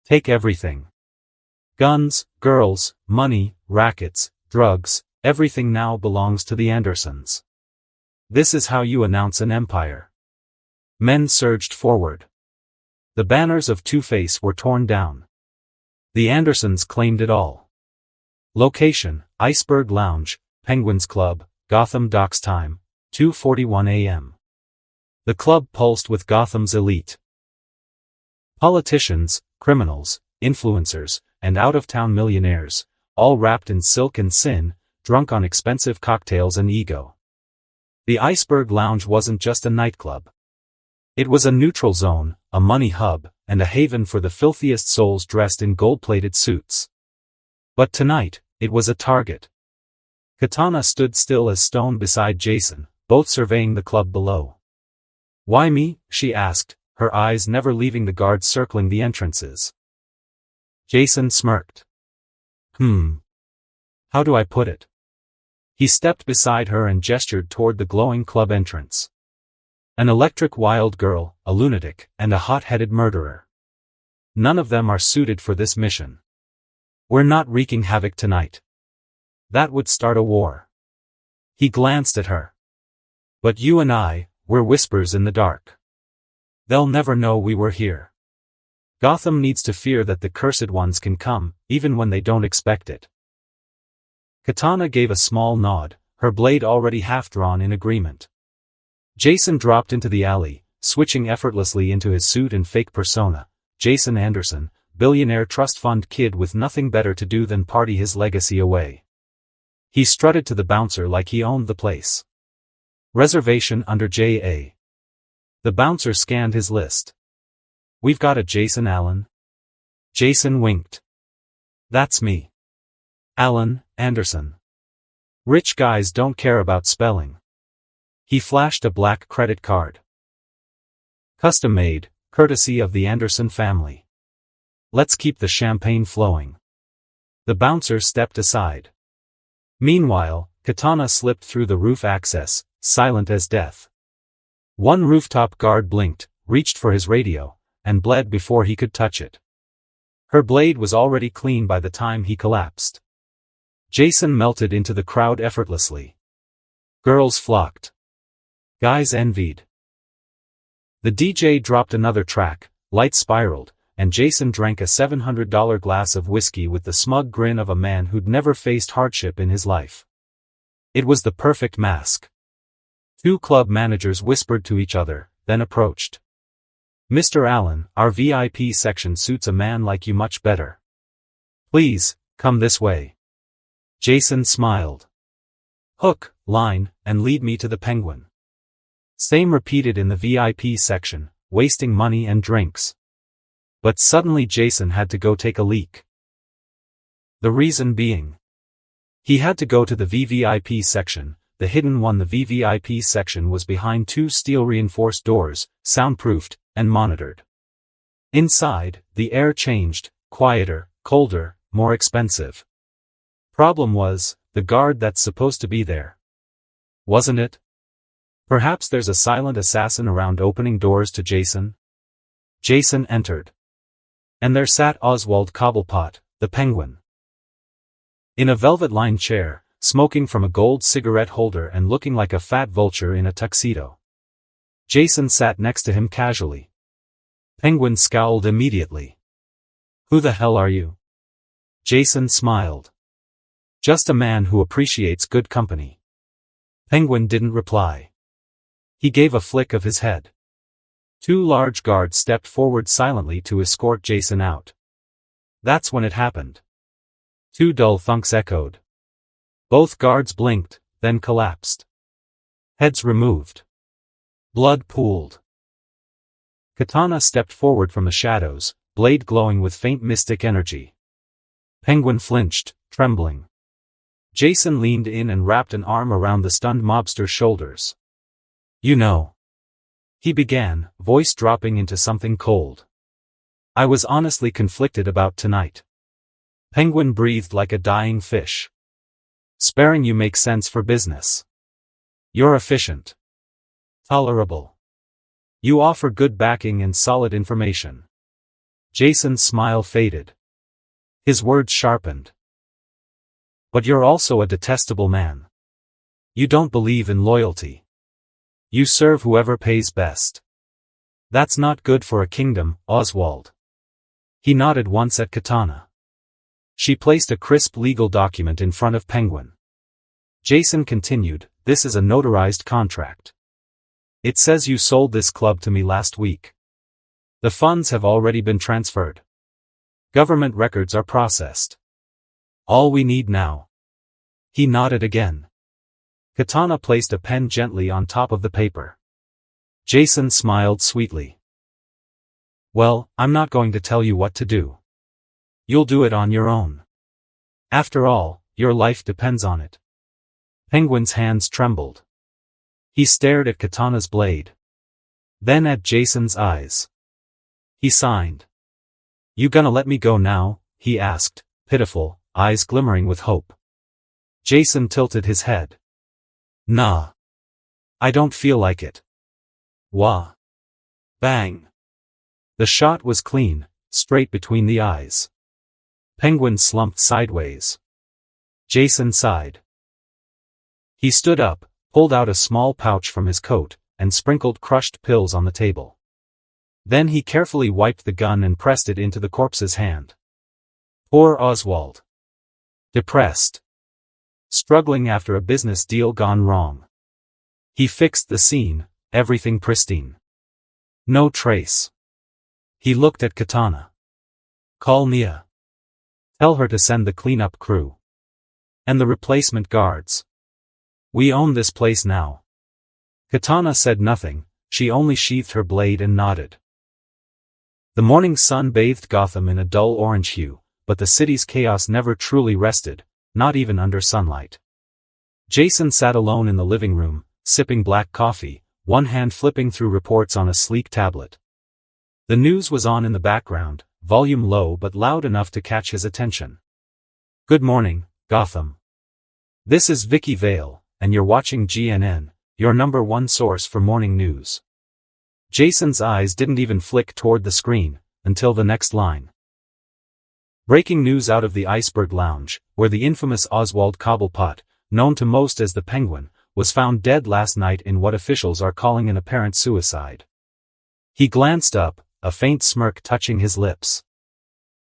"Take everything. Guns, girls, money, rackets, drugs, everything now belongs to the Andersons. This is how you announce an empire." Men surged forward. The banners of Two-Face were torn down. The Andersons claimed it all. Location: Iceberg Lounge, Penguins Club, Gotham Docks. Time: 2:41 a.m. The club pulsed with Gotham's elite. Politicians, criminals, influencers, and out-of-town millionaires, all wrapped in silk and sin, drunk on expensive cocktails and ego. The Iceberg Lounge wasn't just a nightclub. It was a neutral zone, a money hub, and a haven for the filthiest souls dressed in gold-plated suits. But tonight, it was a target. Katana stood still as stone beside Jason, both surveying the club below. "Why me?" she asked, her eyes never leaving the guards circling the entrances. Jason smirked. How do I put it?" He stepped beside her and gestured toward the glowing club entrance. "An electric wild girl, a lunatic, and a hot-headed murderer. None of them are suited for this mission. We're not wreaking havoc tonight. That would start a war." He glanced at her. "But you and I, we're whispers in the dark. They'll never know we were here. Gotham needs to fear that the Cursed Ones can come, even when they don't expect it." Katana gave a small nod, her blade already half-drawn in agreement. Jason dropped into the alley, switching effortlessly into his suit and fake persona. Jason Anderson, billionaire trust fund kid with nothing better to do than party his legacy away. He strutted to the bouncer like he owned the place. "Reservation under J.A." The bouncer scanned his list. "We've got a Jason Allen." Jason winked. "That's me. Allen, Anderson. Rich guys don't care about spelling." He flashed a black credit card. "Custom made, courtesy of the Anderson family. Let's keep the champagne flowing." The bouncer stepped aside. Meanwhile, Katana slipped through the roof access, silent as death. One rooftop guard blinked, reached for his radio, and bled before he could touch it. Her blade was already clean by the time he collapsed. Jason melted into the crowd effortlessly. Girls flocked. Guys envied. The DJ dropped another track, lights spiraled, and Jason drank a $700 glass of whiskey with the smug grin of a man who'd never faced hardship in his life. It was the perfect mask. Two club managers whispered to each other, then approached. "Mr. Allen, our VIP section suits a man like you much better. Please, come this way." Jason smiled. "Hook, line, and lead me to the Penguin. Same repeated in the VIP section, wasting money and drinks. But suddenly Jason had to go take a leak. The reason being, he had to go to the VVIP section, the hidden one. The VVIP section was behind two steel-reinforced doors, soundproofed, and monitored. Inside, the air changed, quieter, colder, more expensive. Problem was, the guard that's supposed to be there. Wasn't it? Perhaps there's a silent assassin around opening doors to Jason? Jason entered. And there sat Oswald Cobblepot, the Penguin. In a velvet-lined chair, smoking from a gold cigarette holder and looking like a fat vulture in a tuxedo. Jason sat next to him casually. Penguin scowled immediately. "Who the hell are you?" Jason smiled. "Just a man who appreciates good company." Penguin didn't reply. He gave a flick of his head. Two large guards stepped forward silently to escort Jason out. That's when it happened. Two dull thunks echoed. Both guards blinked, then collapsed. Heads removed. Blood pooled. Katana stepped forward from the shadows, blade glowing with faint mystic energy. Penguin flinched, trembling. Jason leaned in and wrapped an arm around the stunned mobster's shoulders. "You know," he began, voice dropping into something cold. "I was honestly conflicted about tonight." Penguin breathed like a dying fish. "Sparing you makes sense for business. You're efficient. Tolerable. You offer good backing and solid information." Jason's smile faded. His words sharpened. "But you're also a detestable man. You don't believe in loyalty. You serve whoever pays best. That's not good for a kingdom, Oswald." He nodded once at Katana. She placed a crisp legal document in front of Penguin. Jason continued, "This is a notarized contract. It says you sold this club to me last week. The funds have already been transferred. Government records are processed. All we need now." He nodded again. Katana placed a pen gently on top of the paper. Jason smiled sweetly. "Well, I'm not going to tell you what to do. You'll do it on your own. After all, your life depends on it." Penguin's hands trembled. He stared at Katana's blade. Then at Jason's eyes. He signed. "You gonna let me go now?" he asked, pitiful, eyes glimmering with hope. Jason tilted his head. "Nah. I don't feel like it." Wah. Bang. The shot was clean, straight between the eyes. Penguin slumped sideways. Jason sighed. He stood up, pulled out a small pouch from his coat, and sprinkled crushed pills on the table. Then he carefully wiped the gun and pressed it into the corpse's hand. Poor Oswald. Depressed. Struggling after a business deal gone wrong. He fixed the scene, everything pristine. No trace. He looked at Katana. "Call Nia. Tell her to send the cleanup crew. And the replacement guards. We own this place now." Katana said nothing, she only sheathed her blade and nodded. The morning sun bathed Gotham in a dull orange hue, but the city's chaos never truly rested, not even under sunlight. Jason sat alone in the living room, sipping black coffee, one hand flipping through reports on a sleek tablet. The news was on in the background, volume low but loud enough to catch his attention. "Good morning, Gotham. This is Vicky Vale, and you're watching GNN, your #1 source for morning news." Jason's eyes didn't even flick toward the screen, until the next line. Breaking news out of the Iceberg Lounge, where the infamous Oswald Cobblepot, known to most as the Penguin, was found dead last night in what officials are calling an apparent suicide. He glanced up, a faint smirk touching his lips.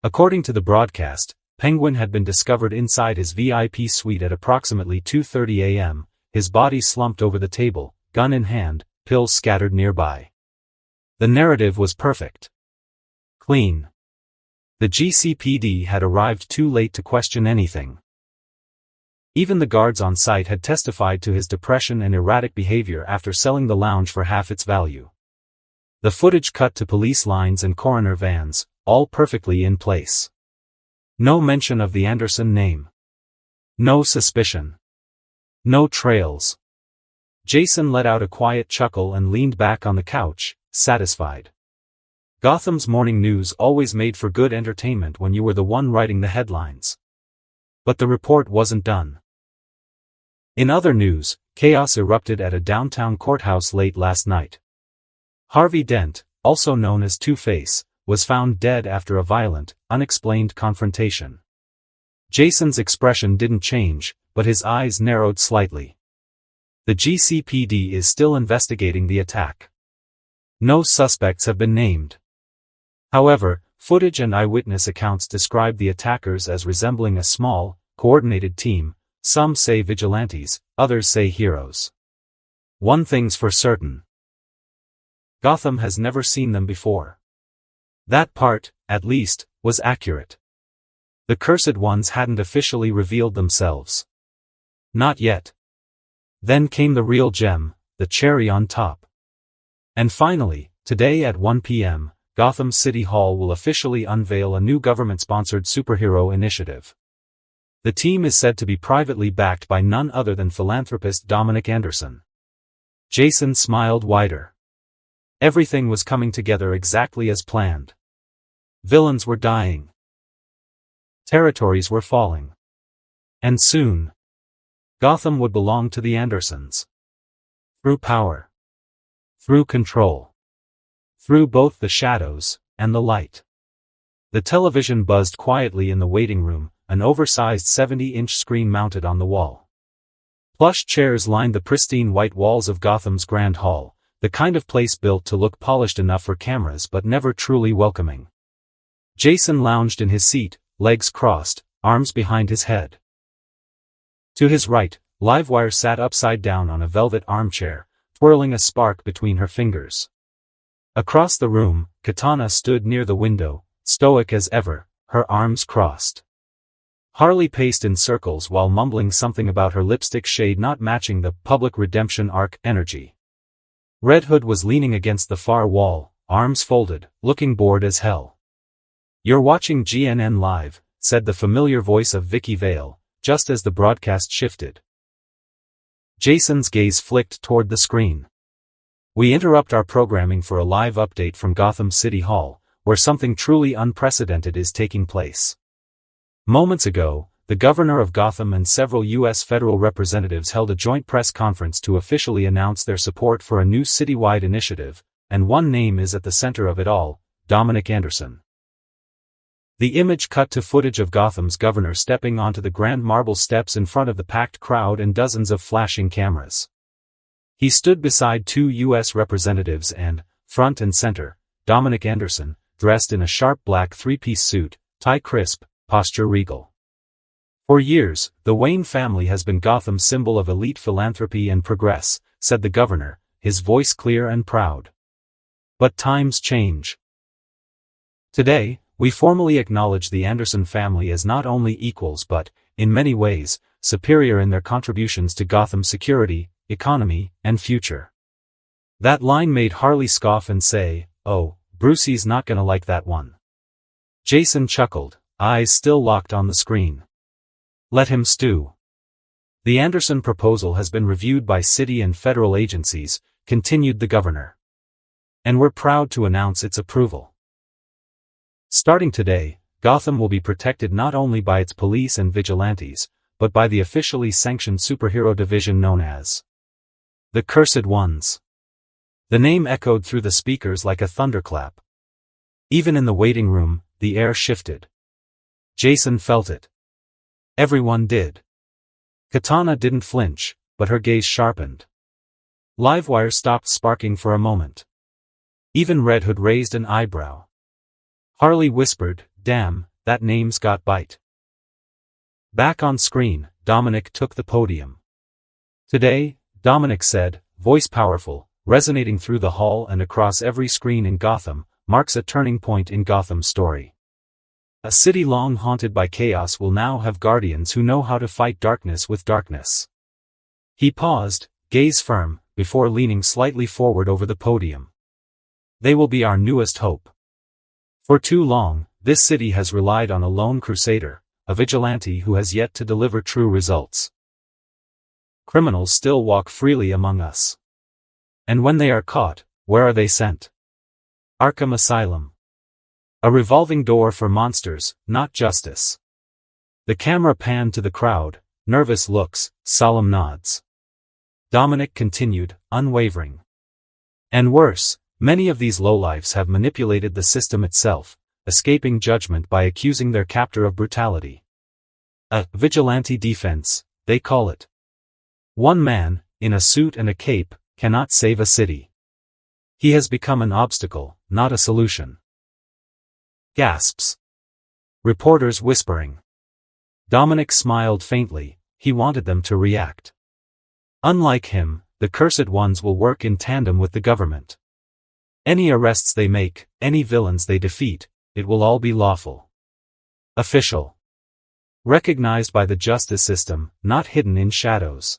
According to the broadcast, Penguin had been discovered inside his VIP suite at approximately 2:30 a.m., his body slumped over the table, gun in hand, pills scattered nearby. The narrative was perfect. Clean. The GCPD had arrived too late to question anything. Even the guards on site had testified to his depression and erratic behavior after selling the lounge for half its value. The footage cut to police lines and coroner vans, all perfectly in place. No mention of the Anderson name. No suspicion. No trails. Jason let out a quiet chuckle and leaned back on the couch, satisfied. Gotham's morning news always made for good entertainment when you were the one writing the headlines. But the report wasn't done. In other news, chaos erupted at a downtown courthouse late last night. Harvey Dent, also known as Two-Face, was found dead after a violent, unexplained confrontation. Jason's expression didn't change, but his eyes narrowed slightly. The GCPD is still investigating the attack. No suspects have been named. However, footage and eyewitness accounts describe the attackers as resembling a small, coordinated team. Some say vigilantes, others say heroes. One thing's for certain. Gotham has never seen them before. That part, at least, was accurate. The Cursed Ones hadn't officially revealed themselves. Not yet. Then came the real gem, the cherry on top. And finally, today at 1 p.m., Gotham City Hall will officially unveil a new government-sponsored superhero initiative. The team is said to be privately backed by none other than philanthropist Dominic Anderson. Jason smiled wider. Everything was coming together exactly as planned. Villains were dying. Territories were falling. And soon, Gotham would belong to the Andersons. Through power. Through control. Through both the shadows and the light. The television buzzed quietly in the waiting room, an oversized 70-inch screen mounted on the wall. Plush chairs lined the pristine white walls of Gotham's Grand Hall, the kind of place built to look polished enough for cameras but never truly welcoming. Jason lounged in his seat, legs crossed, arms behind his head. To his right, Livewire sat upside down on a velvet armchair, twirling a spark between her fingers. Across the room, Katana stood near the window, stoic as ever, her arms crossed. Harley paced in circles while mumbling something about her lipstick shade not matching the public redemption arc energy. Red Hood was leaning against the far wall, arms folded, looking bored as hell. "You're watching GNN Live," said the familiar voice of Vicky Vale, just as the broadcast shifted. Jason's gaze flicked toward the screen. "We interrupt our programming for a live update from Gotham City Hall, where something truly unprecedented is taking place. Moments ago, the governor of Gotham and several U.S. federal representatives held a joint press conference to officially announce their support for a new citywide initiative, and one name is at the center of it all: Dominic Anderson." The image cut to footage of Gotham's governor stepping onto the grand marble steps in front of the packed crowd and dozens of flashing cameras. He stood beside two U.S. representatives and, front and center, Dominic Anderson, dressed in a sharp black three-piece suit, tie crisp, posture regal. "For years, the Wayne family has been Gotham's symbol of elite philanthropy and progress," said the governor, his voice clear and proud. "But times change. Today, we formally acknowledge the Anderson family as not only equals but, in many ways, superior in their contributions to Gotham's security, economy, and future." That line made Harley scoff and say, "Oh, Brucey's not gonna like that one." Jason chuckled, eyes still locked on the screen. "Let him stew. The Anderson proposal has been reviewed by city and federal agencies," continued the governor. "And we're proud to announce its approval. Starting today, Gotham will be protected not only by its police and vigilantes, but by the officially sanctioned superhero division known as the Cursed Ones." The name echoed through the speakers like a thunderclap. Even in the waiting room, the air shifted. Jason felt it. Everyone did. Katana didn't flinch, but her gaze sharpened. Livewire stopped sparking for a moment. Even Red Hood raised an eyebrow. Harley whispered, "Damn, that name's got bite." Back on screen, Dominic took the podium. "Today," Dominic said, voice powerful, resonating through the hall and across every screen in Gotham, "marks a turning point in Gotham's story. A city long haunted by chaos will now have guardians who know how to fight darkness with darkness. He paused, gaze firm, before leaning slightly forward over the podium. They will be our newest hope. For too long, this city has relied on a lone crusader, a vigilante who has yet to deliver true results. Criminals still walk freely among us. And when they are caught, where are they sent? Arkham Asylum. A revolving door for monsters, not justice. The camera panned to the crowd, nervous looks, solemn nods. Dominic continued, unwavering. And worse, many of these lowlifes have manipulated the system itself, escaping judgment by accusing their captor of brutality. A vigilante defense, they call it. One man, in a suit and a cape, cannot save a city. He has become an obstacle, not a solution. Gasps. Reporters whispering. Dominic smiled faintly, he wanted them to react. Unlike him, the Cursed Ones will work in tandem with the government. Any arrests they make, any villains they defeat, it will all be lawful. Official. Recognized by the justice system, not hidden in shadows.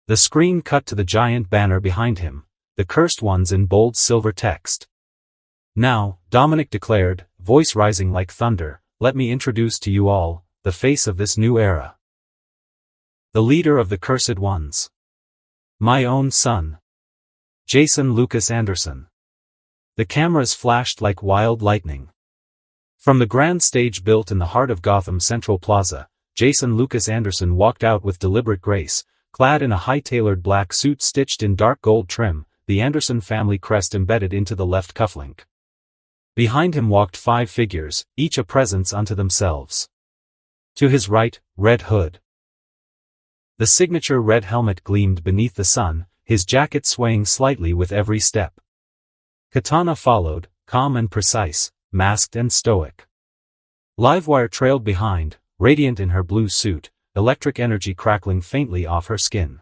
The screen cut to the giant banner behind him, the Cursed Ones in bold silver text. Now, Dominic declared, voice rising like thunder, let me introduce to you all, the face of this new era. The leader of the Cursed Ones. My own son. Jason Lucas Anderson. The cameras flashed like wild lightning. From the grand stage built in the heart of Gotham Central Plaza, Jason Lucas Anderson walked out with deliberate grace, clad in a high-tailored black suit stitched in dark gold trim, the Anderson family crest embedded into the left cufflink. Behind him walked 5 figures, each a presence unto themselves. To his right, Red Hood. The signature red helmet gleamed beneath the sun, his jacket swaying slightly with every step. Katana followed, calm and precise, masked and stoic. Livewire trailed behind, radiant in her blue suit, electric energy crackling faintly off her skin.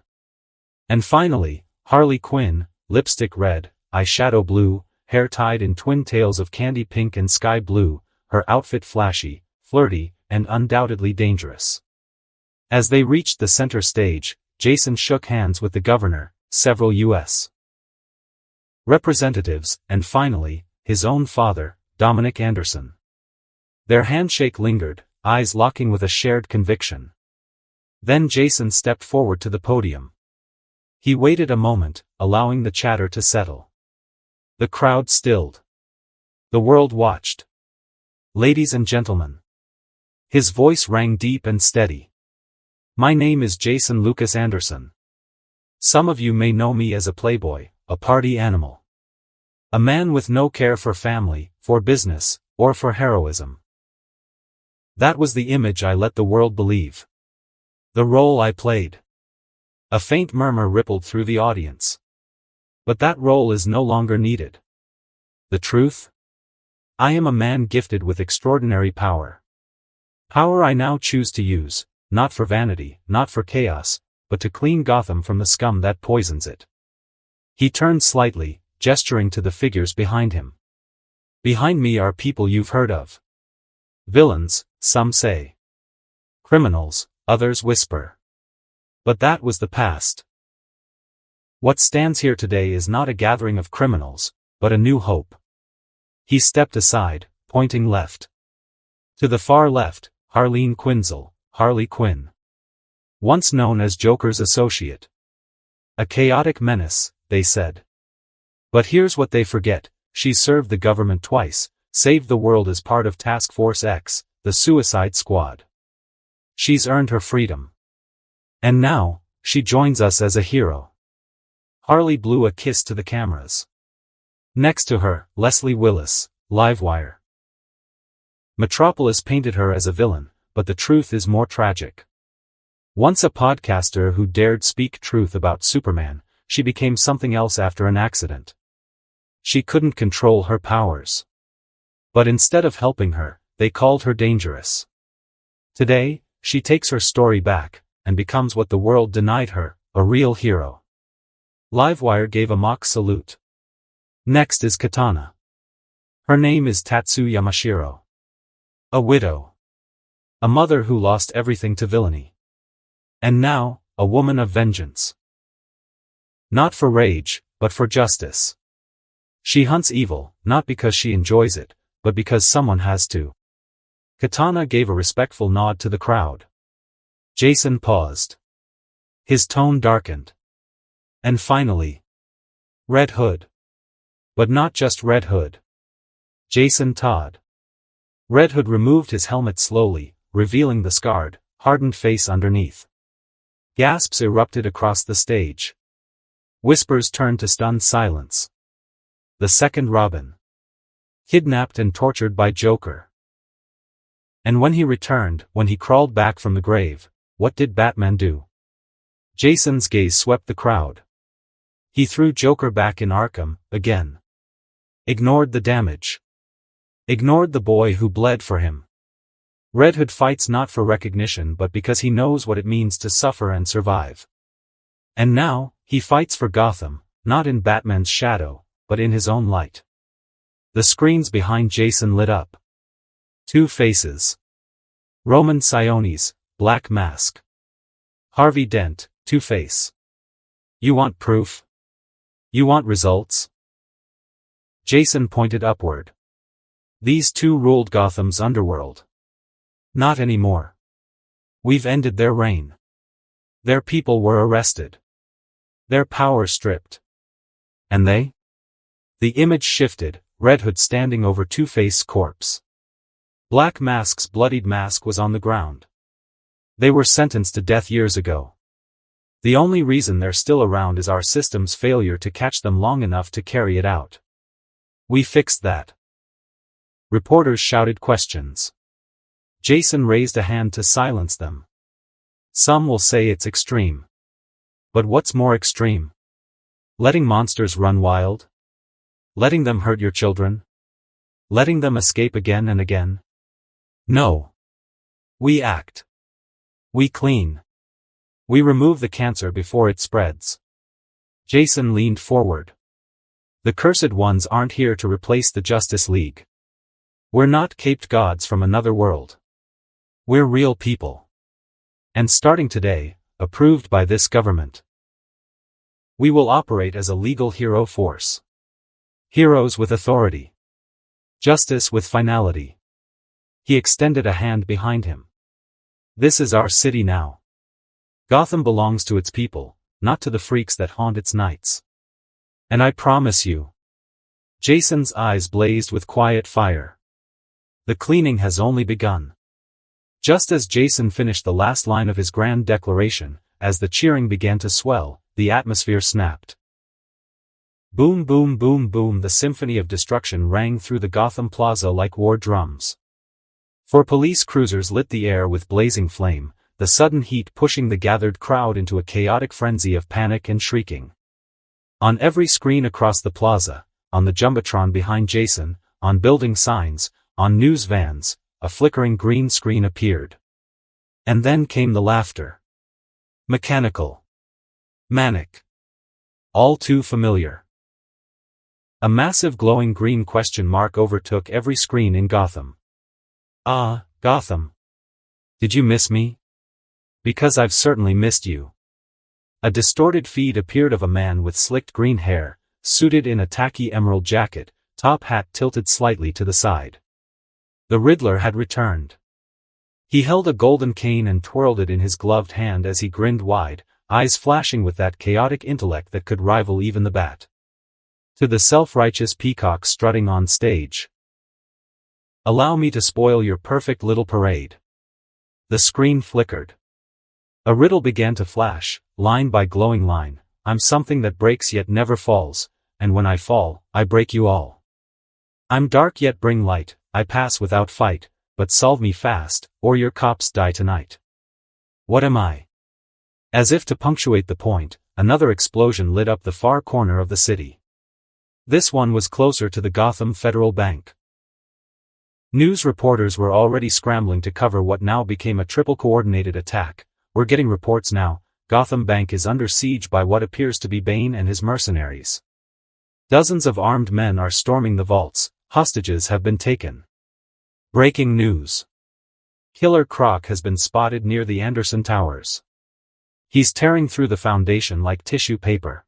And finally, Harley Quinn, lipstick red, eyeshadow blue, hair tied in twin tails of candy pink and sky blue, her outfit flashy, flirty, and undoubtedly dangerous. As they reached the center stage, Jason shook hands with the governor, several U.S. representatives, and finally, his own father, Dominic Anderson. Their handshake lingered, eyes locking with a shared conviction. Then Jason stepped forward to the podium. He waited a moment, allowing the chatter to settle. The crowd stilled. The world watched. Ladies and gentlemen. His voice rang deep and steady. My name is Jason Lucas Anderson. Some of you may know me as a playboy, a party animal. A man with no care for family, for business, or for heroism. That was the image I let the world believe. The role I played. A faint murmur rippled through the audience. But that role is no longer needed. The truth? I am a man gifted with extraordinary power. Power I now choose to use, not for vanity, not for chaos, but to clean Gotham from the scum that poisons it. He turned slightly, gesturing to the figures behind him. Behind me are people you've heard of. Villains, some say. Criminals, others whisper. But that was the past. What stands here today is not a gathering of criminals, but a new hope. He stepped aside, pointing left. To the far left, Harleen Quinzel, Harley Quinn. Once known as Joker's associate. A chaotic menace, they said. But here's what they forget, she served the government twice, saved the world as part of Task Force X, the Suicide Squad. She's earned her freedom. And now, she joins us as a hero. Harley blew a kiss to the cameras. Next to her, Leslie Willis, Livewire. Metropolis painted her as a villain, but the truth is more tragic. Once a podcaster who dared speak truth about Superman, she became something else after an accident. She couldn't control her powers. But instead of helping her, they called her dangerous. Today, she takes her story back, and becomes what the world denied her, a real hero. Livewire gave a mock salute. Next is Katana. Her name is Tatsu Yamashiro. A widow. A mother who lost everything to villainy. And now, a woman of vengeance. Not for rage, but for justice. She hunts evil, not because she enjoys it, but because someone has to. Katana gave a respectful nod to the crowd. Jason paused. His tone darkened. And finally, Red Hood. But not just Red Hood. Jason Todd. Red Hood removed his helmet slowly, revealing the scarred, hardened face underneath. Gasps erupted across the stage. Whispers turned to stunned silence. The second Robin. Kidnapped and tortured by Joker. And when he returned, when he crawled back from the grave, what did Batman do? Jason's gaze swept the crowd. He threw Joker back in Arkham, again. Ignored the damage. Ignored the boy who bled for him. Red Hood fights not for recognition but because he knows what it means to suffer and survive. And now, he fights for Gotham, not in Batman's shadow, but in his own light. The screens behind Jason lit up. Two faces. Roman Siones, Black Mask. Harvey Dent, Two-Face. You want proof? You want results? Jason pointed upward. These two ruled Gotham's underworld. Not anymore. We've ended their reign. Their people were arrested. Their power stripped. And they? The image shifted, Red Hood standing over Two-Face's corpse. Black Mask's bloodied mask was on the ground. They were sentenced to death years ago. The only reason they're still around is our system's failure to catch them long enough to carry it out. We fixed that. Reporters shouted questions. Jason raised a hand to silence them. Some will say it's extreme. But what's more extreme? Letting monsters run wild? Letting them hurt your children? Letting them escape again and again? No. We act. We clean. We remove the cancer before it spreads. Jason leaned forward. The Cursed Ones aren't here to replace the Justice League. We're not caped gods from another world. We're real people. And starting today, approved by this government, we will operate as a legal hero force. Heroes with authority. Justice with finality. He extended a hand behind him. This is our city now. Gotham belongs to its people, not to the freaks that haunt its nights. And I promise you. Jason's eyes blazed with quiet fire. The cleaning has only begun. Just as Jason finished the last line of his grand declaration, as the cheering began to swell, the atmosphere snapped. Boom boom boom boom, the symphony of destruction rang through the Gotham Plaza like war drums. Four police cruisers lit the air with blazing flame, the sudden heat pushing the gathered crowd into a chaotic frenzy of panic and shrieking. On every screen across the plaza, on the jumbotron behind Jason, on building signs, on news vans, a flickering green screen appeared. And then came the laughter. Mechanical. Manic. All too familiar. A massive glowing green question mark overtook every screen in Gotham. Ah, Gotham. Did you miss me? Because I've certainly missed you. A distorted feed appeared of a man with slicked green hair, suited in a tacky emerald jacket, top hat tilted slightly to the side. The Riddler had returned. He held a golden cane and twirled it in his gloved hand as he grinned wide, eyes flashing with that chaotic intellect that could rival even the Bat. To the self-righteous peacock strutting on stage. Allow me to spoil your perfect little parade. The screen flickered. A riddle began to flash, line by glowing line. I'm something that breaks yet never falls, and when I fall, I break you all. I'm dark yet bring light, I pass without fight, but solve me fast, or your cops die tonight. What am I? As if to punctuate the point, another explosion lit up the far corner of the city. This one was closer to the Gotham Federal Bank. News reporters were already scrambling to cover what now became a triple-coordinated attack. We're getting reports now, Gotham Bank is under siege by what appears to be Bane and his mercenaries. Dozens of armed men are storming the vaults, hostages have been taken. Breaking news. Killer Croc has been spotted near the Anderson Towers. He's tearing through the foundation like tissue paper.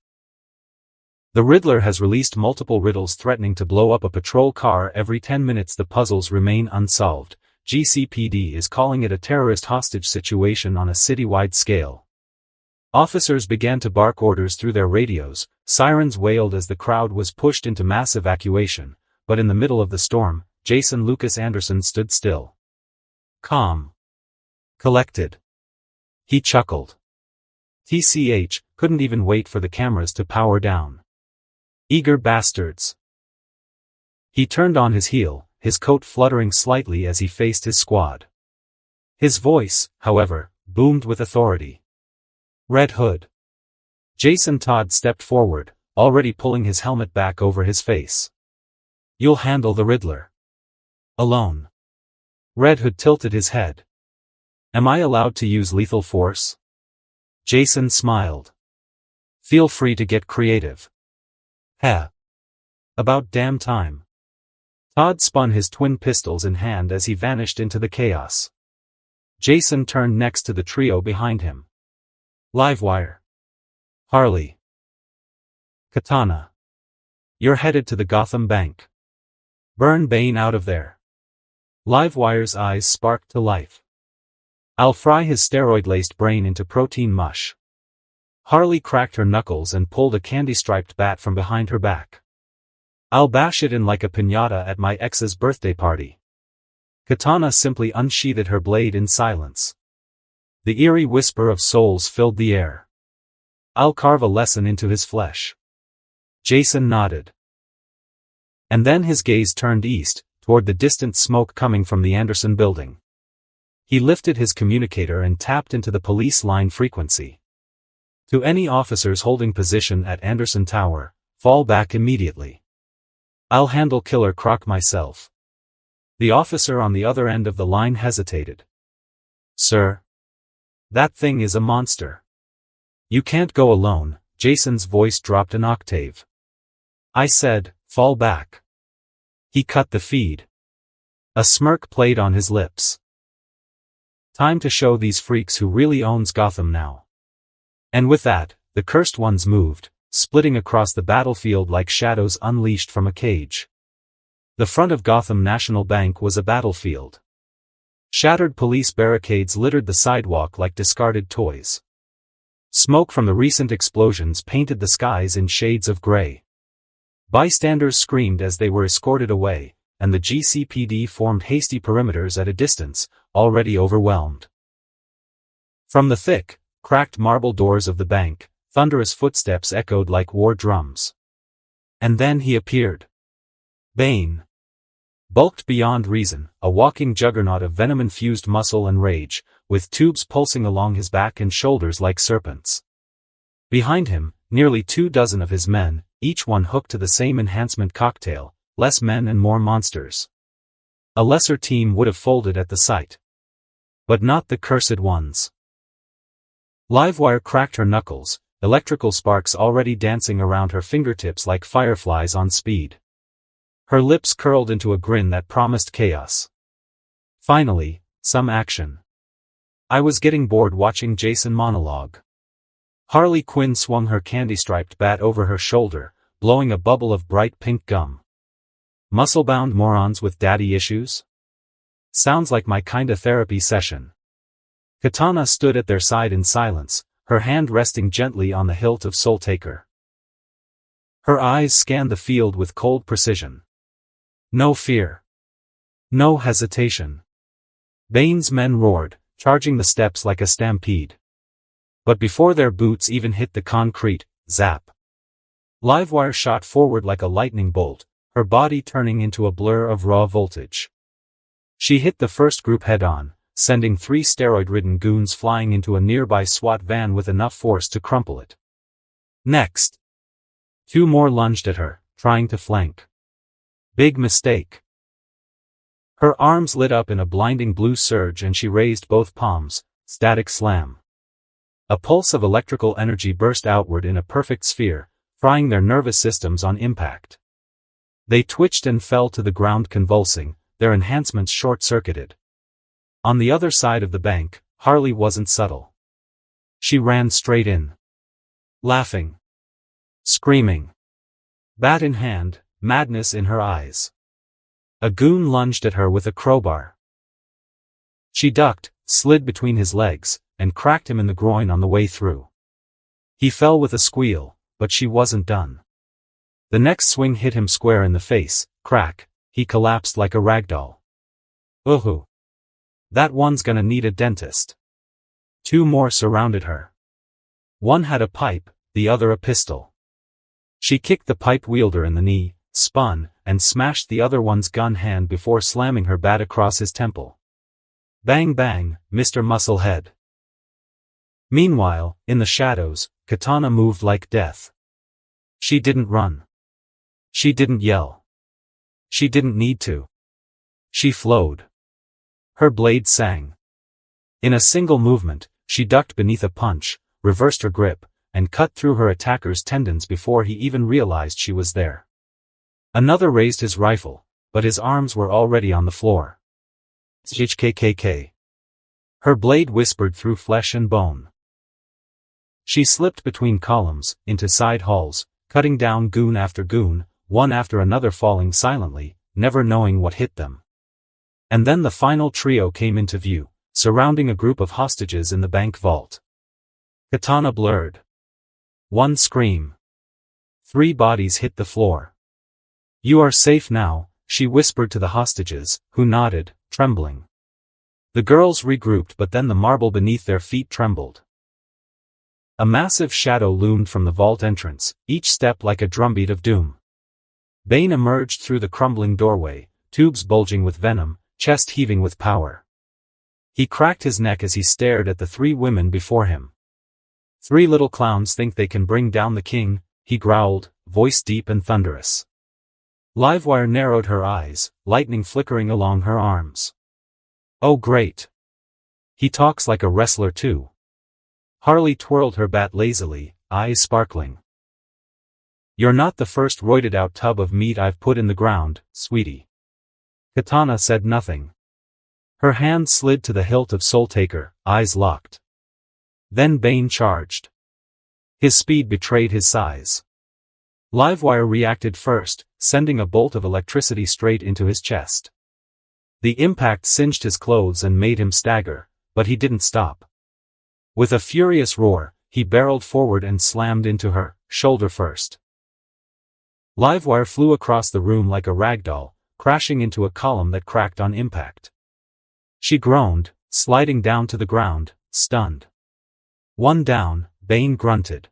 The Riddler has released multiple riddles threatening to blow up a patrol car every 10 minutes. The puzzles remain unsolved. GCPD is calling it a terrorist hostage situation on a citywide scale. Officers began to bark orders through their radios, sirens wailed as the crowd was pushed into mass evacuation, but in the middle of the storm, Jason Lucas Anderson stood still. Calm. Collected. He chuckled. TCH, couldn't even wait for the cameras to power down. Eager bastards. He turned on his heel, his coat fluttering slightly as he faced his squad. His voice, however, boomed with authority. Red Hood. Jason Todd stepped forward, already pulling his helmet back over his face. You'll handle the Riddler. Alone. Red Hood tilted his head. Am I allowed to use lethal force? Jason smiled. Feel free to get creative. Heh. About damn time. Todd spun his twin pistols in hand as he vanished into the chaos. Jason turned next to the trio behind him. Livewire. Harley. Katana. You're headed to the Gotham Bank. Burn Bane out of there. Livewire's eyes sparked to life. I'll fry his steroid-laced brain into protein mush. Harley cracked her knuckles and pulled a candy-striped bat from behind her back. I'll bash it in like a piñata at my ex's birthday party. Katana simply unsheathed her blade in silence. The eerie whisper of souls filled the air. I'll carve a lesson into his flesh. Jason nodded. And then his gaze turned east, toward the distant smoke coming from the Anderson building. He lifted his communicator and tapped into the police line frequency. To any officers holding position at Anderson Tower, fall back immediately. I'll handle Killer Croc myself. The officer on the other end of the line hesitated. Sir? That thing is a monster. You can't go alone. Jason's voice dropped an octave. I said, fall back. He cut the feed. A smirk played on his lips. Time to show these freaks who really owns Gotham now. And with that, the cursed ones moved, splitting across the battlefield like shadows unleashed from a cage. The front of Gotham National Bank was a battlefield. Shattered police barricades littered the sidewalk like discarded toys. Smoke from the recent explosions painted the skies in shades of gray. Bystanders screamed as they were escorted away, and the GCPD formed hasty perimeters at a distance, already overwhelmed. From the thick, cracked marble doors of the bank, thunderous footsteps echoed like war drums. And then he appeared. Bane. Bulked beyond reason, a walking juggernaut of venom-infused muscle and rage, with tubes pulsing along his back and shoulders like serpents. Behind him, nearly 24 of his men, each one hooked to the same enhancement cocktail, less men and more monsters. A lesser team would have folded at the sight. But not the cursed ones. Livewire cracked her knuckles, electrical sparks already dancing around her fingertips like fireflies on speed. Her lips curled into a grin that promised chaos. Finally, some action. I was getting bored watching Jason monologue. Harley Quinn swung her candy-striped bat over her shoulder, blowing a bubble of bright pink gum. Muscle-bound morons with daddy issues? Sounds like my kinda therapy session. Katana stood at their side in silence, her hand resting gently on the hilt of Soul Taker. Her eyes scanned the field with cold precision. No fear. No hesitation. Bane's men roared, charging the steps like a stampede. But before their boots even hit the concrete, zap. Livewire shot forward like a lightning bolt, her body turning into a blur of raw voltage. She hit the first group head-on, sending 3 steroid-ridden goons flying into a nearby SWAT van with enough force to crumple it. Next. 2 more lunged at her, trying to flank. Big mistake. Her arms lit up in a blinding blue surge and she raised both palms, static slam. A pulse of electrical energy burst outward in a perfect sphere, frying their nervous systems on impact. They twitched and fell to the ground convulsing, their enhancements short-circuited. On the other side of the bank, Harley wasn't subtle. She ran straight in. Laughing. Screaming. Bat in hand, madness in her eyes. A goon lunged at her with a crowbar. She ducked, slid between his legs, and cracked him in the groin on the way through. He fell with a squeal, but she wasn't done. The next swing hit him square in the face, crack, he collapsed like a ragdoll. Ooh. That one's gonna need a dentist. Two more surrounded her. One had a pipe, the other a pistol. She kicked the pipe wielder in the knee, spun, and smashed the other one's gun hand before slamming her bat across his temple. Bang bang, Mr. Musclehead. Meanwhile, in the shadows, Katana moved like death. She didn't run. She didn't yell. She didn't need to. She flowed. Her blade sang. In a single movement, she ducked beneath a punch, reversed her grip, and cut through her attacker's tendons before he even realized she was there. Another raised his rifle, but his arms were already on the floor. HKKK. Her blade whispered through flesh and bone. She slipped between columns, into side halls, cutting down goon after goon, one after another falling silently, never knowing what hit them. And then the final trio came into view, surrounding a group of hostages in the bank vault. Katana blurred. One scream. 3 bodies hit the floor. You are safe now, she whispered to the hostages, who nodded, trembling. The girls regrouped, but then the marble beneath their feet trembled. A massive shadow loomed from the vault entrance, each step like a drumbeat of doom. Bane emerged through the crumbling doorway, tubes bulging with venom, chest heaving with power. He cracked his neck as he stared at the 3 women before him. 3 little clowns think they can bring down the king, he growled, voice deep and thunderous. Livewire narrowed her eyes, lightning flickering along her arms. Oh great. He talks like a wrestler too. Harley twirled her bat lazily, eyes sparkling. You're not the first roided-out tub of meat I've put in the ground, sweetie. Katana said nothing. Her hand slid to the hilt of Soul Taker, eyes locked. Then Bane charged. His speed betrayed his size. Livewire reacted first, sending a bolt of electricity straight into his chest. The impact singed his clothes and made him stagger, but he didn't stop. With a furious roar, he barreled forward and slammed into her, shoulder first. Livewire flew across the room like a ragdoll, crashing into a column that cracked on impact. She groaned, sliding down to the ground, stunned. One down, Bane grunted.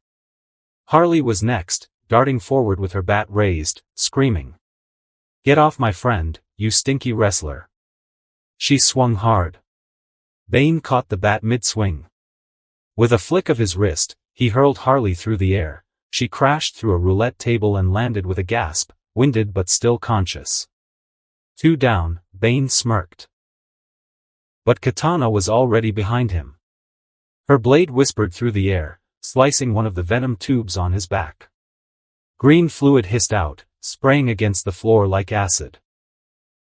Harley was next, darting forward with her bat raised, screaming. Get off my friend, you stinky wrestler. She swung hard. Bane caught the bat mid-swing. With a flick of his wrist, he hurled Harley through the air. She crashed through a roulette table and landed with a gasp, winded but still conscious. 2 down, Bane smirked. But Katana was already behind him. Her blade whispered through the air, slicing one of the venom tubes on his back. Green fluid hissed out, spraying against the floor like acid.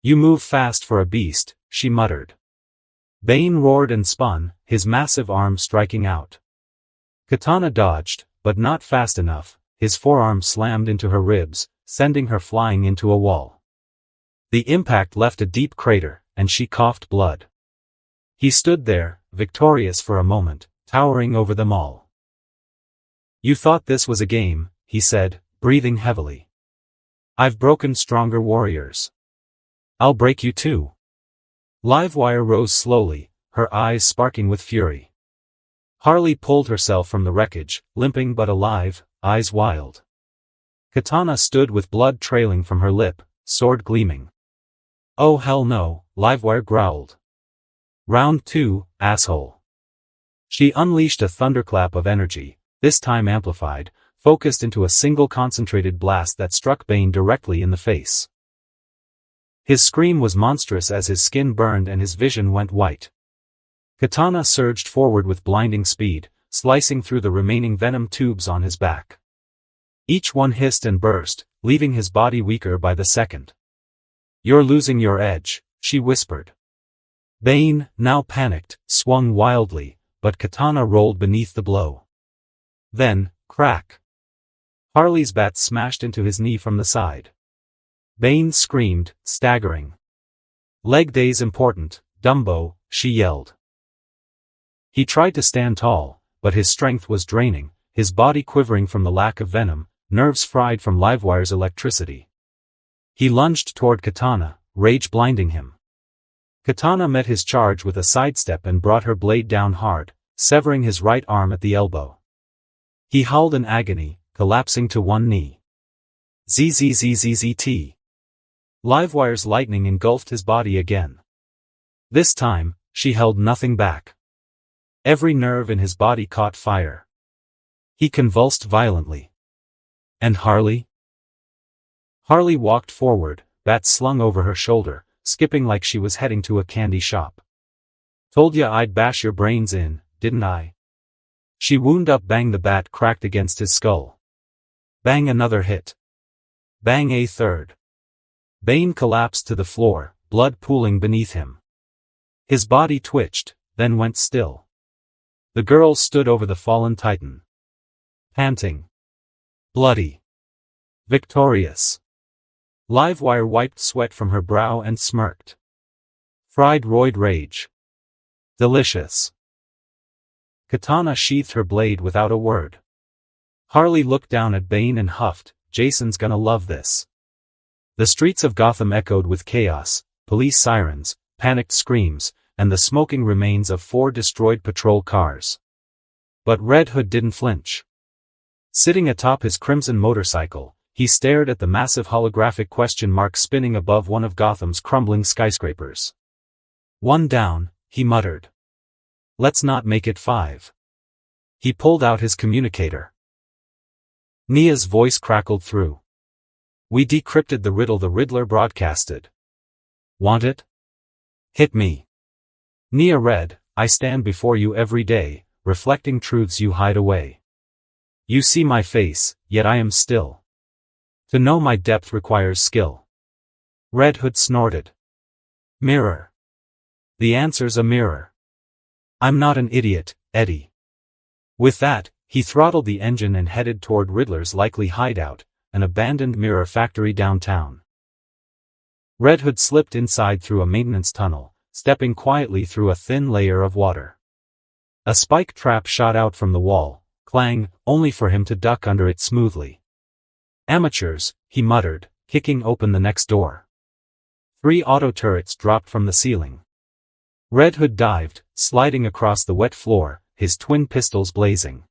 You move fast for a beast, she muttered. Bane roared and spun, his massive arm striking out. Katana dodged, but not fast enough. His forearm slammed into her ribs, sending her flying into a wall. The impact left a deep crater, and she coughed blood. He stood there, victorious for a moment, towering over them all. You thought this was a game, he said, breathing heavily. I've broken stronger warriors. I'll break you too. Livewire rose slowly, her eyes sparking with fury. Harley pulled herself from the wreckage, limping but alive, eyes wild. Katana stood with blood trailing from her lip, sword gleaming. Oh hell no, Livewire growled. Round 2, asshole. She unleashed a thunderclap of energy, this time amplified, focused into a single concentrated blast that struck Bane directly in the face. His scream was monstrous as his skin burned and his vision went white. Katana surged forward with blinding speed, slicing through the remaining venom tubes on his back. Each one hissed and burst, leaving his body weaker by the second. You're losing your edge, she whispered. Bane, now panicked, swung wildly, but katana rolled beneath the blow. Then, crack. Harley's bat smashed into his knee from the side. Bane screamed, staggering. Leg day's important, Dumbo, she yelled. He tried to stand tall, but his strength was draining, his body quivering from the lack of venom, nerves fried from Livewire's electricity. He lunged toward Katana, rage blinding him. Katana met his charge with a sidestep and brought her blade down hard, severing his right arm at the elbow. He howled in agony, collapsing to one knee. ZZZZZT. Livewire's lightning engulfed his body again. This time, she held nothing back. Every nerve in his body caught fire. He convulsed violently. And Harley? Harley walked forward, bat slung over her shoulder, skipping like she was heading to a candy shop. Told ya I'd bash your brains in, didn't I? She wound up. Bang. The bat cracked against his skull. Bang. Another hit. Bang. A third. Bane collapsed to the floor, blood pooling beneath him. His body twitched, then went still. The girl stood over the fallen titan. Panting. Bloody. Victorious. Livewire wiped sweat from her brow and smirked. Fried roid rage. Delicious. Katana sheathed her blade without a word. Harley looked down at Bane and huffed, Jason's gonna love this. The streets of Gotham echoed with chaos, police sirens, panicked screams, and the smoking remains of 4 destroyed patrol cars. But Red Hood didn't flinch. Sitting atop his crimson motorcycle, he stared at the massive holographic question mark spinning above one of Gotham's crumbling skyscrapers. One down, he muttered. Let's not make it 5. He pulled out his communicator. Nia's voice crackled through. We decrypted the riddle the Riddler broadcasted. Want it? Hit me. Nia read, I stand before you every day, reflecting truths you hide away. You see my face, yet I am still. To know my depth requires skill. Red Hood snorted. Mirror. The answer's a mirror. I'm not an idiot, Eddie. With that, he throttled the engine and headed toward Riddler's likely hideout, an abandoned mirror factory downtown. Red Hood slipped inside through a maintenance tunnel, stepping quietly through a thin layer of water. A spike trap shot out from the wall, clang, only for him to duck under it smoothly. Amateurs, he muttered, kicking open the next door. 3 auto turrets dropped from the ceiling. Red Hood dived, sliding across the wet floor, his twin pistols blazing.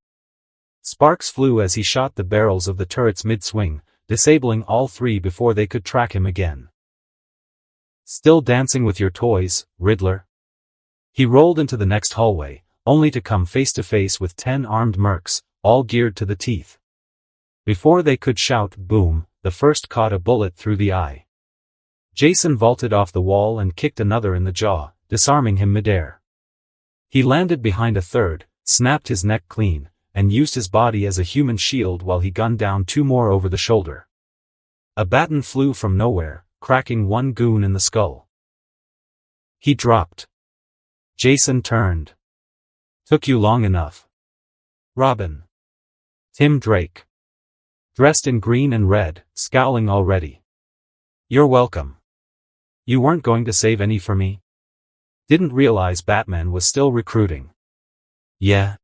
Sparks flew as he shot the barrels of the turrets mid-swing, disabling all 3 before they could track him again. Still dancing with your toys, Riddler? He rolled into the next hallway, only to come face to face with 10 armed mercs, all geared to the teeth. Before they could shout boom, the first caught a bullet through the eye. Jason vaulted off the wall and kicked another in the jaw, disarming him midair. He landed behind a third, snapped his neck clean, and used his body as a human shield while he gunned down 2 more over the shoulder. A baton flew from nowhere, cracking one goon in the skull. He dropped. Jason turned. Took you long enough. Robin. Tim Drake. Dressed in green and red, scowling already. You're welcome. You weren't going to save any for me? Didn't realize Batman was still recruiting. Yeah.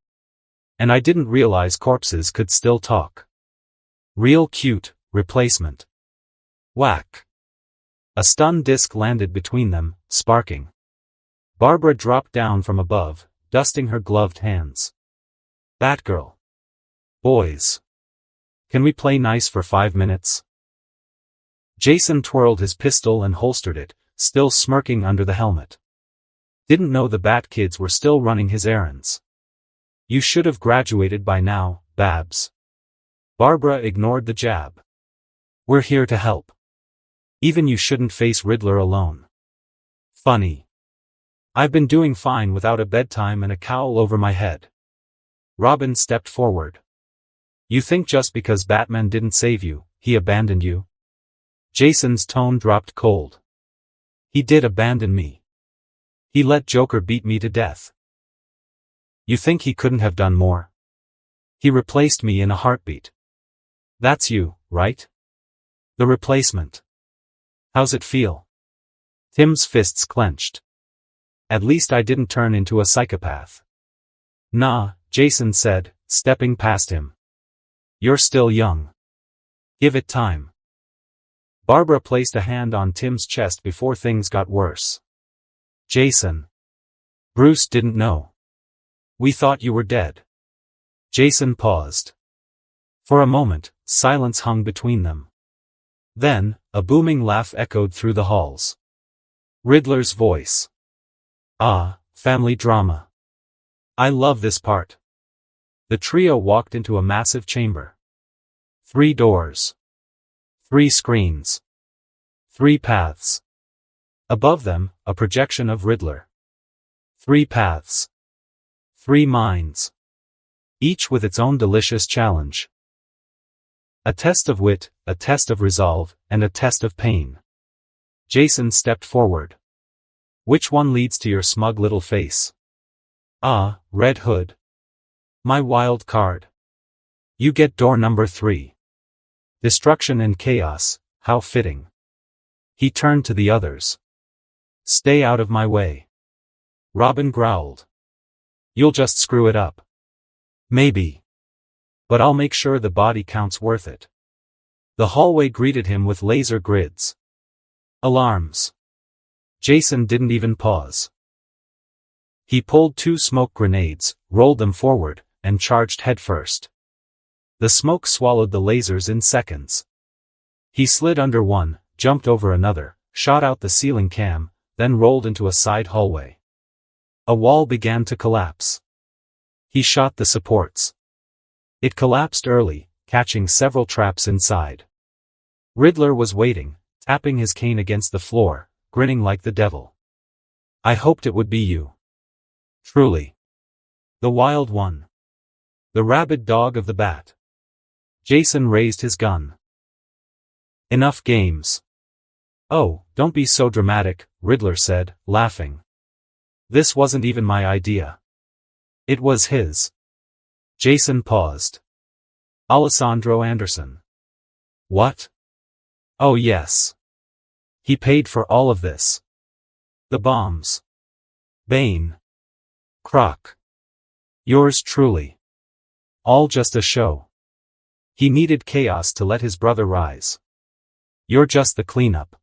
And I didn't realize corpses could still talk. Real cute, replacement. Whack. A stun disc landed between them, sparking. Barbara dropped down from above, dusting her gloved hands. Batgirl. Boys. Can we play nice for 5 minutes? Jason twirled his pistol and holstered it, still smirking under the helmet. Didn't know the Bat Kids were still running his errands. You should have graduated by now, Babs. Barbara ignored the jab. We're here to help. Even you shouldn't face Riddler alone. Funny. I've been doing fine without a bedtime and a cowl over my head. Robin stepped forward. You think just because Batman didn't save you, he abandoned you? Jason's tone dropped cold. He did abandon me. He let Joker beat me to death. You think he couldn't have done more? He replaced me in a heartbeat. That's you, right? The replacement. How's it feel? Tim's fists clenched. At least I didn't turn into a psychopath. Nah, Jason said, stepping past him. You're still young. Give it time. Barbara placed a hand on Tim's chest before things got worse. Jason. Bruce didn't know. We thought you were dead. Jason paused. For a moment, silence hung between them. Then, a booming laugh echoed through the halls. Riddler's voice. Ah, family drama. I love this part. The trio walked into a massive chamber. 3 doors. 3 screens. 3 paths. Above them, a projection of Riddler. 3 paths. 3 minds. Each with its own delicious challenge. A test of wit, a test of resolve, and a test of pain. Jason stepped forward. Which one leads to your smug little face? Ah, Red Hood. My wild card. You get door number 3. Destruction and chaos, how fitting. He turned to the others. Stay out of my way. Robin growled. You'll just screw it up. Maybe. But I'll make sure the body count's worth it. The hallway greeted him with laser grids. Alarms. Jason didn't even pause. He pulled 2 smoke grenades, rolled them forward, and charged headfirst. The smoke swallowed the lasers in seconds. He slid under one, jumped over another, shot out the ceiling cam, then rolled into a side hallway. A wall began to collapse. He shot the supports. It collapsed early, catching several traps inside. Riddler was waiting, tapping his cane against the floor, grinning like the devil. I hoped it would be you. Truly. The wild one. The rabid dog of the bat. Jason raised his gun. Enough games. Oh, don't be so dramatic, Riddler said, laughing. This wasn't even my idea. It was his. Jason paused. Alessandro Anderson. What? Oh yes. He paid for all of this. The bombs. Bane. Croc. Yours truly. All just a show. He needed chaos to let his brother rise. You're just the cleanup.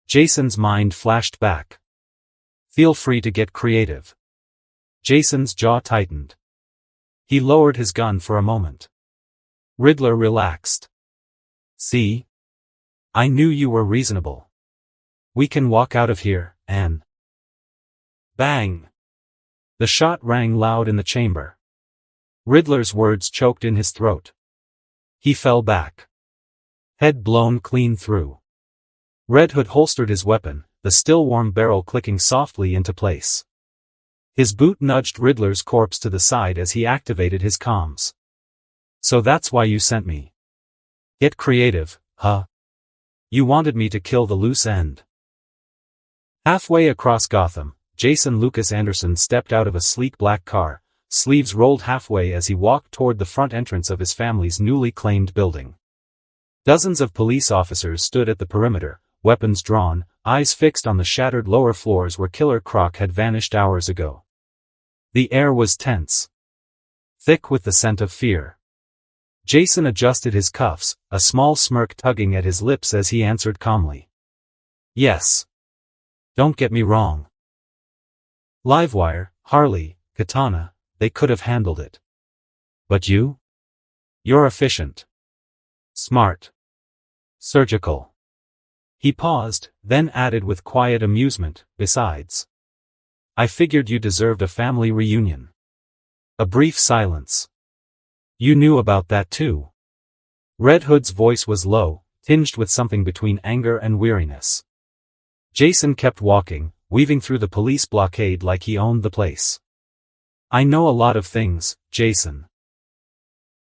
Jason's mind flashed back. Feel free to get creative. Jason's jaw tightened. He lowered his gun for a moment. Riddler relaxed. See? I knew you were reasonable. We can walk out of here, and... Bang! The shot rang loud in the chamber. Riddler's words choked in his throat. He fell back. Head blown clean through. Red Hood holstered his weapon, the still-warm barrel clicking softly into place. His boot nudged Riddler's corpse to the side as he activated his comms. So that's why you sent me. Get creative, huh? You wanted me to kill the loose end. Halfway across Gotham, Jason Lucas Anderson stepped out of a sleek black car, sleeves rolled halfway as he walked toward the front entrance of his family's newly claimed building. Dozens of police officers stood at the perimeter, weapons drawn, eyes fixed on the shattered lower floors where Killer Croc had vanished hours ago. The air was tense. Thick with the scent of fear. Jason adjusted his cuffs, a small smirk tugging at his lips as he answered calmly. Yes. Don't get me wrong. Livewire, Harley, Katana, they could have handled it. But you? You're efficient. Smart. Surgical. He paused, then added with quiet amusement, besides. I figured you deserved a family reunion. A brief silence. You knew about that too. Red Hood's voice was low, tinged with something between anger and weariness. Jason kept walking, weaving through the police blockade like he owned the place. I know a lot of things, Jason.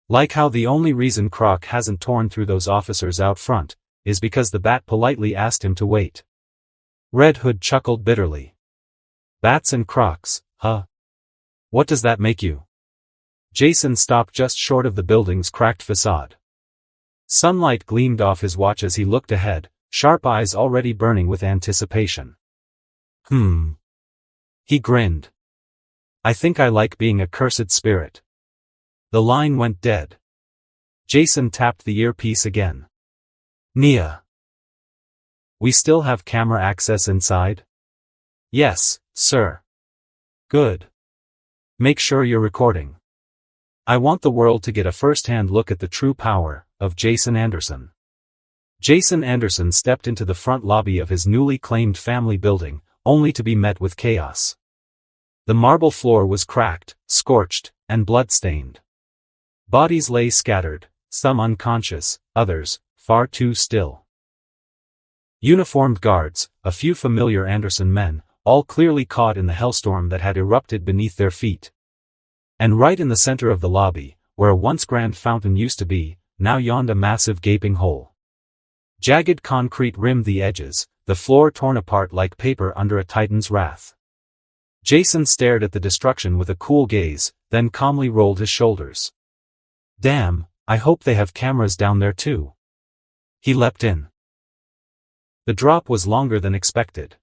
Like how the only reason Croc hasn't torn through those officers out front, is because the Bat politely asked him to wait. Red Hood chuckled bitterly. Bats and crocs, huh? What does that make you? Jason stopped just short of the building's cracked facade. Sunlight gleamed off his watch as he looked ahead, sharp eyes already burning with anticipation. He grinned. I think I like being a cursed spirit. The line went dead. Jason tapped the earpiece again. Nia. We still have camera access inside? Yes, sir. Good. Make sure you're recording. I want the world to get a first-hand look at the true power of Jason Anderson. Jason Anderson stepped into the front lobby of his newly claimed family building, only to be met with chaos. The marble floor was cracked, scorched, and blood-stained. Bodies lay scattered, some unconscious, others far too still. Uniformed guards, a few familiar Anderson men, all clearly caught in the hellstorm that had erupted beneath their feet. And right in the center of the lobby, where a once grand fountain used to be, now yawned a massive gaping hole. Jagged concrete rimmed the edges, the floor torn apart like paper under a titan's wrath. Jason stared at the destruction with a cool gaze, then calmly rolled his shoulders. Damn, I hope they have cameras down there too. He leapt in. The drop was longer than expected.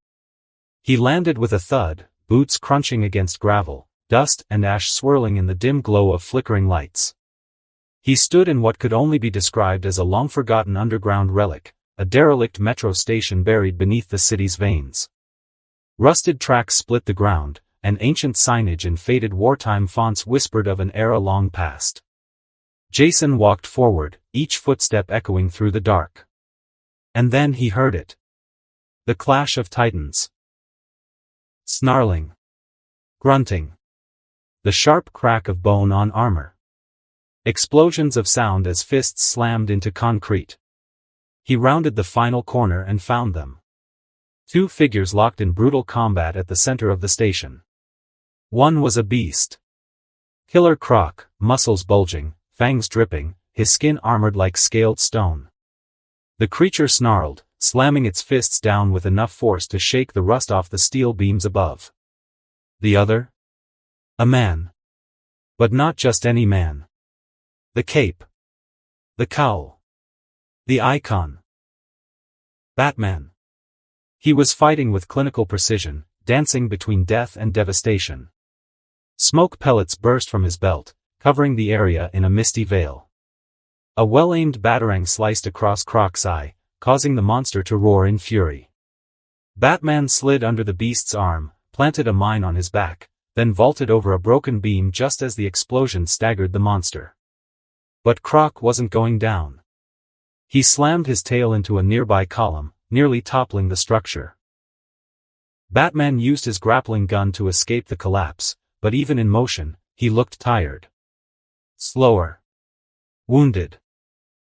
He landed with a thud, boots crunching against gravel, dust and ash swirling in the dim glow of flickering lights. He stood in what could only be described as a long-forgotten underground relic, a derelict metro station buried beneath the city's veins. Rusted tracks split the ground, and ancient signage in faded wartime fonts whispered of an era long past. Jason walked forward, each footstep echoing through the dark. And then he heard it. The clash of titans. Snarling. Grunting. The sharp crack of bone on armor. Explosions of sound as fists slammed into concrete. He rounded the final corner and found them. Two figures locked in brutal combat at the center of the station. One was a beast. Killer Croc, muscles bulging, fangs dripping, his skin armored like scaled stone. The creature snarled, slamming its fists down with enough force to shake the rust off the steel beams above. The other? A man. But not just any man. The cape. The cowl. The icon. Batman. He was fighting with clinical precision, dancing between death and devastation. Smoke pellets burst from his belt, covering the area in a misty veil. A well-aimed batarang sliced across Croc's eye, causing the monster to roar in fury. Batman slid under the beast's arm, planted a mine on his back, then vaulted over a broken beam just as the explosion staggered the monster. But Croc wasn't going down. He slammed his tail into a nearby column, nearly toppling the structure. Batman used his grappling gun to escape the collapse, but even in motion, he looked tired. Slower. Wounded.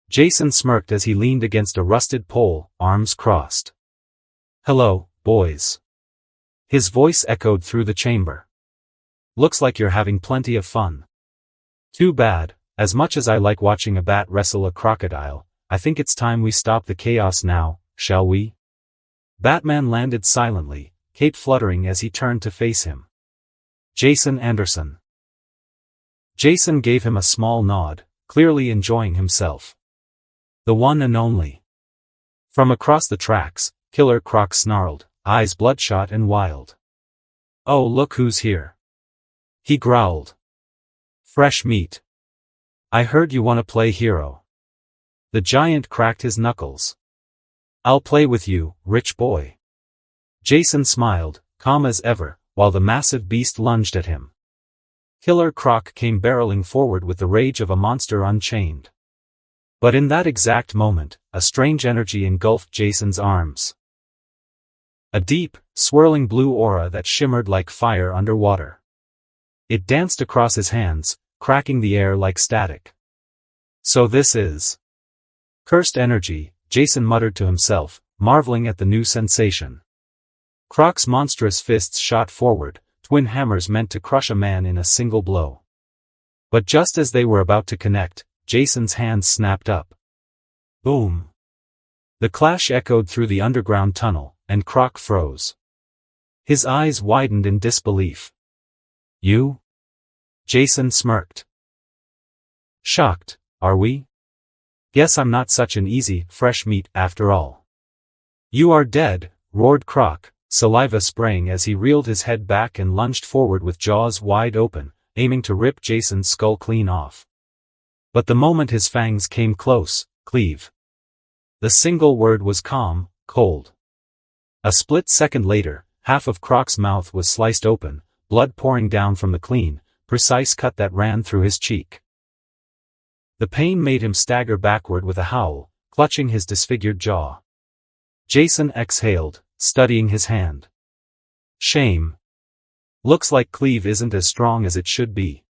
Jason smirked as he leaned against a rusted pole, arms crossed. Hello, boys. His voice echoed through the chamber. Looks like you're having plenty of fun. Too bad, as much as I like watching a bat wrestle a crocodile, I think it's time we stop the chaos now, shall we? Batman landed silently, cape fluttering as he turned to face him. Jason Anderson. Jason gave him a small nod, clearly enjoying himself. The one and only. From across the tracks, Killer Croc snarled, eyes bloodshot and wild. Oh, look who's here. He growled. Fresh meat. I heard you want to play hero. The giant cracked his knuckles. I'll play with you, rich boy. Jason smiled, calm as ever, while the massive beast lunged at him. Killer Croc came barreling forward with the rage of a monster unchained. But in that exact moment, a strange energy engulfed Jason's arms. A deep, swirling blue aura that shimmered like fire underwater. It danced across his hands, cracking the air like static. So this is cursed energy, Jason muttered to himself, marveling at the new sensation. Croc's monstrous fists shot forward, twin hammers meant to crush a man in a single blow. But just as they were about to connect, Jason's hands snapped up. Boom! The clash echoed through the underground tunnel, and Croc froze. His eyes widened in disbelief. You? Jason smirked. Shocked, are we? Guess I'm not such an easy, fresh meat after all. You are dead, roared Croc, saliva spraying as he reeled his head back and lunged forward with jaws wide open, aiming to rip Jason's skull clean off. But the moment his fangs came close, cleave. The single word was calm, cold. A split second later, half of Croc's mouth was sliced open, blood pouring down from the clean, precise cut that ran through his cheek. The pain made him stagger backward with a howl, clutching his disfigured jaw. Jason exhaled, studying his hand. Shame. Looks like cleave isn't as strong as it should be.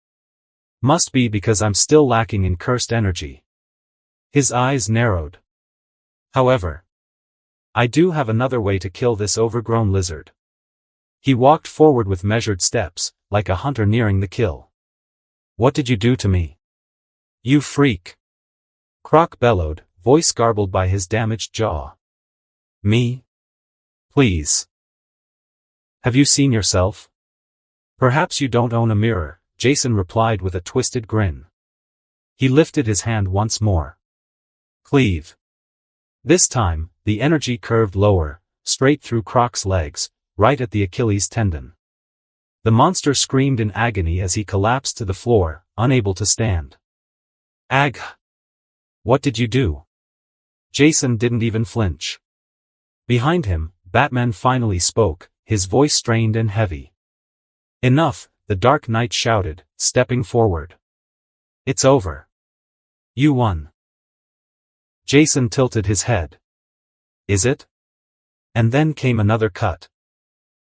Must be because I'm still lacking in cursed energy. His eyes narrowed. However, I do have another way to kill this overgrown lizard. He walked forward with measured steps, like a hunter nearing the kill. What did you do to me? You freak! Croc bellowed, voice garbled by his damaged jaw. Me? Please. Have you seen yourself? Perhaps you don't own a mirror, Jason replied with a twisted grin. He lifted his hand once more. Cleave. This time, the energy curved lower, straight through Croc's legs, right at the Achilles tendon. The monster screamed in agony as he collapsed to the floor, unable to stand. Ag! What did you do? Jason didn't even flinch. Behind him, Batman finally spoke, his voice strained and heavy. Enough, the Dark Knight shouted, stepping forward. It's over. You won. Jason tilted his head. Is it? And then came another cut.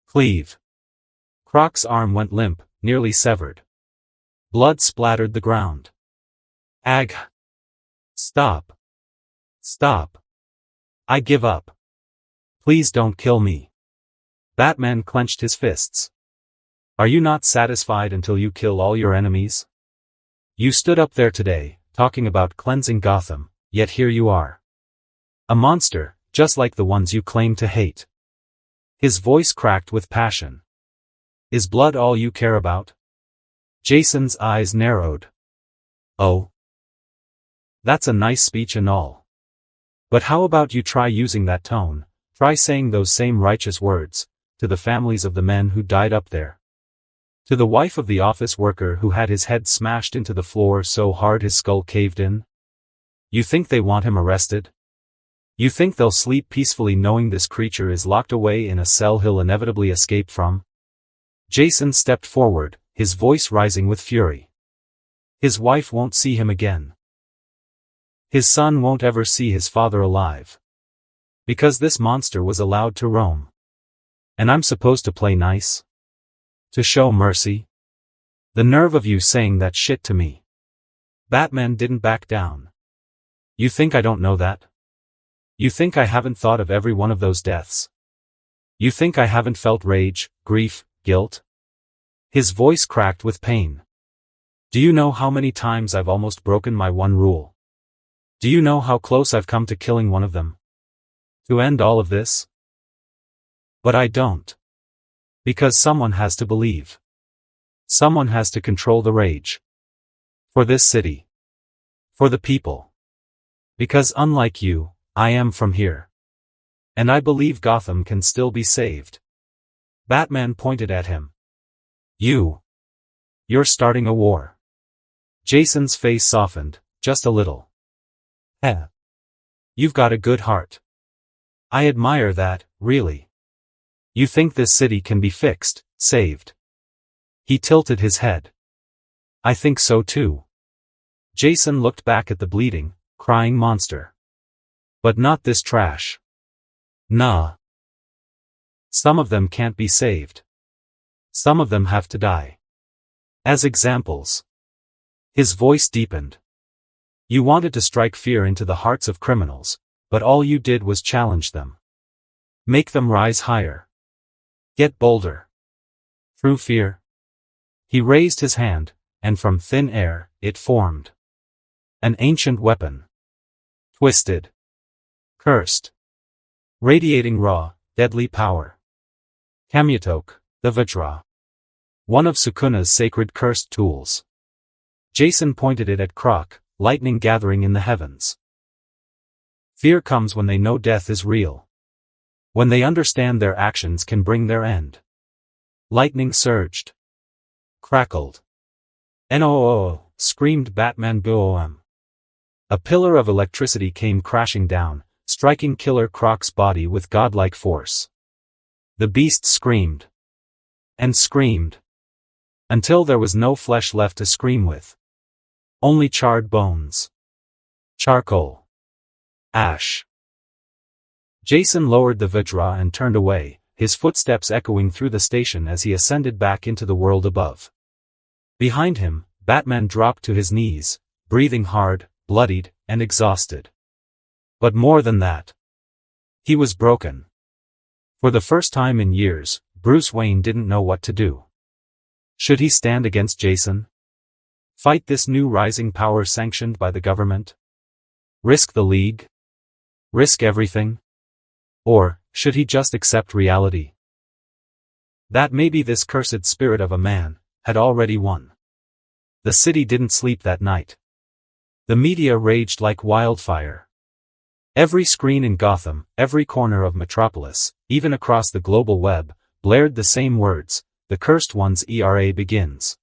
Cleave. Croc's arm went limp, nearly severed. Blood splattered the ground. Ag! Stop. Stop. I give up. Please don't kill me. Batman clenched his fists. Are you not satisfied until you kill all your enemies? You stood up there today, talking about cleansing Gotham, yet here you are. A monster, just like the ones you claim to hate. His voice cracked with passion. Is blood all you care about? Jason's eyes narrowed. Oh. That's a nice speech and all. But how about you try using that tone, try saying those same righteous words, to the families of the men who died up there. To the wife of the office worker who had his head smashed into the floor so hard his skull caved in? You think they want him arrested? You think they'll sleep peacefully knowing this creature is locked away in a cell he'll inevitably escape from? Jason stepped forward, his voice rising with fury. His wife won't see him again. His son won't ever see his father alive. Because this monster was allowed to roam. And I'm supposed to play nice? To show mercy? The nerve of you saying that shit to me. Batman didn't back down. You think I don't know that? You think I haven't thought of every one of those deaths? You think I haven't felt rage, grief, guilt? His voice cracked with pain. Do you know how many times I've almost broken my one rule? Do you know how close I've come to killing one of them? To end all of this? But I don't. Because someone has to believe. Someone has to control the rage. For this city. For the people. Because unlike you, I am from here. And I believe Gotham can still be saved. Batman pointed at him. You're starting a war. Jason's face softened, just a little. You've got a good heart. I admire that, really. You think this city can be fixed, saved. He tilted his head. I think so too. Jason looked back at the bleeding, crying monster. But not this trash. Nah. Some of them can't be saved. Some of them have to die. As examples. His voice deepened. You wanted to strike fear into the hearts of criminals, but all you did was challenge them. Make them rise higher. Get bolder. Through fear. He raised his hand, and from thin air, it formed. An ancient weapon. Twisted. Cursed. Radiating raw, deadly power. Kamyatok, the Vajra. One of SUKUNA'S sacred cursed tools. Jason pointed it at Croc, lightning gathering in the heavens. Fear comes when they know death is real. When they understand their actions can bring their end. Lightning surged. Crackled. "No!" screamed Batman Boom. A pillar of electricity came crashing down, striking Killer Croc's body with godlike force. The beast screamed. And screamed. Until there was no flesh left to scream with. Only charred bones. Charcoal. Ash. Jason lowered the Vajra and turned away, his footsteps echoing through the station as he ascended back into the world above. Behind him, Batman dropped to his knees, breathing hard, bloodied, and exhausted. But more than that. He was broken. For the first time in years, Bruce Wayne didn't know what to do. Should he stand against Jason? Fight this new rising power sanctioned by the government? Risk the League? Risk everything? Or, should he just accept reality? That maybe this cursed spirit of a man had already won. The city didn't sleep that night. The media raged like wildfire. Every screen in Gotham, every corner of Metropolis, even across the global web, blared the same words, "The Cursed One's era begins."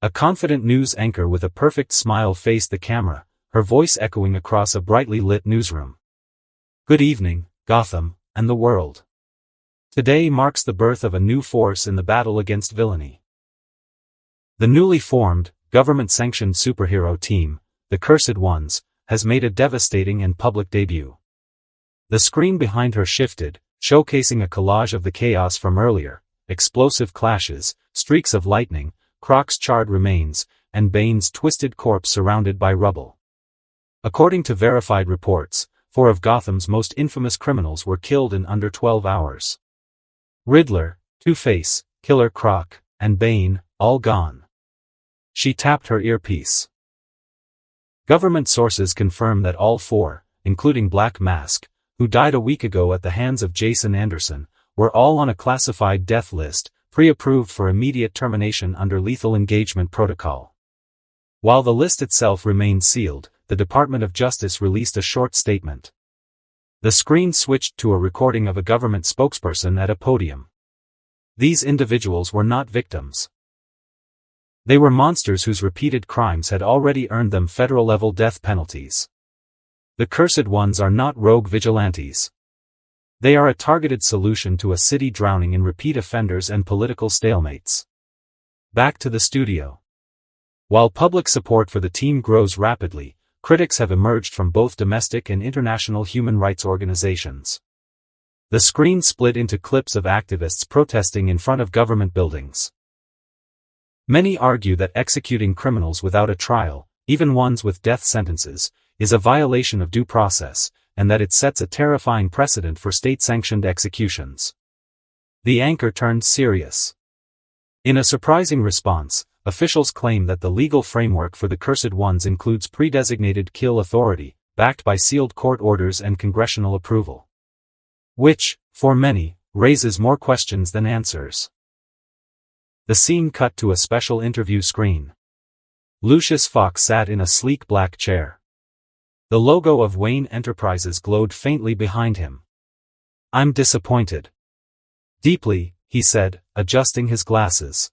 A confident news anchor with a perfect smile faced the camera, her voice echoing across a brightly lit newsroom. "Good evening, Gotham, and the world. Today marks the birth of a new force in the battle against villainy. The newly formed, government-sanctioned superhero team, the Cursed Ones, has made a devastating and public debut." The screen behind her shifted, showcasing a collage of the chaos from earlier, explosive clashes, streaks of lightning, Croc's charred remains, and Bane's twisted corpse surrounded by rubble. According to verified reports, 4 of Gotham's most infamous criminals were killed in under 12 hours. Riddler, Two-Face, Killer Croc, and Bane, all gone. She tapped her earpiece. Government sources confirm that all 4, including Black Mask, who died a week ago at the hands of Jason Anderson, were all on a classified death list, pre-approved for immediate termination under Lethal Engagement Protocol. While the list itself remained sealed, the Department of Justice released a short statement. The screen switched to a recording of a government spokesperson at a podium. These individuals were not victims. They were monsters whose repeated crimes had already earned them federal-level death penalties. The Cursed Ones are not rogue vigilantes. They are a targeted solution to a city drowning in repeat offenders and political stalemates. Back to the studio. While public support for the team grows rapidly, critics have emerged from both domestic and international human rights organizations. The screen split into clips of activists protesting in front of government buildings. Many argue that executing criminals without a trial, even ones with death sentences, is a violation of due process, and that it sets a terrifying precedent for state-sanctioned executions. The anchor turned serious. In a surprising response, officials claim that the legal framework for the Cursed Ones includes pre-designated kill authority, backed by sealed court orders and congressional approval. Which, for many, raises more questions than answers. The scene cut to a special interview screen. Lucius Fox sat in a sleek black chair. The logo of Wayne Enterprises glowed faintly behind him. "I'm disappointed." "Deeply," he said, adjusting his glasses.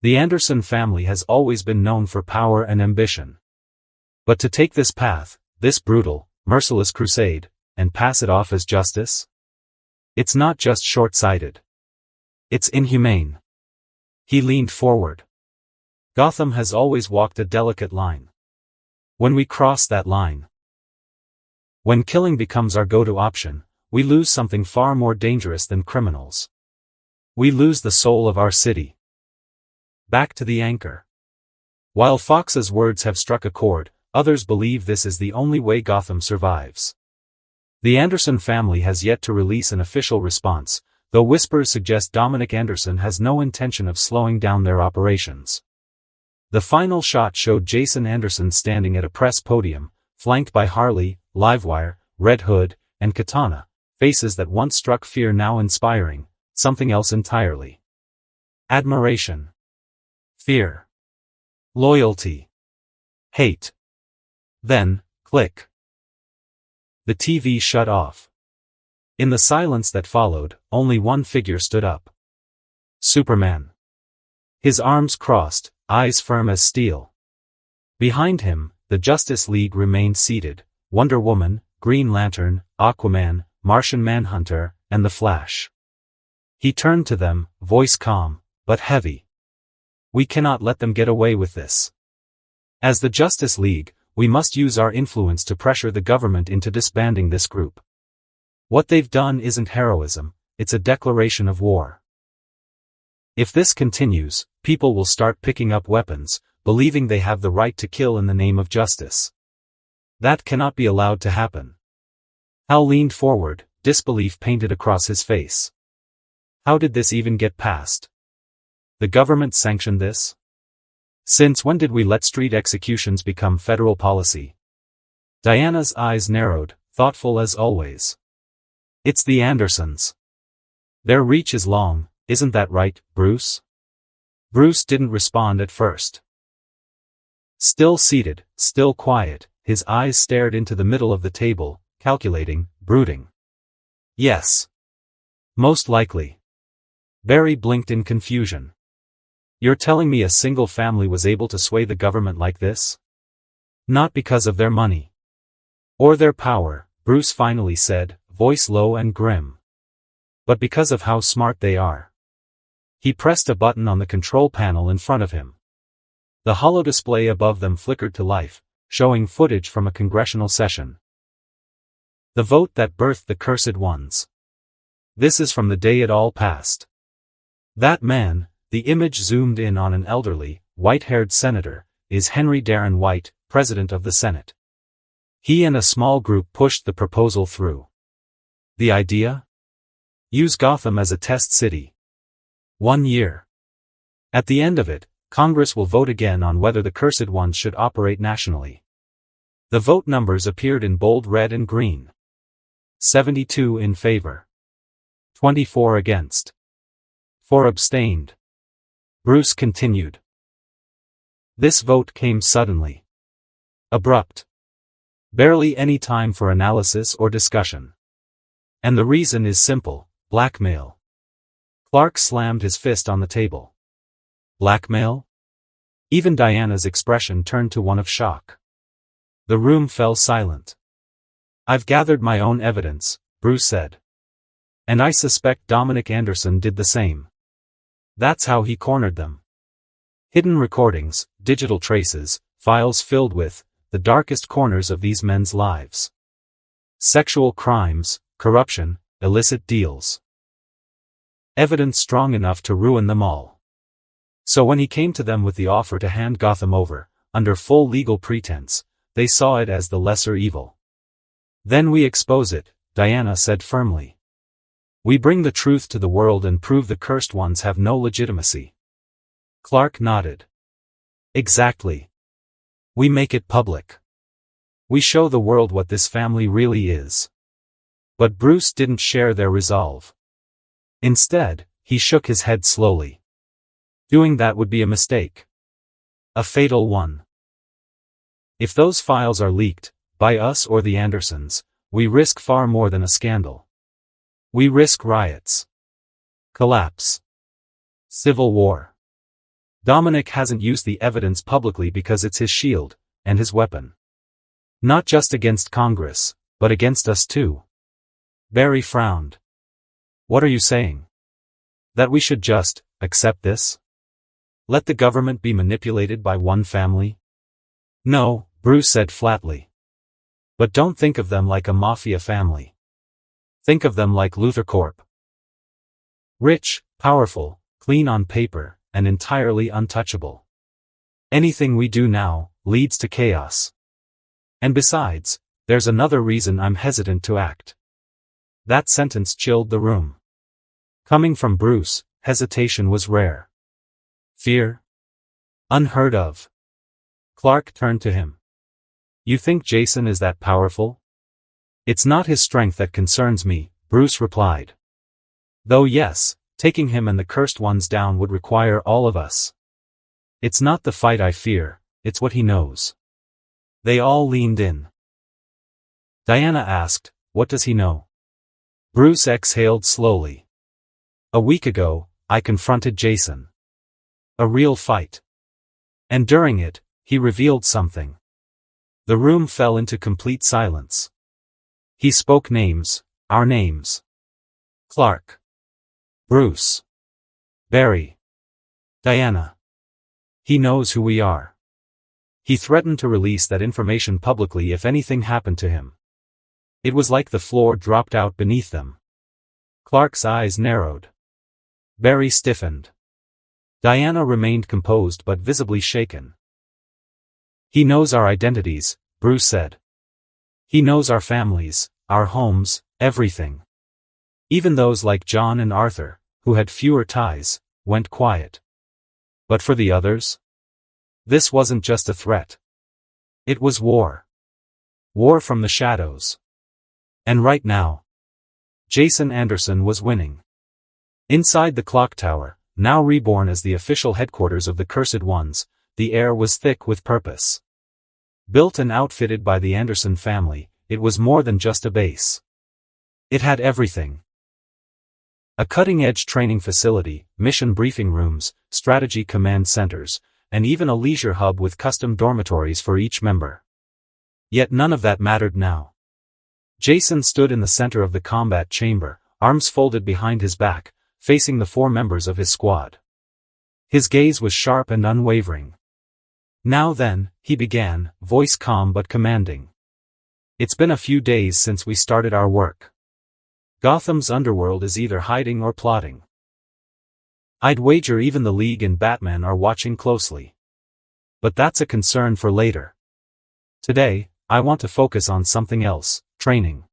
The Anderson family has always been known for power and ambition. But to take this path, this brutal, merciless crusade, and pass it off as justice? It's not just short-sighted. It's inhumane. He leaned forward. Gotham has always walked a delicate line. When we cross that line, when killing becomes our go-to option, we lose something far more dangerous than criminals. We lose the soul of our city. Back to the anchor. While Fox's words have struck a chord, others believe this is the only way Gotham survives. The Anderson family has yet to release an official response, though whispers suggest Dominic Anderson has no intention of slowing down their operations. The final shot showed Jason Anderson standing at a press podium, flanked by Harley, Livewire, Red Hood, and Katana, faces that once struck fear now inspiring, something else entirely. Admiration. Fear. Loyalty. Hate. Then, click. The TV shut off. In the silence that followed, only one figure stood up. Superman. His arms crossed, eyes firm as steel. Behind him, the Justice League remained seated: Wonder Woman, Green Lantern, Aquaman, Martian Manhunter, and the Flash. He turned to them, voice calm, but heavy. We cannot let them get away with this. As the Justice League, we must use our influence to pressure the government into disbanding this group. What they've done isn't heroism, it's a declaration of war. If this continues, people will start picking up weapons, believing they have the right to kill in the name of justice. That cannot be allowed to happen. Hal leaned forward, disbelief painted across his face. How did this even get passed? The government sanctioned this? Since when did we let street executions become federal policy? Diana's eyes narrowed, thoughtful as always. It's the Andersons. Their reach is long, isn't that right, Bruce? Bruce didn't respond at first. Still seated, still quiet, his eyes stared into the middle of the table, calculating, brooding. Yes. Most likely. Barry blinked in confusion. You're telling me a single family was able to sway the government like this? Not because of their money. Or their power, Bruce finally said, voice low and grim. But because of how smart they are. He pressed a button on the control panel in front of him. The holodisplay above them flickered to life, showing footage from a congressional session. The vote that birthed the Cursed Ones. This is from the day it all passed. That man, the image zoomed in on an elderly, white-haired senator, is Henry Darren White, President of the Senate. He and a small group pushed the proposal through. The idea? Use Gotham as a test city. 1 year. At the end of it, Congress will vote again on whether the Cursed Ones should operate nationally. The vote numbers appeared in bold red and green. 72 in favor. 24 against. 4 abstained. Bruce continued. This vote came suddenly. Abrupt. Barely any time for analysis or discussion. And the reason is simple: blackmail. Clark slammed his fist on the table. Blackmail? Even Diana's expression turned to one of shock. The room fell silent. I've gathered my own evidence, Bruce said. And I suspect Dominic Anderson did the same. That's how he cornered them. Hidden recordings, digital traces, files filled with the darkest corners of these men's lives. Sexual crimes, corruption, illicit deals. Evidence strong enough to ruin them all. So when he came to them with the offer to hand Gotham over, under full legal pretense, they saw it as the lesser evil. Then we expose it, Diana said firmly. We bring the truth to the world and prove the Cursed Ones have no legitimacy. Clark nodded. Exactly. We make it public. We show the world what this family really is. But Bruce didn't share their resolve. Instead, he shook his head slowly. Doing that would be a mistake. A fatal one. If those files are leaked, by us or the Andersons, we risk far more than a scandal. We risk riots. Collapse. Civil war. Dominic hasn't used the evidence publicly because it's his shield, and his weapon. Not just against Congress, but against us too. Barry frowned. What are you saying? That we should just accept this? Let the government be manipulated by one family? No, Bruce said flatly. But don't think of them like a mafia family. Think of them like Luthor Corp. Rich, powerful, clean on paper, and entirely untouchable. Anything we do now leads to chaos. And besides, there's another reason I'm hesitant to act. That sentence chilled the room. Coming from Bruce, hesitation was rare. Fear? Unheard of. Clark turned to him. You think Jason is that powerful? It's not his strength that concerns me, Bruce replied. Though yes, taking him and the cursed ones down would require all of us. It's not the fight I fear, it's what he knows. They all leaned in. Diana asked, what does he know? Bruce exhaled slowly. A week ago, I confronted Jason. A real fight. And during it, he revealed something. The room fell into complete silence. He spoke names, our names. Clark. Bruce. Barry. Diana. He knows who we are. He threatened to release that information publicly if anything happened to him. It was like the floor dropped out beneath them. Clark's eyes narrowed. Barry stiffened. Diana remained composed but visibly shaken. He knows our identities, Bruce said. He knows our families, our homes, everything. Even those like John and Arthur, who had fewer ties, went quiet. But for the others? This wasn't just a threat. It was war. War from the shadows. And right now, Jason Anderson was winning. Inside the clock tower, now reborn as the official headquarters of the Cursed Ones, the air was thick with purpose. Built and outfitted by the Anderson family, it was more than just a base. It had everything. A cutting-edge training facility, mission briefing rooms, strategy command centers, and even a leisure hub with custom dormitories for each member. Yet none of that mattered now. Jason stood in the center of the combat chamber, arms folded behind his back, facing the 4 members of his squad. His gaze was sharp and unwavering. Now then, he began, voice calm but commanding. It's been a few days since we started our work. Gotham's underworld is either hiding or plotting. I'd wager even the League and Batman are watching closely. But that's a concern for later. Today, I want to focus on something else, training.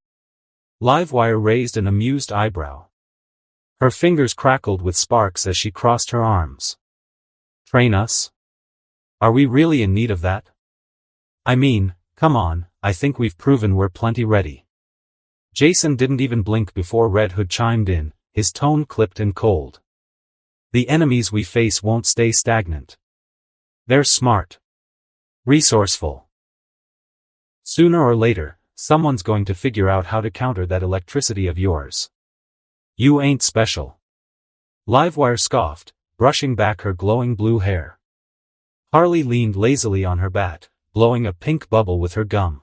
Livewire raised an amused eyebrow. Her fingers crackled with sparks as she crossed her arms. Train us? Are we really in need of that? I mean, come on, I think we've proven we're plenty ready. Jason didn't even blink before Red Hood chimed in, his tone clipped and cold. The enemies we face won't stay stagnant. They're smart. Resourceful. Sooner or later, someone's going to figure out how to counter that electricity of yours. You ain't special. Livewire scoffed, brushing back her glowing blue hair. Harley leaned lazily on her bat, blowing a pink bubble with her gum.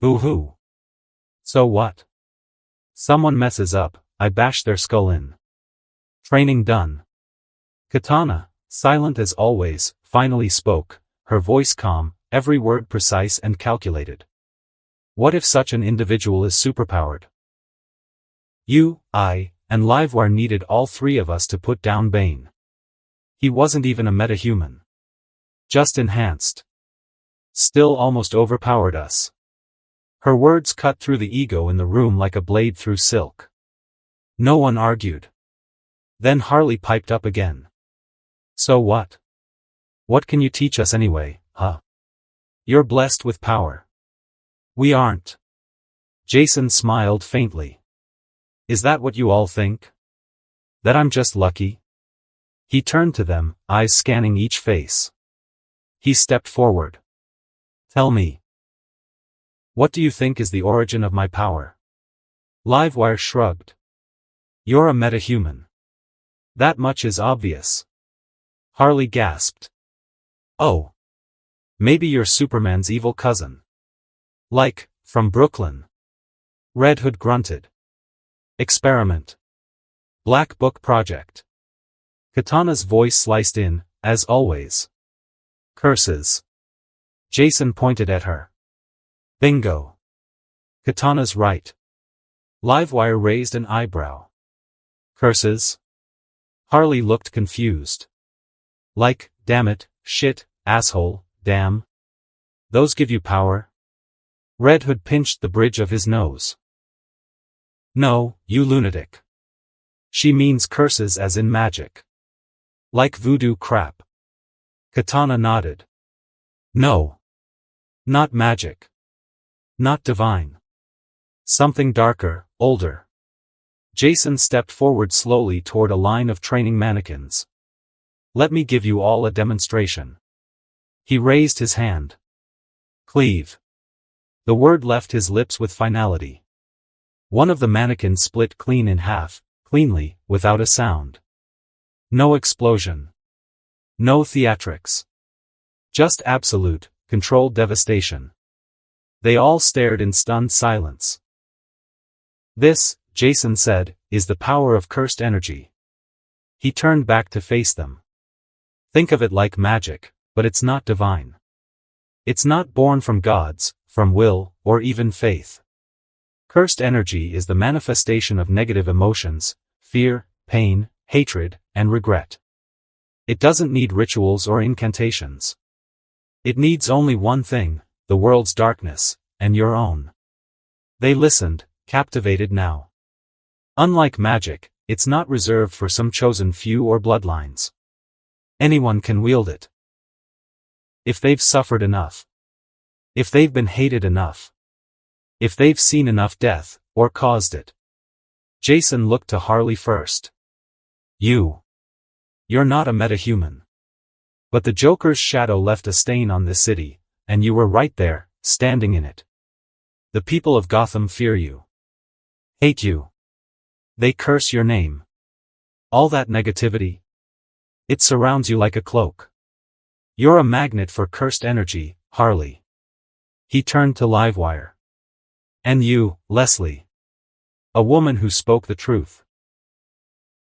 Boo-hoo. So what? Someone messes up, I bash their skull in. Training done. Katana, silent as always, finally spoke, her voice calm, every word precise and calculated. What if such an individual is superpowered? You, I, and Livewire needed all 3 of us to put down Bane. He wasn't even a metahuman. Just enhanced. Still almost overpowered us. Her words cut through the ego in the room like a blade through silk. No one argued. Then Harley piped up again. So what? What can you teach us anyway, huh? You're blessed with power. We aren't. Jason smiled faintly. Is that what you all think? That I'm just lucky? He turned to them, eyes scanning each face. He stepped forward. Tell me. What do you think is the origin of my power? Livewire shrugged. You're a metahuman. That much is obvious. Harley gasped. Oh. Maybe you're Superman's evil cousin. Like, from Brooklyn. Red Hood grunted. Experiment. Black Book Project. Katana's voice sliced in, as always. Curses. Jason pointed at her. Bingo. Katana's right. Livewire raised an eyebrow. Curses? Harley looked confused. Like, damn it, shit, asshole, damn. Those give you power? Red Hood pinched the bridge of his nose. No, you lunatic. She means curses as in magic. Like voodoo crap. Katana nodded. No. Not magic. Not divine. Something darker, older. Jason stepped forward slowly toward a line of training mannequins. Let me give you all a demonstration. He raised his hand. Cleave. The word left his lips with finality. One of the mannequins split clean in half, cleanly, without a sound. No explosion. No theatrics. Just absolute, controlled devastation. They all stared in stunned silence. This, Jason said, is the power of cursed energy. He turned back to face them. Think of it like magic, but it's not divine. It's not born from gods, from will, or even faith. Cursed energy is the manifestation of negative emotions, fear, pain, hatred, and regret. It doesn't need rituals or incantations. It needs only one thing, the world's darkness, and your own. They listened, captivated now. Unlike magic, it's not reserved for some chosen few or bloodlines. Anyone can wield it. If they've suffered enough. If they've been hated enough. If they've seen enough death, or caused it. Jason looked to Harley first. You're not a metahuman. But the Joker's shadow left a stain on this city, and you were right there, standing in it. The people of Gotham fear you. Hate you. They curse your name. All that negativity. It surrounds you like a cloak. You're a magnet for cursed energy, Harley. He turned to Livewire. And you, Leslie. A woman who spoke the truth.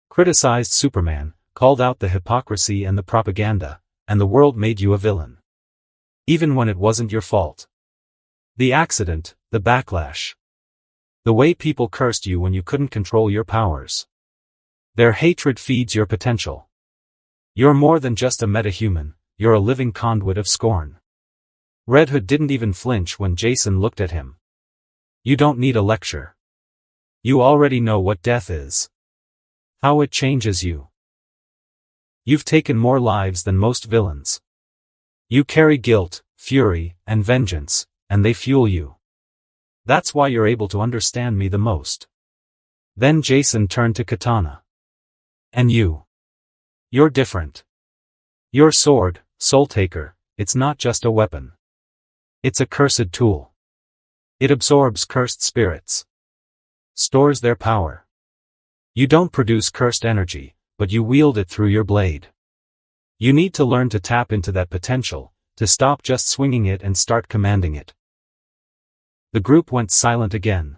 Criticized Superman, called out the hypocrisy and the propaganda, and the world made you a villain. Even when it wasn't your fault. The accident, the backlash. The way people cursed you when you couldn't control your powers. Their hatred feeds your potential. You're more than just a metahuman, you're a living conduit of scorn. Red Hood didn't even flinch when Jason looked at him. You don't need a lecture. You already know what death is. How it changes you. You've taken more lives than most villains. You carry guilt, fury, and vengeance, and they fuel you. That's why you're able to understand me the most. Then Jason turned to Katana. And you. You're different. Your sword, Soul Taker, it's not just a weapon. It's a cursed tool. It absorbs cursed spirits. Stores their power. You don't produce cursed energy, but you wield it through your blade. You need to learn to tap into that potential, to stop just swinging it and start commanding it. The group went silent again.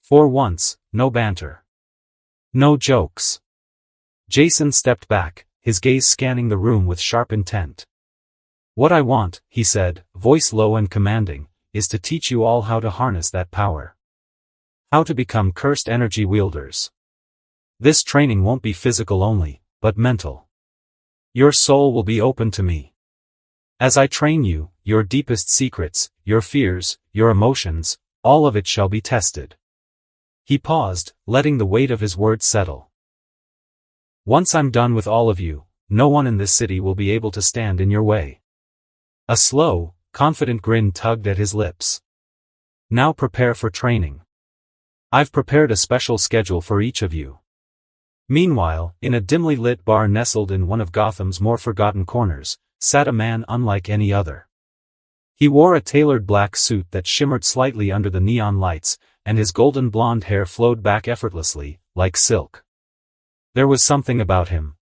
For once, no banter. No jokes. Jason stepped back, his gaze scanning the room with sharp intent. What I want, he said, voice low and commanding, is to teach you all how to harness that power. How to become cursed energy wielders. This training won't be physical only, but mental. Your soul will be open to me. As I train you, your deepest secrets, your fears, your emotions, all of it shall be tested. He paused, letting the weight of his words settle. Once I'm done with all of you, no one in this city will be able to stand in your way. A slow, confident grin tugged at his lips. Now prepare for training. I've prepared a special schedule for each of you. Meanwhile, in a dimly lit bar nestled in one of Gotham's more forgotten corners, sat a man unlike any other. He wore a tailored black suit that shimmered slightly under the neon lights, and his golden blonde hair flowed back effortlessly, like silk. There was something about him.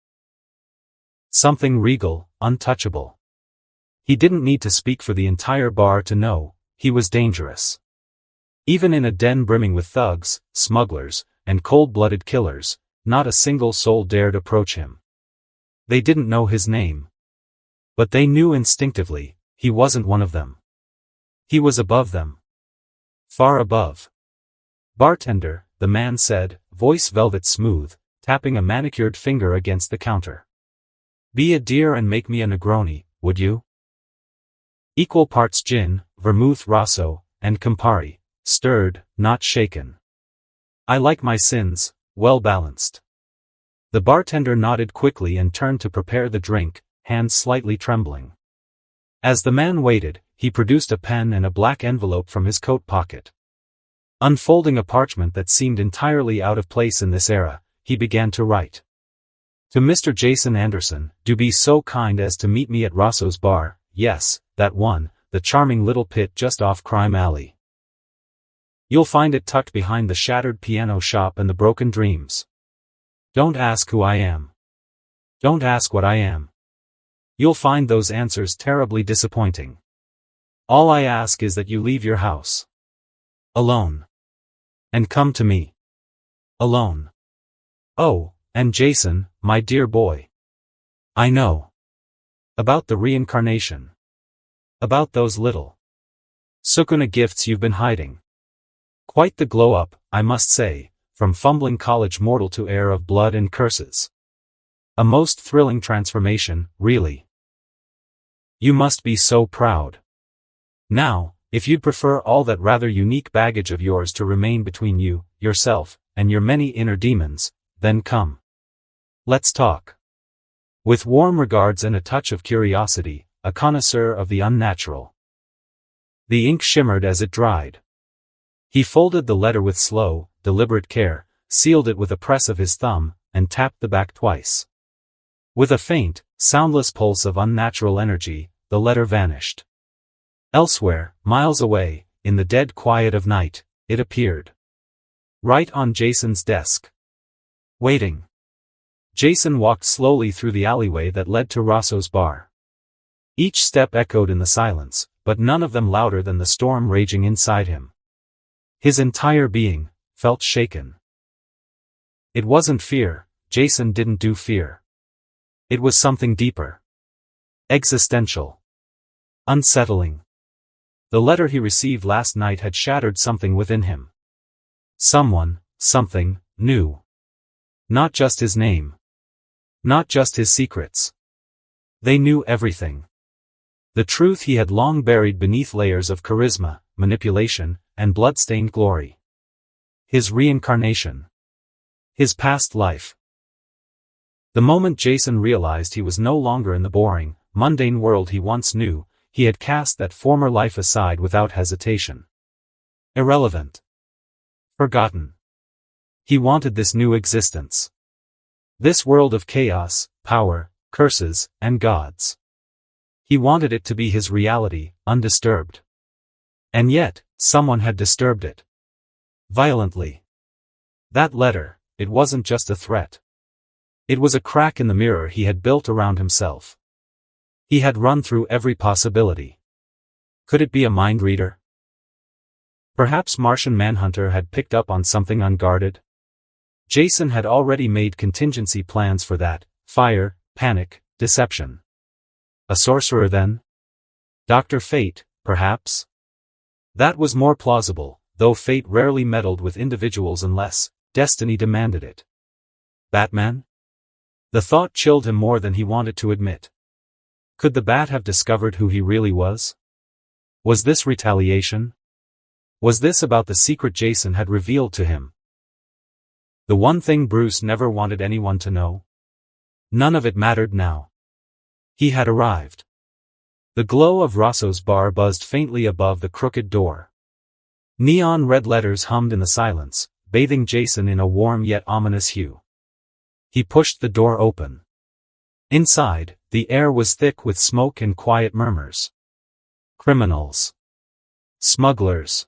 Something regal, untouchable. He didn't need to speak for the entire bar to know, he was dangerous. Even in a den brimming with thugs, smugglers, and cold-blooded killers, not a single soul dared approach him. They didn't know his name. But they knew instinctively, he wasn't one of them. He was above them. Far above. Bartender, the man said, voice velvet smooth, tapping a manicured finger against the counter. Be a dear and make me a Negroni, would you? Equal parts gin, vermouth Rosso, and Campari, stirred, not shaken. I like my sins, well balanced. The bartender nodded quickly and turned to prepare the drink, hands slightly trembling. As the man waited, he produced a pen and a black envelope from his coat pocket. Unfolding a parchment that seemed entirely out of place in this era, he began to write. To Mr. Jason Anderson, do be so kind as to meet me at Rosso's bar, yes, that one, the charming little pit just off Crime Alley. You'll find it tucked behind the shattered piano shop and the broken dreams. Don't ask who I am. Don't ask what I am. You'll find those answers terribly disappointing. All I ask is that you leave your house. Alone. And come to me. Alone. Oh, and Jason, my dear boy. I know. About the reincarnation. About those little Sukuna gifts you've been hiding. Quite the glow-up, I must say, from fumbling college mortal to heir of blood and curses. A most thrilling transformation, really. You must be so proud. Now, if you'd prefer all that rather unique baggage of yours to remain between you, yourself, and your many inner demons, then come. Let's talk. With warm regards and a touch of curiosity, a connoisseur of the unnatural. The ink shimmered as it dried. He folded the letter with slow, deliberate care, sealed it with a press of his thumb, and tapped the back twice. With a faint, soundless pulse of unnatural energy, the letter vanished. Elsewhere, miles away, in the dead quiet of night, it appeared. Right on Jason's desk. Waiting. Jason walked slowly through the alleyway that led to Rosso's bar. Each step echoed in the silence, but none of them louder than the storm raging inside him. His entire being felt shaken. It wasn't fear, Jason didn't do fear. It was something deeper. Existential. Unsettling. The letter he received last night had shattered something within him. Someone, something, new. Not just his name. Not just his secrets. They knew everything. The truth he had long buried beneath layers of charisma, manipulation, and blood-stained glory. His reincarnation. His past life. The moment Jason realized he was no longer in the boring, mundane world he once knew, he had cast that former life aside without hesitation. Irrelevant. Forgotten. He wanted this new existence. This world of chaos, power, curses, and gods. He wanted it to be his reality, undisturbed. And yet, someone had disturbed it. Violently. That letter, it wasn't just a threat. It was a crack in the mirror he had built around himself. He had run through every possibility. Could it be a mind reader? Perhaps Martian Manhunter had picked up on something unguarded? Jason had already made contingency plans for that: fire, panic, deception. A sorcerer then? Dr. Fate, perhaps? That was more plausible, though fate rarely meddled with individuals unless destiny demanded it. Batman? The thought chilled him more than he wanted to admit. Could the Bat have discovered who he really was? Was this retaliation? Was this about the secret Jason had revealed to him? The one thing Bruce never wanted anyone to know? None of it mattered now. He had arrived. The glow of Rosso's bar buzzed faintly above the crooked door. Neon red letters hummed in the silence, bathing Jason in a warm yet ominous hue. He pushed the door open. Inside, the air was thick with smoke and quiet murmurs. Criminals. Smugglers.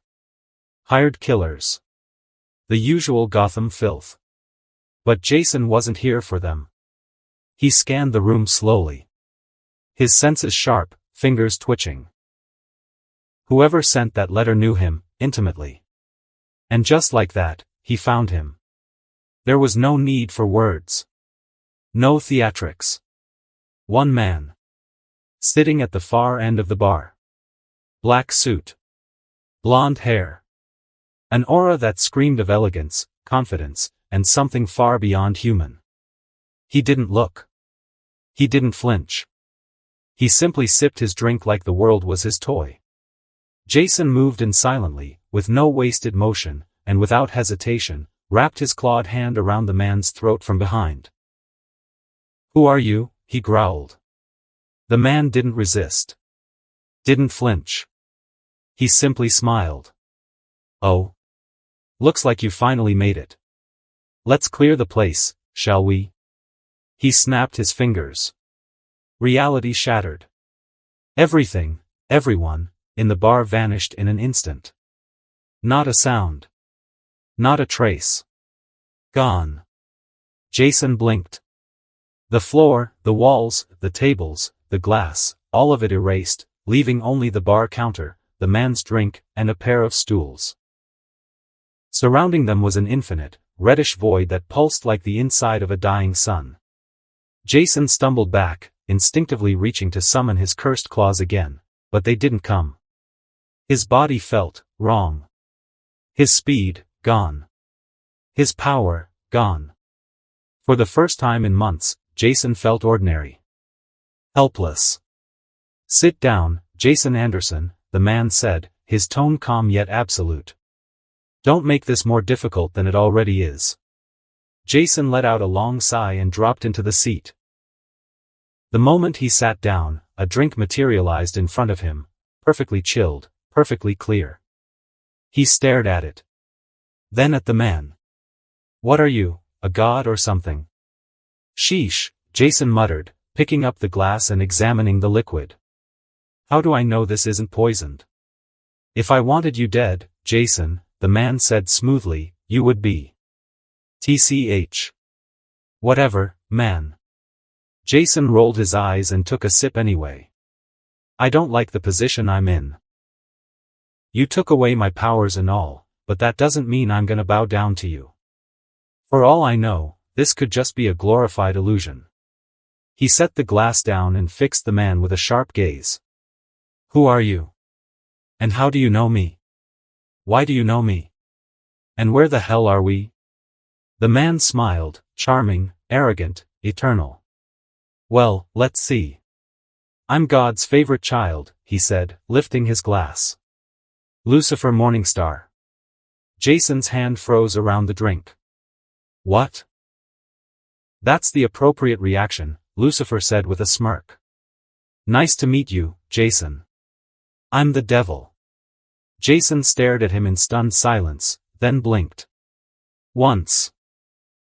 Hired killers. The usual Gotham filth. But Jason wasn't here for them. He scanned the room slowly. His senses sharp, fingers twitching. Whoever sent that letter knew him, intimately. And just like that, he found him. There was no need for words. No theatrics. One man. Sitting at the far end of the bar. Black suit. Blonde hair. An aura that screamed of elegance, confidence, and something far beyond human. He didn't look. He didn't flinch. He simply sipped his drink like the world was his toy. Jason moved in silently, with no wasted motion, and without hesitation, wrapped his clawed hand around the man's throat from behind. "Who are you?" he growled. The man didn't resist. Didn't flinch. He simply smiled. "Oh. Looks like you finally made it. Let's clear the place, shall we? He snapped his fingers. Reality shattered. Everything, everyone, in the bar vanished in an instant. Not a sound. Not a trace. Gone. Jason blinked. The floor, the walls, the tables, the glass, all of it erased, leaving only the bar counter, the man's drink, and a pair of stools. Surrounding them was an infinite, reddish void that pulsed like the inside of a dying sun. Jason stumbled back, instinctively reaching to summon his cursed claws again, but they didn't come. His body felt wrong. His speed, gone. His power, gone. For the first time in months, Jason felt ordinary. Helpless. Sit down, Jason Anderson, the man said, his tone calm yet absolute. Don't make this more difficult than it already is. Jason let out a long sigh and dropped into the seat. The moment he sat down, a drink materialized in front of him, perfectly chilled, perfectly clear. He stared at it. Then at the man. What are you, a god or something? Sheesh, Jason muttered, picking up the glass and examining the liquid. How do I know this isn't poisoned? If I wanted you dead, Jason, the man said smoothly, you would be. TCH. Whatever, man. Jason rolled his eyes and took a sip anyway. I don't like the position I'm in. You took away my powers and all, but that doesn't mean I'm gonna bow down to you. For all I know, this could just be a glorified illusion. He set the glass down and fixed the man with a sharp gaze. Who are you? And how do you know me? Why do you know me? And where the hell are we? The man smiled, charming, arrogant, eternal. Well, let's see. I'm God's favorite child, he said, lifting his glass. Lucifer Morningstar. Jason's hand froze around the drink. What? That's the appropriate reaction, Lucifer said with a smirk. Nice to meet you, Jason. I'm the devil. Jason stared at him in stunned silence, then blinked. Once.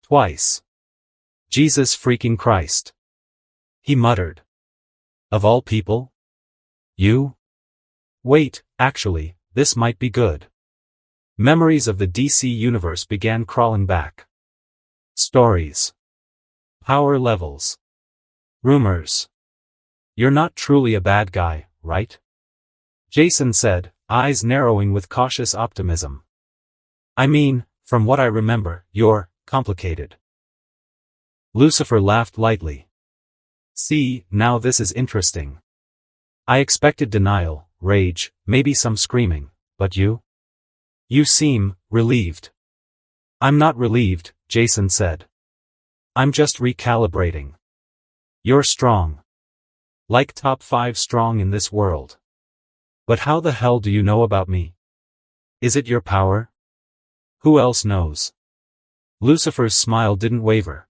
Twice. Jesus freaking Christ. He muttered. Of all people? You? Wait, actually, this might be good. Memories of the DC universe began crawling back. Stories. Power levels. Rumors. You're not truly a bad guy, right? Jason said, eyes narrowing with cautious optimism. I mean, from what I remember, you're complicated. Lucifer laughed lightly. See, now this is interesting. I expected denial, rage, maybe some screaming, but you? You seem relieved. I'm not relieved, Jason said. I'm just recalibrating. You're strong. Like top 5 strong in this world. But how the hell do you know about me? Is it your power? Who else knows? Lucifer's smile didn't waver.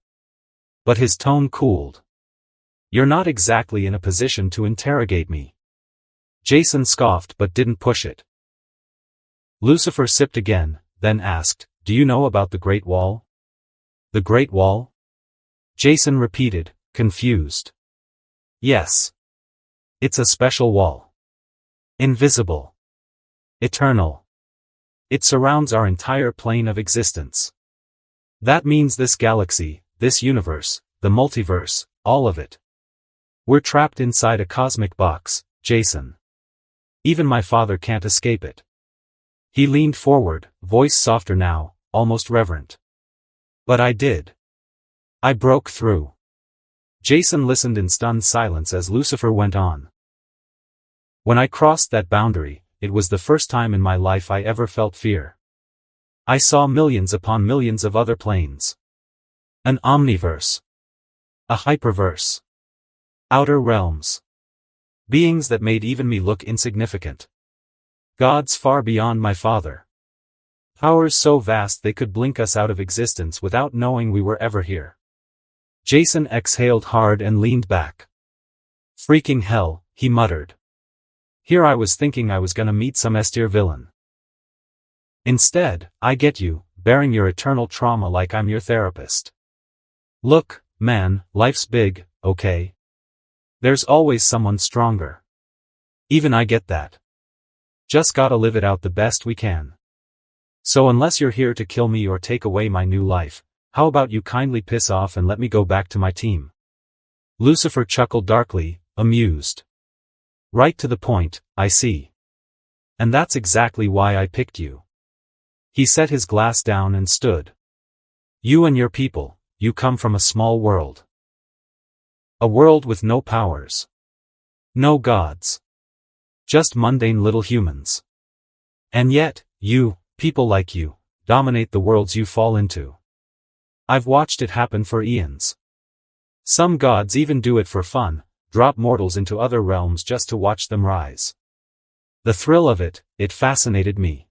But his tone cooled. You're not exactly in a position to interrogate me. Jason scoffed but didn't push it. Lucifer sipped again, then asked, do you know about the Great Wall? The Great Wall? Jason repeated, confused. Yes. It's a special wall. Invisible. Eternal. It surrounds our entire plane of existence. That means this galaxy, this universe, the multiverse, all of it. We're trapped inside a cosmic box, Jason. Even my father can't escape it. He leaned forward, voice softer now, almost reverent. But I did. I broke through. Jason listened in stunned silence as Lucifer went on. When I crossed that boundary, it was the first time in my life I ever felt fear. I saw millions upon millions of other planes. An omniverse. A hyperverse. Outer realms. Beings that made even me look insignificant. Gods far beyond my father. Powers so vast they could blink us out of existence without knowing we were ever here. Jason exhaled hard and leaned back. Freaking hell, he muttered. Here I was thinking I was gonna meet some S-tier villain. Instead, I get you, bearing your eternal trauma like I'm your therapist. Look, man, life's big, okay? There's always someone stronger. Even I get that. Just gotta live it out the best we can. So unless you're here to kill me or take away my new life, how about you kindly piss off and let me go back to my team? Lucifer chuckled darkly, amused. Right to the point, I see. And that's exactly why I picked you. He set his glass down and stood. You and your people, you come from a small world. A world with no powers. No gods. Just mundane little humans. And yet, you, people like you, dominate the worlds you fall into. I've watched it happen for eons. Some gods even do it for fun, drop mortals into other realms just to watch them rise. The thrill of it, it fascinated me.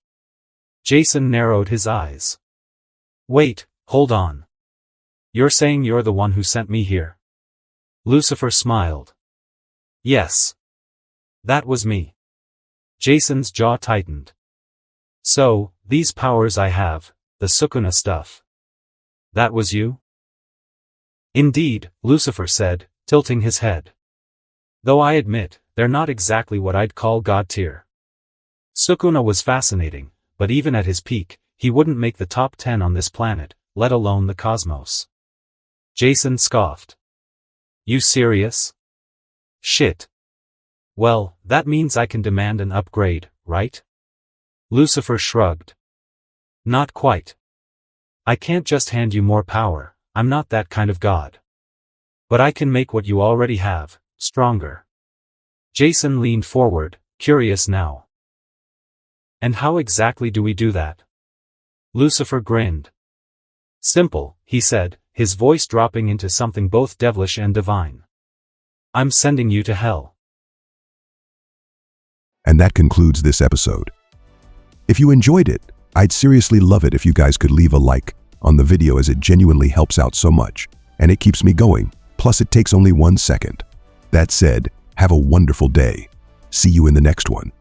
Jason narrowed his eyes. Wait, hold on. You're saying you're the one who sent me here? Lucifer smiled. Yes. That was me. Jason's jaw tightened. So, these powers I have, the Sukuna stuff. That was you? Indeed, Lucifer said, tilting his head. Though I admit, they're not exactly what I'd call god tier. Sukuna was fascinating, but even at his peak, he wouldn't make the top 10 on this planet, let alone the cosmos. Jason scoffed. You serious? Shit. Well, that means I can demand an upgrade, right? Lucifer shrugged. Not quite. I can't just hand you more power, I'm not that kind of god. But I can make what you already have, stronger. Jason leaned forward, curious now. And how exactly do we do that? Lucifer grinned. Simple, he said, his voice dropping into something both devilish and divine. I'm sending you to hell. And that concludes this episode. If you enjoyed it, I'd seriously love it if you guys could leave a like on the video, as it genuinely helps out so much, and it keeps me going, plus it takes only 1 second. That said, have a wonderful day. See you in the next one.